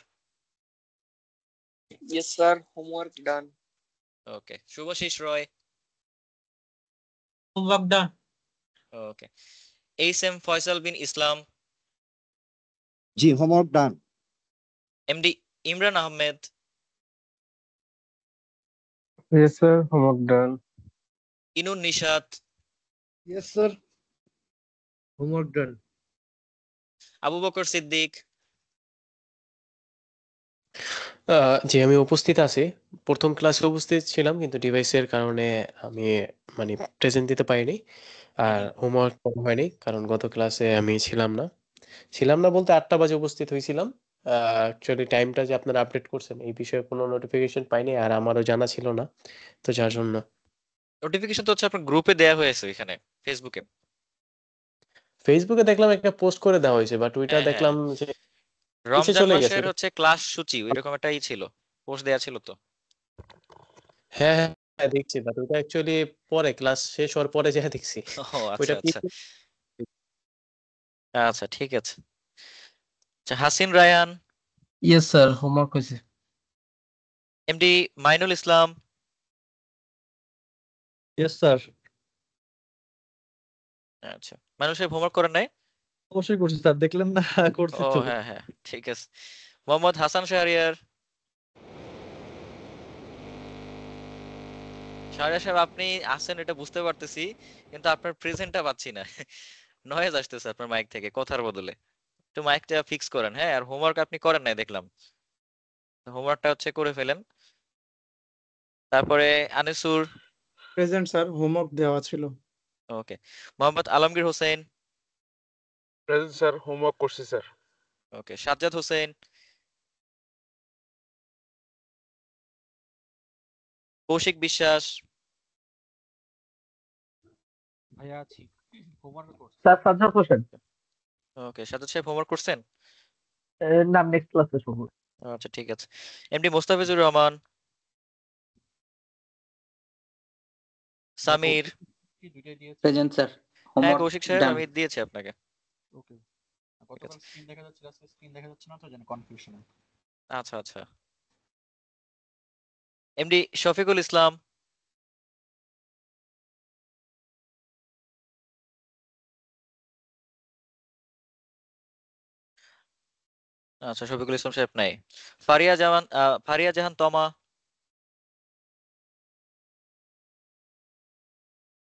Yes, sir. Homework done. Okay, Shubhashish Roy. Homework done. Okay, HM Faisal bin Islam. জি, homework done. MD Imran Ahmed. Yes, sir. Homework done. Inun Nishat. Yes sir, homework done. Abu Bakar Siddique. জি, আমি উপস্থিত আছি। প্রথম ক্লাসে উপস্থিত ছিলাম, কিন্তু ডিভাইসের কারণে আমি মানে প্রেজেন্ট দিতে পারিনি। আর হোমওয়ার্ক করা হয়নি, কারণ গত ক্লাসে আমি ছিলাম না বলতে 8টা বাজে উপস্থিত হয়েছিলাম। অ্যাকচুয়ালি টাইমটা যে আপনারা আপডেট করছেন এই বিষয়ে কোনো নোটিফিকেশন পাইনি, আর আমারও জানা ছিল না, তো যার জন্য। নোটিফিকেশন তো হচ্ছে আপনার গ্রুপে দেয়া হয়েছে এখানে ফেসবুকে। ফেসবুকে দেখলাম একটা পোস্ট করে দেওয়া হয়েছে, বাট ওইটা হ্যাঁ, দেখলাম যে নিচে রমজান চলে গেছে। মাসের হচ্ছে ক্লাস সূচি ওইরকম একটাই ছিল, পোস্ট দেয়া ছিল তো। হ্যাঁ হ্যাঁ হ্যাঁ, দেখছি, বাট ওইটা অ্যাকচুয়ালি পরে ক্লাস শেষ হওয়ার পরে যা দেখছি ও আচ্ছা ওইটা আচ্ছা আচ্ছা, ঠিক আছে। আচ্ছা, Hasin Rayan. Yes, sir. Homework হয়েছে। MD Mainul Islam. Yes sir. আচ্ছা, মাইনুল সাহেব হোমওয়ার্ক করেন নাই? অবশ্যই করছি স্যার, দেখলেন না? করছি ও তো। হ্যাঁ হ্যাঁ, ঠিক আছে। মোহাম্মদ হাসান শাহরিয়ার। শাহরিয়ার সাহেব আপনি আছেন এটা বুঝতে পারতেছি, কিন্তু আপনার প্রেজেন্টটা পাচ্ছি না। নয়েজ আসতেছে আপনার মাইক থেকে কথার বদলে। একটু মাইকটা ফিক্স করেন, হ্যাঁ। আর হোমওয়ার্ক আপনি করেন নাই দেখলাম, হোমওয়ার্কটা হচ্ছে করে ফেলেন। তারপরে আনিসুর। প্রেজেন্ট স্যার, হোমওয়ার্ক দেওয়া ছিল। Okay, Mohammad Alamgir Hossain. Present sir, homework করছি স্যার। ওকে, সাজ্জাদ হোসেন। কৌশিক বিশ্বাস। ভাইয়া আছি, হোমওয়ার্ক করছি। স্যার সাজ্জাদ হোসেন। ওকে, সাজ্জাদ সাহেব হোমওয়ার্ক করছেন? না, নেক্সট ক্লাসে শুনবো। আচ্ছা, ঠিক আছে। MD Mostafizur Rahman. Samir. Present sir. হ্যাঁ, হোমওয়ার্ক কৌশিক সাহেব ডান। আমি দিয়েছি আপনাকে। ওকে, গতকাল স্ক্রিন দেখা যাচ্ছে, আজকে স্ক্রিন দেখা যাচ্ছে না, তো যেন কনফিউশন। আচ্ছা আচ্ছা। এমডি শফিকুল ইসলাম। আচ্ছা, শফিকুল ইসলাম সাহেব নাই। ফারিয়া জাহান তমা।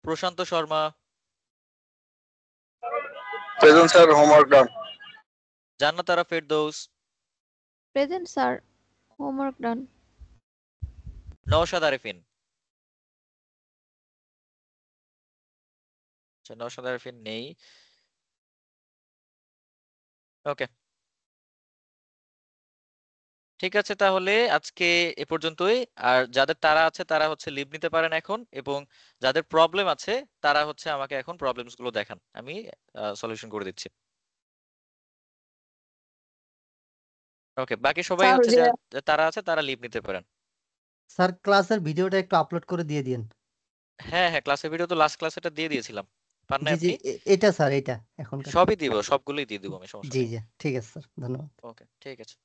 প্রশান্ত শর্মা। প্রেজেন্ট স্যার, হোমওয়ার্ক ডান। জান্নাত আরা Ferdous. Present, sir. Homework done. Naushad Arefin. আচ্ছা, নওশাদ আরেফিন নেই। ওকে, ঠিক আছে, তাহলে আজকে এ পর্যন্তই। আর যাদের তারা আছে তারা হচ্ছে লিভ নিতে পারেন এখন, এবং যাদের প্রবলেম আছে তারা হচ্ছে আমাকে এখন প্রবলেমস গুলো দেখান, আমি সলিউশন করে দিচ্ছি। ওকে, বাকি সবাই স্যার ওই হচ্ছে যে তারা আছে তারা লিভ নিতে পারেন। স্যার ক্লাসের ভিডিওটা একটু আপলোড করে দিয়ে দিন। হ্যাঁ হ্যাঁ, ক্লাসের ভিডিও তো লাস্ট ক্লাসে এটা দিয়ে দিয়েছিলাম, পান না জি জি, আপনি? এটা স্যার, এটা এখনকার। সবই দিব, সবগুলোই দিয়ে দিব আমি, সমস্যা জি নেই। জি, ঠিক আছে স্যার, ধন্যবাদ। ওকে, ঠিক আছে।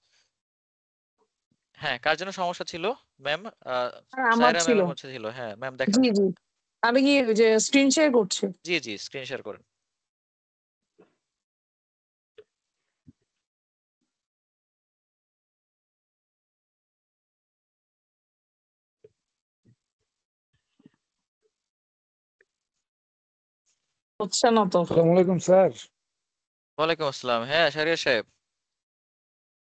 হ্যাঁ, কার জন্য সমস্যা ছিল ম্যাম? স্যার আমার সায়রা ছিল। ম্যামের হচ্ছে ছিল। হ্যাঁ ম্যাম, দেখান। জি জি, আমি কি ওই যে স্ক্রিন শেয়ার করছি? জি জি, স্ক্রিন শেয়ার করেন। হচ্ছে না তো। আসসালামু আলাইকুম স্যার। ওয়ালাইকুম আসসালাম। হ্যাঁ শাহরিয়ার সাহেব,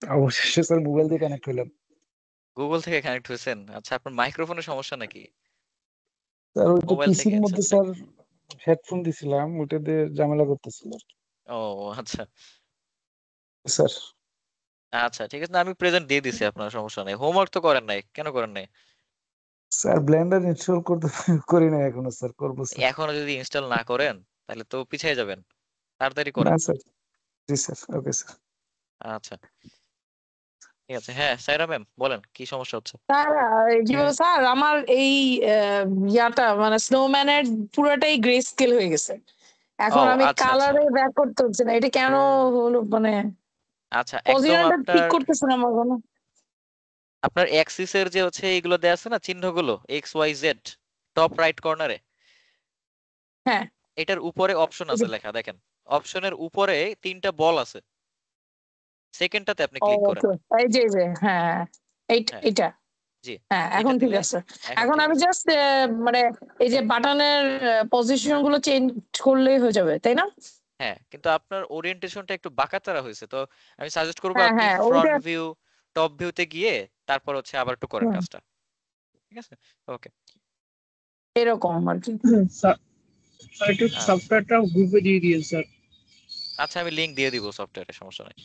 অবশেষে স্যার মোবাইল দিয়ে কানেক্ট হলাম। গুগল থেকে কানেক্ট হয়েছেন? আচ্ছা, আপনার মাইক্রোফোনের সমস্যা নাকি? স্যার ওইটা মোবাইল থেকে পিসির আচ্ছা মধ্যে আচ্ছা। স্যার হেডফোন দিছিলাম, ওইটা দিয়ে ঝামেলা করতেছিল আর কি। ও আচ্ছা স্যার আচ্ছা, ঠিক আছে, না আমি প্রেজেন্ট দিয়ে দিছি, আপনার সমস্যা নেই। হোমওয়ার্ক তো করেন নাই, কেন করেন নাই? স্যার ব্লেন্ডার ইনস্টল করতে করি না এখনো স্যার, করবো স্যার। এখনো যদি ইনস্টল না করেন তাহলে তো পিছিয়ে যাবেন, তাড়াতাড়ি না করেন। স্যার, জি স্যার, ওকে স্যার। আচ্ছা ঠিক আছে। হ্যাঁ সাইরা ম্যাম বলেন কি সমস্যা হচ্ছে? স্যার কি বলবো স্যার, আমার এই ইয়াটা মানে স্নোম্যানের পুরোটাই গ্রে স্কেল হয়ে গেছে। এখন আমি আচ্ছা আচ্ছা কালারে ব্যাক করতে হচ্ছে না, এটা কেন হলো? মানে আচ্ছা একদম পজিশনটা ঠিক আপনার করতেছে না আমার কোনো। আপনার অ্যাক্সিসের যে হচ্ছে এইগুলো দেয়া আছে না চিহ্নগুলো X Y Z top right কর্নারে, হ্যাঁ এটার উপরে অপশন আছে লেখা, দেখেন অপশনের উপরে 3টা বল আছে, সেকেন্ডটাতে আপনি ক্লিক করেন। ওকে, এই যে হ্যাঁ হ্যাঁ এটা জি হ্যাঁ এটা এখন ঠিক দিলে আছে। এখন এখন ঠিক আমি আছে। জাস্ট মানে এই যে বাটনের পজিশন গুলো চেঞ্জ করলেই হয়ে যাবে, তাই না? হ্যাঁ কিন্তু আপনার ওরিয়েন্টেশনটা একটু বাঁকাতারা হয়েছে, তো আমি সাজেস্ট করবো হ্যাঁ আপনি হ্যাঁ ফ্রন্ট ওইটা ভিউ টপ ভিউতে গিয়ে তারপর হচ্ছে আবার একটু করেন কাজটা, ঠিক আছে? ওকে এরকম আর কি। স্যার একটু সফটওয়্যারটা গ্রুপে দিয়ে দিন স্যার। আচ্ছা আমি লিংক দিয়ে দিব সফটওয়্যারের, সমস্যা নাই।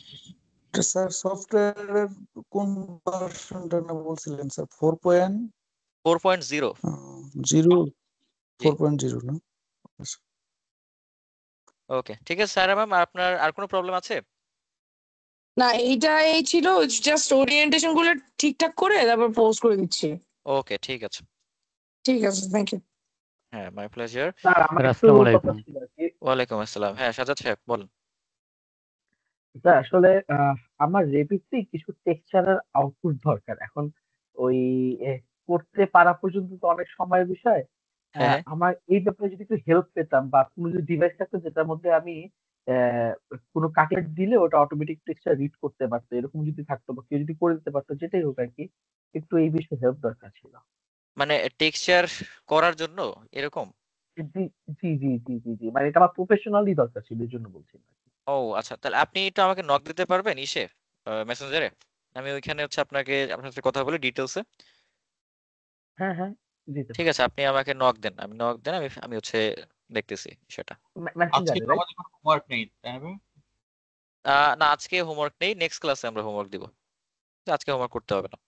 স্যার সফটওয়্যারের কোন ভার্সনটা না বলছিলেন স্যার? 4.0 4.0 না? ওকে ঠিক আছে স্যার ম্যাম, আপনার আর কোনো প্রবলেম আছে? না এইটা এই ছিল, জাস্ট ওরিয়েন্টেশন গুলো ঠিকঠাক করে তারপর পোস্ট করে দিচ্ছি। ওকে ঠিক আছে। ঠিক আছে, থ্যাংক ইউ। হ্যাঁ মাই প্লেজার। স্যার আমার একটু আসসালামু কথা আলাইকুম। ছিল আর কি। ওয়ালাইকুম আসসালাম। হ্যাঁ সাজাদ সাহেব বলেন। স্যার আসলে আমার রেপিডলি কিছু টেক্সচারের আউটপুট দরকার এখন। ওই এ, করতে পারা পর্যন্ত তো অনেক সময়ের বিষয়। হ্যাঁ হ্যাঁ আমার এই ব্যাপারে যদি একটু হেল্প পেতাম বা কোনো যদি ডিভাইস থাকতো যেটার মধ্যে আমি আহ, কোনো কাটের দিলে ওটা অটোমেটিক টেক্সচার রিড করতে পারতো, এরকম যদি থাকতো বা কেউ যদি করে দিতে পারতো, যেটাই হোক আর কি, একটু এই বিষয়ে হেল্প দরকার ছিল। মানে টেক্সচার করার জন্য এরকম? জি জি জি জি জি জি মানে এটা আমার প্রফেশনালি দরকার ছিল, এই জন্য বলছি। ও আচ্ছা তাহলে আপনি একটু আমাকে নক দিতে পারবেন ইসে মেসেঞ্জারে, আমি ওইখানে হচ্ছে আপনার সাথে কথা বলে ডিটেলসে। হ্যাঁ হ্যাঁ দিতে ঠিক পারবো। আছে আপনি আমাকে নক দেন, আমি নক দেন, আমি হচ্ছে দেখতেছি সেটা। মেসেঞ্জারে রাইট? হোমওয়ার্ক নেই তাই না? না আজকে হোমওয়ার্ক নেই, নেক্সট ক্লাসে আমরা হোমওয়ার্ক দিব, আজকে হোমওয়ার্ক করতে হবে না।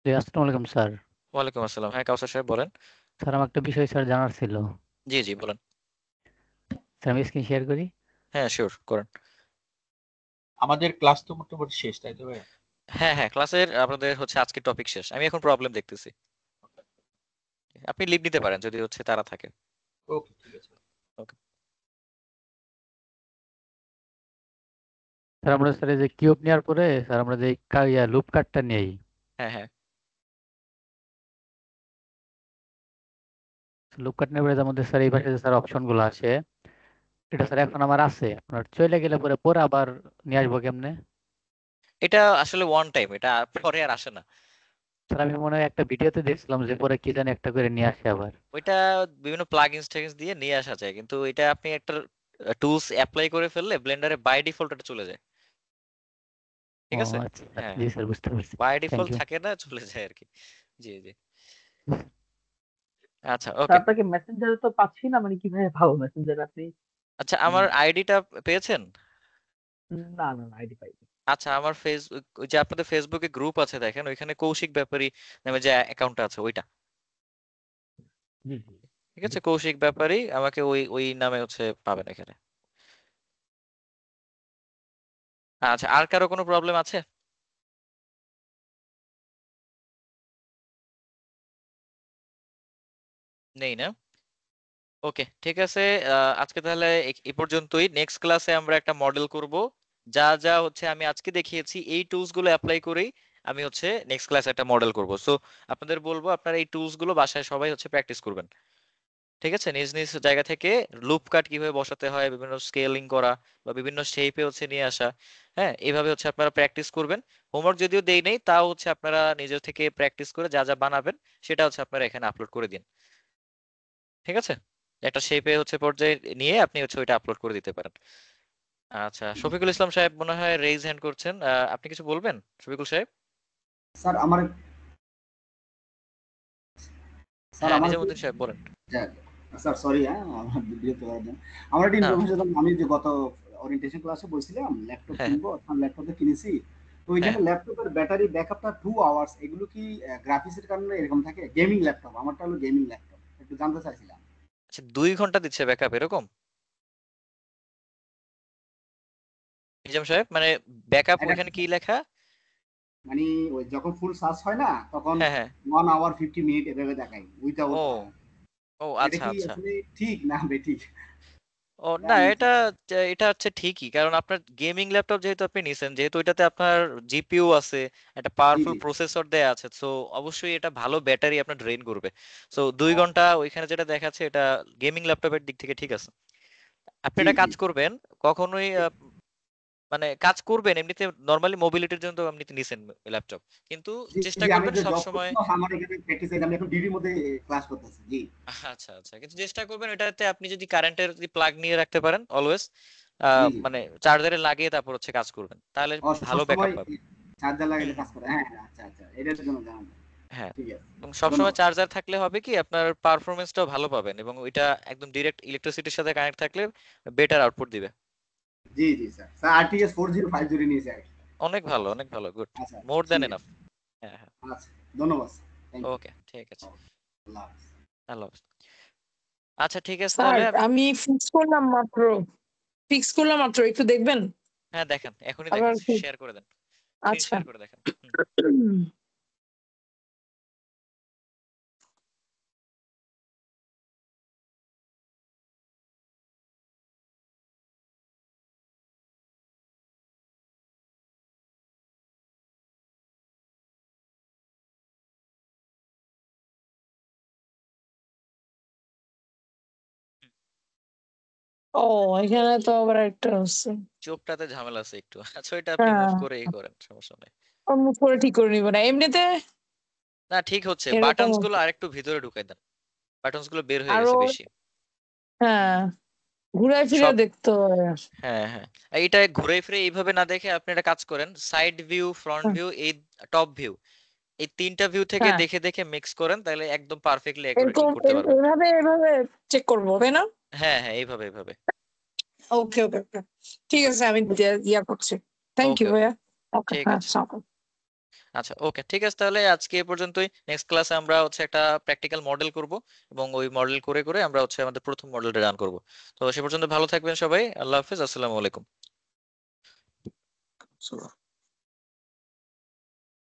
জি, আসসালামু আলাইকুম স্যার। ওয়ালাইকুম আসসালাম। হ্যাঁ কাউসার সাহেব বলেন। স্যার আমার একটা বিষয় স্যার জানার ছিল। জি জি বলেন। স্যার আমি স্ক্রিন শেয়ার করি। হ্যাঁ শিওর করেন। আমাদের ক্লাস তো মোটামুটি শেষ তাই তো ভাই? হ্যাঁ হ্যাঁ ক্লাসের আপনাদের হচ্ছে আজকে টপিক শেষ, আমি এখন প্রবলেম দেখতেছি, আপনি লিভ নিতে পারেন যদি হচ্ছে তারা থাকে। ওকে ঠিক আছে। ওকে স্যার আমরা স্যার এই যে কিউব নেওয়ার পরে স্যার আমরা যে লুপ কাটটা নেই, হ্যাঁ হ্যাঁ লুপ কাট নেওয়ার পরে তার মধ্যে স্যার এই পাশে যে স্যার অপশন গুলো আছে, এটা স্যার এখন আমার আছে, আপনার চলে গেলে পরে পরে আবার নিয়ে আসবো কেমনে? এটা আসলে ওয়ান টাইম, এটা পরে আর আসে না। স্যার আমি মনে হয় একটা ভিডিওতে দেখছিলাম যে পরে কি জানি একটা করে নিয়ে আসে আবার। ওইটা বিভিন্ন প্লাগইনস ট্যাগিনস দিয়ে নিয়ে আসা যায়, কিন্তু এটা আপনি একটা টুলস অ্যাপ্লাই করে ফেললে ব্লেন্ডারে বাই ডিফল্ট এটা চলে যায়, ঠিক ও আছে? আচ্ছা হ্যাঁ জি স্যার বুঝতে পারছি। By thank default you. থাকে না, চলে যায় আর কি। জি জি আচ্ছা স্যার ওকে। আপনাকে মেসেঞ্জারে তো পাচ্ছি না, মানে কিভাবে পাবো মেসেঞ্জারে আপনি? আচ্ছা আমার আইডিটা পেয়েছেন? না না না আইডি পাইনি। আচ্ছা আমার ফেসবুক, ওই যে আপনাদের ফেসবুকে গ্রুপ আছে দেখেন, ওইখানে কৌশিক ব্যাপারী নামে যে অ্যাকাউন্টটা আছে ওইটা, জি জি ঠিক আছে? কৌশিক ব্যাপারী, আমাকে ওই ওই নামে হচ্ছে পাবেন এখানে। আচ্ছা আর কারো কোনো প্রবলেম আছে? নেই না? ওকে ঠিক আছে। আজকে তাহলে এই পর্যন্তই, নেক্সট ক্লাসে আমরা একটা মডেল করব, যা যা হচ্ছে আমি আজকে দেখিয়েছি এই টুলস গুলো অ্যাপ্লাই করেই আমি হচ্ছে নেক্সট ক্লাসে একটা মডেল করব। সো আপনাদের বলবো আপনারা এই টুলস গুলো বাসায় সবাই হচ্ছে প্র্যাকটিস করবেন, ঠিক আছে? নিজ নিজ জায়গা থেকে লুপ কাট কিভাবে বসাতে হয়, বিভিন্ন স্কেলিং করা বা বিভিন্ন শেপে হচ্ছে নিয়ে আসা, হ্যাঁ এইভাবে হচ্ছে আপনারা প্র্যাকটিস করবেন। হোমওয়ার্ক যদিও দেই নেই, তাও হচ্ছে আপনারা নিজের থেকে প্র্যাকটিস করে যা যা বানাবেন সেটা হচ্ছে আপনারা এখানে আপলোড করে দিন, ঠিক আছে? একটা শেপে হচ্ছে পর্যায়ে নিয়ে আপনি হচ্ছে ওইটা আপলোড করে দিতে পারেন। আচ্ছা শফিকুল ইসলাম সাহেব মনে হয় রেইজ হ্যান্ড করছেন, আপনি কিছু বলবেন শফিকুল সাহেব? স্যার আমার স্যার হ্যাঁ আমার নিজামুদ্দিন সাহেব বলেন। স্যার সরি হ্যাঁ আমার বিরক্ত করার জন্য। আমার একটা না ইনফরমেশন, আমি যে গত ওরিয়েন্টেশন ক্লাসে বলছিলাম ল্যাপটপ হ্যাঁ কিনবো, আমি ল্যাপটপটা কিনেছি। তো ওইখানে হ্যাঁ ল্যাপটপের ব্যাটারি ব্যাকআপটা 2 আওয়ার্স, এগুলো কি গ্রাফিক্সের কারণে এরকম থাকে? গেমিং ল্যাপটপ, আমারটা হলো গেমিং ল্যাপটপ, একটু জানতে চাইছিলাম। আচ্ছা 2 ঘন্টা দিচ্ছে ব্যাকআপ এরকম? নিজাম সাহেব মানে ব্যাকআপ এটা ওইখানে কি লেখা? মানে ওই যখন ফুল চার্জ হয় না তখন হ্যাঁ হ্যাঁ 1 আওয়ার 50 মিনিট এভাবে দেখায় উইদাউট। ও ও এটা আচ্ছা কি আচ্ছা আসলে ঠিক না বেঠিক? ও এটা না আমি এটা হচ্ছে ঠিকই, কারণ আপনার গেমিং ল্যাপটপ যেহেতু আপনি নিছেন, যেহেতু এটাতে আপনার জিপিইউ আছে, একটা জি পাওয়ারফুল জি প্রসেসর দেয়া আছে, সো অবশ্যই এটা ভালো ব্যাটারি আপনার ড্রেন করবে। সো 2 ও, ঘন্টা ওইখানে যেটা দেখাচ্ছে এটা গেমিং ল্যাপটপের দিক থেকে ঠিক আছে। আপনি জি এটা জি কাজ করবেন কখনোই মানে কাজ করবেন এমনিতে নরমালি মোবিলিটির জন্য তো এমনিতে নিছেন ল্যাপটপ, কিন্তু জি চেষ্টা জি, আমি করবেন যে সব জব সময়। করছি আমার এখানে প্র্যাকটিস আমি এখন ডিবির মধ্যে ক্লাস করতেছি। জি আচ্ছা আচ্ছা, কিন্তু চেষ্টা করবেন এটাতে আপনি যদি কারেন্টের যদি প্লাগ নিয়ে রাখতে পারেন অলওয়েজ, জি জি। মানে চার্জারে লাগিয়ে তারপর হচ্ছে কাজ করবেন, তাহলে ও ভালো ব্যাকআপ সবসময় পাবেন। চার্জার হুম লাগাইলে হুম কাজ করে? হ্যাঁ হ্যাঁ, আচ্ছা আচ্ছা, এটার জন্য জানাবেন। হ্যাঁ, ঠিক আছে, এবং সবসময় ধন্যবাদ। চার্জার থাকলে হবে কি আপনার পারফরমেন্সটাও ভালো পাবেন, এবং ওইটা একদম ডিরেক্ট ইলেকট্রিসিটির সাথে কানেক্ট থাকলে বেটার আউটপুট দিবে। জি জি স্যার, স্যার আরটিএস 4050 নিয়েছে আর কি। অনেক ভালো অনেক ভালো, গুড, আচ্ছা আচ্ছা, মোর দ্যান ঠিক এনাফ। আছে। হ্যাঁ হ্যাঁ, আচ্ছা, ধন্যবাদ স্যার, থ্যাংক ইউ। ওকে ঠিক আছে, আল্লাহ হাফেজ। আল্লাহ হাফেজ। আচ্ছা ঠিক আছে স্যার তাহলে আমি ফিক্স করলাম মাত্র, একটু দেখবেন হ্যাঁ দেখেন, এখনই আবার দেখেন, কি? শেয়ার করে দেন, স্ক্রিন আচ্ছা শেয়ার করে দেখেন। হুম। ও, এখানে তো আবার একটা আছে। চোখটাতে ঝামেলা আছে একটু, আচ্ছা এটা আপনি মুভ হ্যাঁ, করে করেন, সমস্যা নেই। মুখ করে ঠিক করে নিব না এমনিতে। না ঠিক হচ্ছে, এরকম বাটনস গুলো আরেকটু ভিতরে ঢুকাই দেন, বাটনস গুলো বের হয়ে আরো, গেছে বেশি। হ্যাঁ, ঘুরাই ফিরে সব দেখতে হয়। হ্যাঁ হ্যাঁ, এইটা ঘুরে ফিরে এইভাবে না দেখে আপনি একটা কাজ করেন, সাইড ভিউ, ফ্রন্ট হ্যাঁ ভিউ, এই টপ ভিউ, এই 3টা ভিউ থেকে হ্যাঁ, দেখে দেখে মিক্স করেন, তাহলে একদম পারফেক্টলি এরকম করতে পারবেন। এভাবে চেক করবো তাই না? হ্যাঁ হ্যাঁ, এইভাবে এইভাবে। ওকে ওকে ওকে, ঠিক আছে, আমি ইয়া করছি। থ্যাংক ওকে ইউ ওকে, ভাইয়া। ওকে, ঠিক হ্যাঁ, আছে। আসসালামু আলাইকুম। আচ্ছা ওকে ঠিক আছে, তাহলে আজকে এ পর্যন্তই। নেক্সট ক্লাসে আমরা হচ্ছে একটা প্র্যাকটিক্যাল মডেল করব, এবং ওই মডেল করে করে আমরা হচ্ছে আমাদের প্রথম মডেলটা রান করব। তো সে পর্যন্ত ভালো থাকবেন সবাই, আল্লাহ হাফেজ, আসসালামু আলাইকুম।